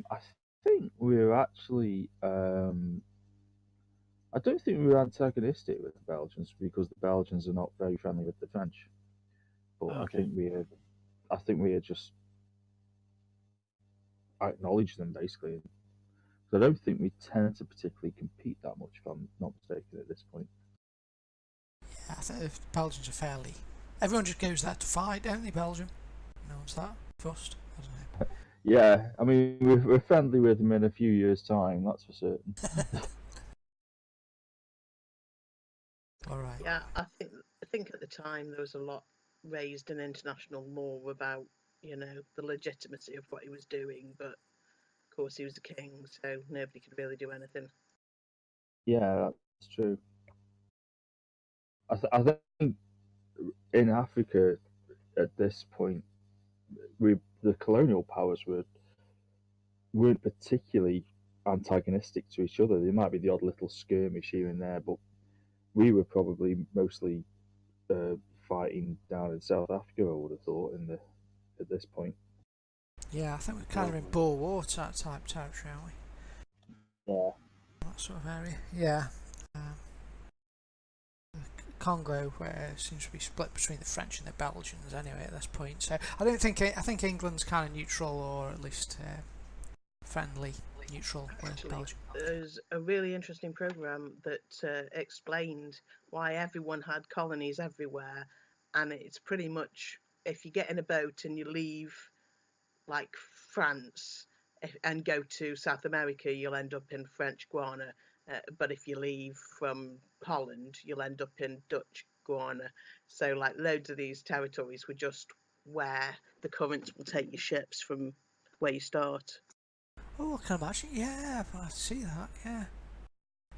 think we're actually. I don't think we're antagonistic with the Belgians because the Belgians are not very friendly with the French. But Okay. I think we are just acknowledge them basically. So I don't think we tend to particularly compete that much, if I'm not mistaken, at this point. think the Belgians are fairly. Everyone just goes there to fight, don't they? Belgium. No one's that fussed. I don't know. Yeah, I mean, we're friendly with them in a few years' time, that's for certain. All right. Yeah, I think at the time there was a lot raised in international law about, the legitimacy of what he was doing, but of course he was a king, so nobody could really do anything. Yeah, that's true. I think in Africa at this point, the colonial powers weren't particularly antagonistic to each other. There might be the odd little skirmish here and there, but we were probably mostly fighting down in South Africa. I would have thought at this point. Yeah, I think we're kind of in Boer War type territory, aren't we? Yeah. That sort of area. Yeah. Congo seems to be split between the French and the Belgians anyway at this point. So I think England's kind of neutral, or at least friendly, neutral with Actually, Belgium. there's a really interesting program that explained why everyone had colonies everywhere, and it's pretty much if you get in a boat and you leave like France and go to South America, you'll end up in French Guiana. But if you leave from Holland, you'll end up in Dutch Guiana. So, like, loads of these territories were just where the currents will take your ships from where you start. Oh, I can imagine. Yeah, I see that. Yeah.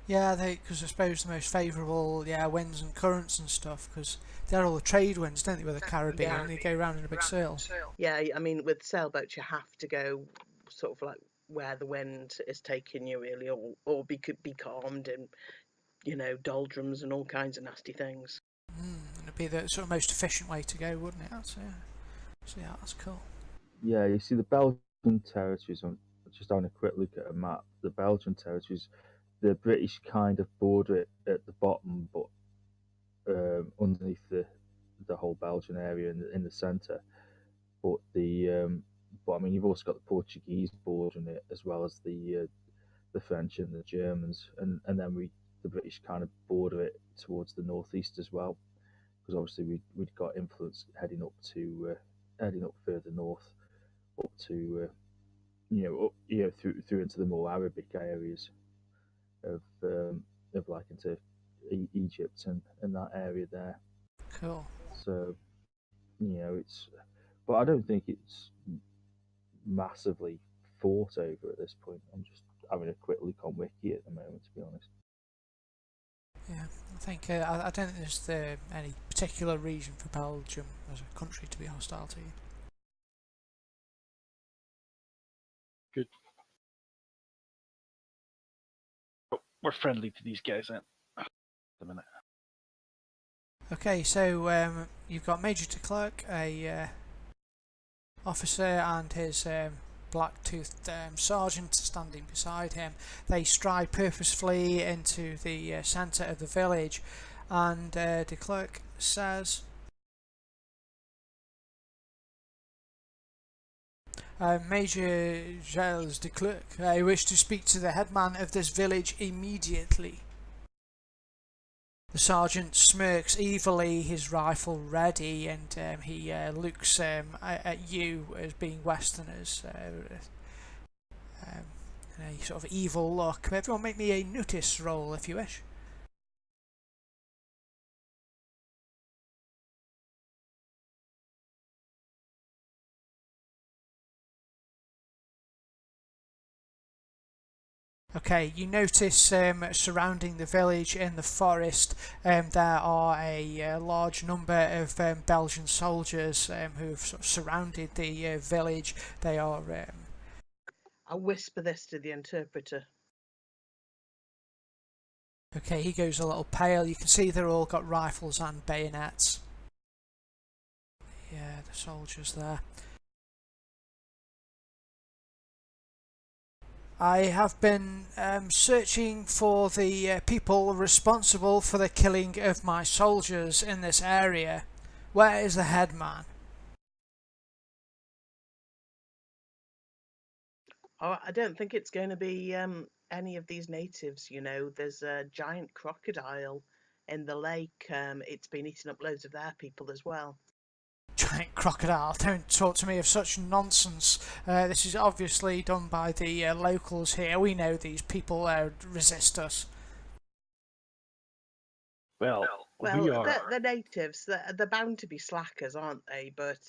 Yeah, because I suppose the most favourable, winds and currents and stuff, because they're all the trade winds, don't they, with the Caribbean, and they go round in a big circle. Yeah, I mean, with sailboats, you have to go sort of like where the wind is taking you, really, or be calmed in, doldrums and all kinds of nasty things. It'd be the sort of most efficient way to go, wouldn't it? So yeah, that's cool. Yeah, you see the Belgian territories, just having a quick look at a map, the Belgian territories, the British kind of border it at the bottom, but underneath the whole Belgian area in the centre. But but I mean, you've also got the Portuguese bordering it, as well as the French and the Germans, and then the British kind of border it towards the northeast as well, because obviously we'd got influence heading up further north, up to through into the more Arabic areas of like into Egypt and that area there. Cool. So but I don't think it's massively fought over at this point. I'm just having a quick look on Wiki at the moment, to be honest. Yeah, I think I don't think there's any particular reason for Belgium as a country to be hostile to you. Good. Oh, we're friendly to these guys then. A minute. Okay, so you've got Major de Klerk, a officer, and his black-toothed sergeant standing beside him. They stride purposefully into the centre of the village, and de Klerk says, Major Gilles de Klerk, I wish to speak to the headman of this village immediately. The sergeant smirks evilly, his rifle ready, and he looks at you as being Westerners in a sort of evil look. Everyone make me a notice roll if you wish. Okay, you notice surrounding the village in the forest there are a large number of Belgian soldiers who have sort of surrounded the village. They are... I'll whisper this to the interpreter. Okay, he goes a little pale. You can see they're all got rifles and bayonets. Yeah, the soldiers there. I have been searching for the people responsible for the killing of my soldiers in this area. Where is the headman? Oh, I don't think it's going to be any of these natives. There's a giant crocodile in the lake. It's been eating up loads of their people as well. Giant crocodile, don't talk to me of such nonsense. This is obviously done by the locals here. We know these people resist us. Well, Well, we are. the natives, they're bound to be slackers, aren't they? But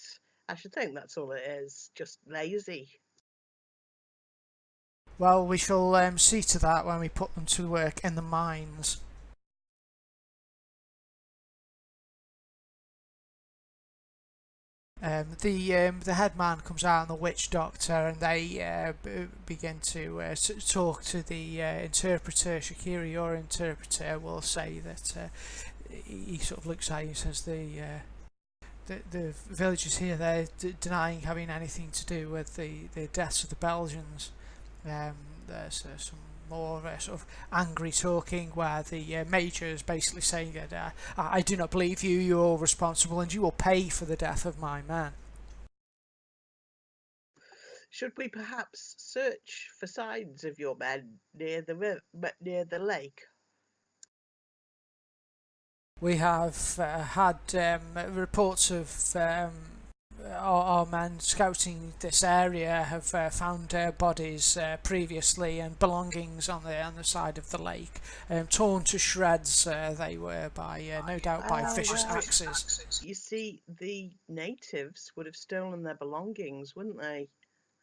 I should think that's all it is, just lazy. Well, we shall see to that when we put them to work in the mines. The head man comes out and the witch doctor, and they begin to talk to the interpreter. Shakira, your interpreter, will say that he sort of looks at you and says the villagers here, they're denying having anything to do with the deaths of the Belgians. There's some more sort of angry talking where the major is basically saying that I do not believe you, you're responsible and you will pay for the death of my man. Should we perhaps search for signs of your men near the lake? We have had reports of our men scouting this area have found bodies previously and belongings on the side of the lake, torn to shreds. They were by no doubt by vicious axes. You see, the natives would have stolen their belongings, wouldn't they?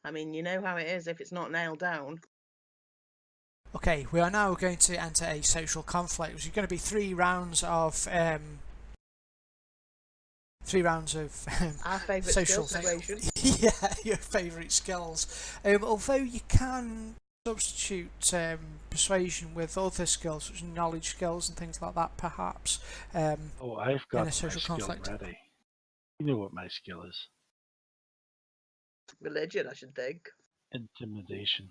I mean, you know how it is if it's not nailed down. Okay, we are now going to enter a social conflict, which is going to be 3 rounds of Our favourite social skill persuasion. Yeah, your favourite skills. Although you can substitute persuasion with other skills, such as knowledge skills and things like that, perhaps. Oh, I've got in my a social skill conflict. ready. You know what my skill is. Religion, I should think. Intimidation.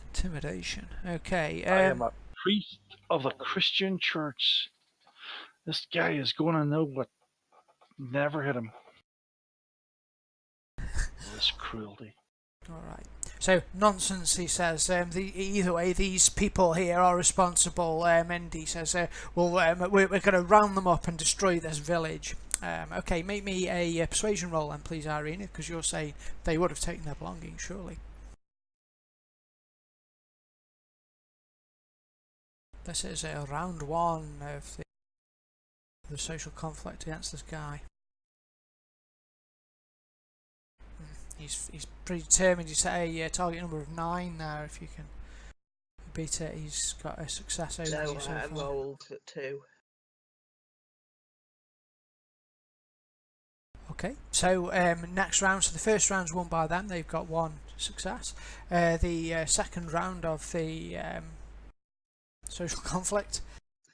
Intimidation. Okay. I am a priest of the Christian church. This guy is going to know what never hit him. This cruelty. All right. So nonsense, he says. Either way, these people here are responsible. And he says, "Well, we're going to round them up and destroy this village." Okay, make me a persuasion roll, then, please, Irina, because you're saying they would have taken their belongings, surely. This is round 1 of the social conflict against this guy. He's pretty determined. He's set a target number of 9 now. If you can beat it, he's got a success over No, you so I far. rolled 2. Okay, so next round. So the first round's won by them. They've got 1 success. The second round of the social conflict.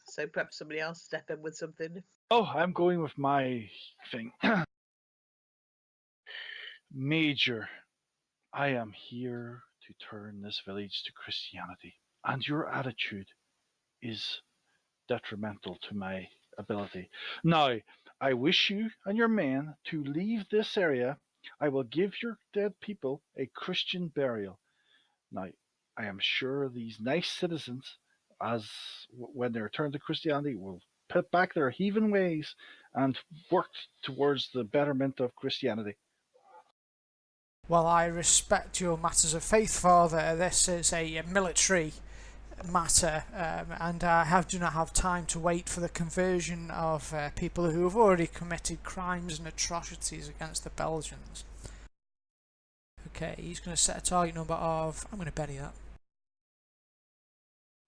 So perhaps somebody else step in with something. Oh, I'm going with my thing. Major, I am here to turn this village to Christianity, and your attitude is detrimental to my ability. Now, I wish you and your men to leave this area. I will give your dead people a Christian burial. Now, I am sure these nice citizens, as when they return to Christianity, will put back their heathen ways and work towards the betterment of Christianity. Well, I respect your matters of faith, Father. This is a military matter, and I do not have time to wait for the conversion of people who have already committed crimes and atrocities against the Belgians. Okay, he's going to set a target number of... I'm going to Benny that.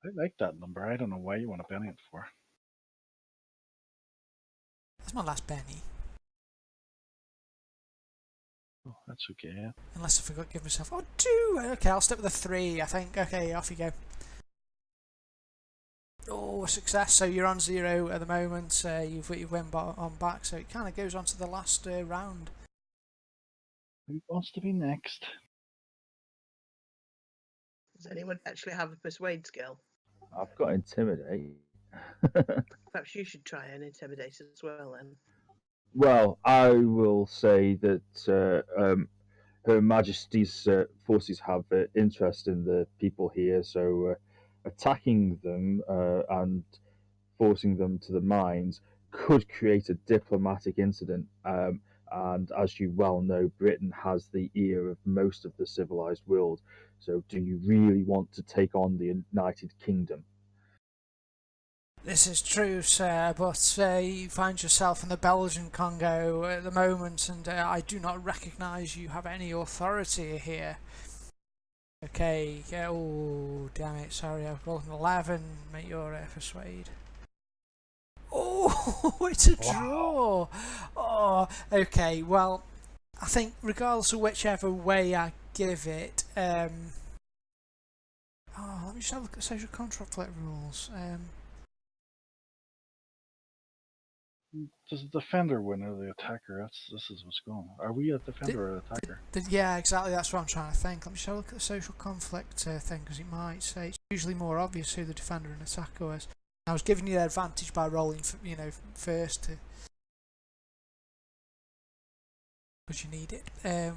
I like that number. I don't know why you want to Benny it for. That's my last Benny. Oh, that's okay, yeah. Unless I forgot to give myself... Oh, 2! Okay, I'll stick with a 3, I think. Okay, off you go. Oh, success. So you're on 0 at the moment. You've win on back, so it kind of goes on to the last round. Who wants to be next? Does anyone actually have a persuade skill? I've got intimidate. Perhaps you should try and intimidate as well then. Well, I will say that Her Majesty's forces have interest in the people here, so attacking them and forcing them to the mines could create a diplomatic incident. And as you well know, Britain has the ear of most of the civilized world. So, do you really want to take on the United Kingdom? This is true, sir, but you find yourself in the Belgian Congo at the moment, and I do not recognise you have any authority here. Okay, oh, damn it, sorry, I've rolled an 11, make your persuade. Oh, it's a draw! Oh, okay, well, I think regardless of whichever way I give it, let me just have a look at social contract rules. Does the defender win or the attacker? This is what's going on. Are we a defender or an attacker? Yeah, exactly, that's what I'm trying to think. Let me just have a look at the social conflict thing, because it might say it's usually more obvious who the defender and attacker was. I was giving you the advantage by rolling, first, because you need it. There's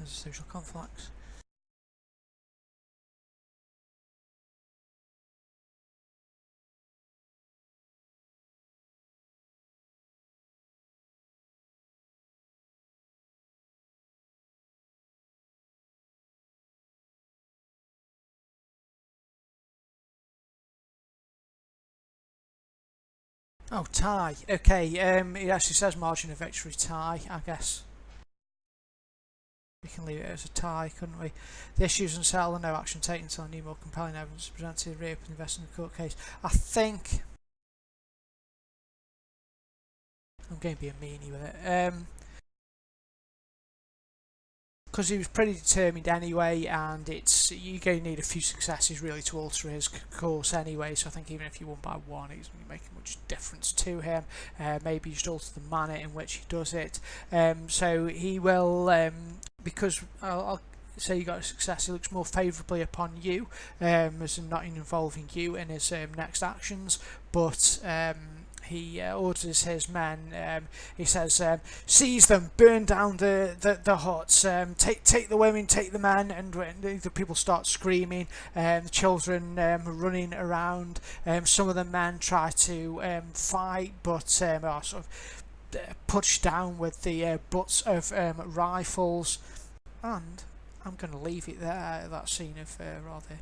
social conflicts. Oh, tie. Okay, it actually says margin of victory tie, I guess. We can leave it as a tie, couldn't we? The issues and settle and no action taken until a new more compelling evidence is presented, reopen invest in the court case. I think I'm going to be a meanie with it. Because he was pretty determined anyway, and you're going to need a few successes really to alter his course anyway, so I think even if you won by one, it doesn't make much difference to him. Maybe just alter the manner in which he does it. So he will, because I'll say you got a success, he looks more favourably upon you, as in not involving you in his next actions, but he orders his men, he says, seize them, burn down the huts, take the women, take the men, and the people start screaming, the children running around. Some of the men try to fight, but are sort of pushed down with the butts of rifles, and I'm going to leave it there, that scene of rather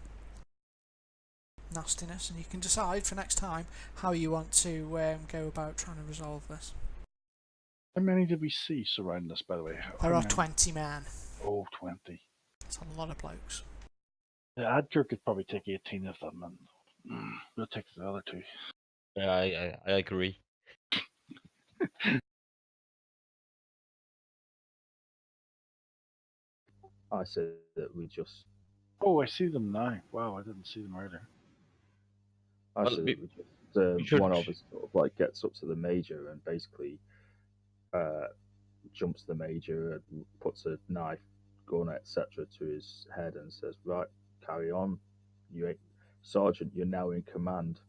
nastiness, and you can decide for next time how you want to go about trying to resolve this. How many did we see surrounding us, by the way? There are 20 men. Oh, 20. That's a lot of blokes. Yeah, Adger could probably take 18 of them, and we'll take the other two. Yeah, I agree. I said that we just. Oh, I see them now. Wow, I didn't see them earlier. I Well, said we- that we just. should- One of us sort of like gets up to the major and basically jumps the major and puts a knife, gun, etc. to his head and says, "Right, carry on. You ain't Sergeant. You're now in command.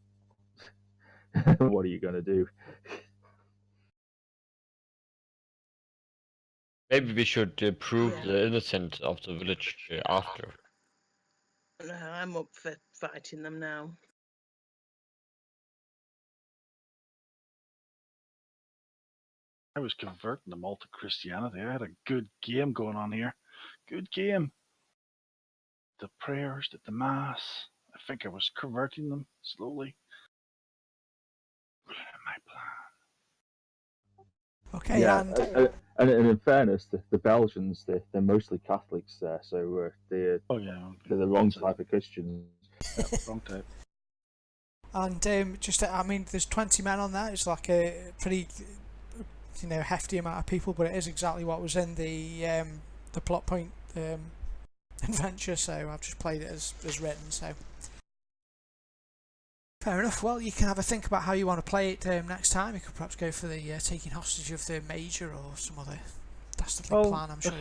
What are you going to do?" Maybe we should prove Yeah. the innocence of the village after. No, I'm up for fighting them now. I was converting them all to Christianity. I had a good game going on here. Good game. The prayers, the mass. I think I was converting them slowly. My plan. Okay, Yeah, and and in fairness, the Belgians they're mostly Catholics there, so they're Oh yeah, they're the wrong that's it. type of Christians. Yeah, wrong type. and just I mean, there's 20 men on that. It's like a pretty hefty amount of people, but it is exactly what was in the plot point adventure. So I've just played it as written. So fair enough. Well, you can have a think about how you want to play it next time. You could perhaps go for the taking hostage of the major or some other dastardly plan. I'm sure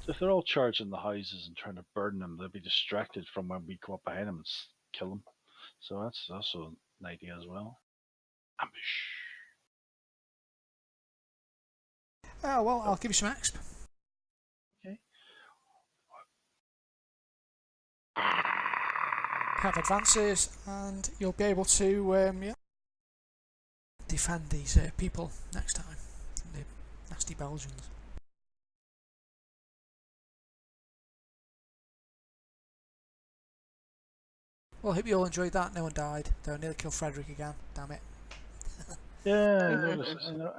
if they're all charging the houses and trying to burn them, they'll be distracted from when we come up behind them and kill them. So that's also an idea as well. Ambush. Oh well, I'll give you some exp. Okay. have advances, and you'll be able to defend these people next time. The nasty Belgians. Well, I hope you all enjoyed that. No one died, though I nearly killed Frederick again. Damn it. Yeah, I Mhm. noticed. I know.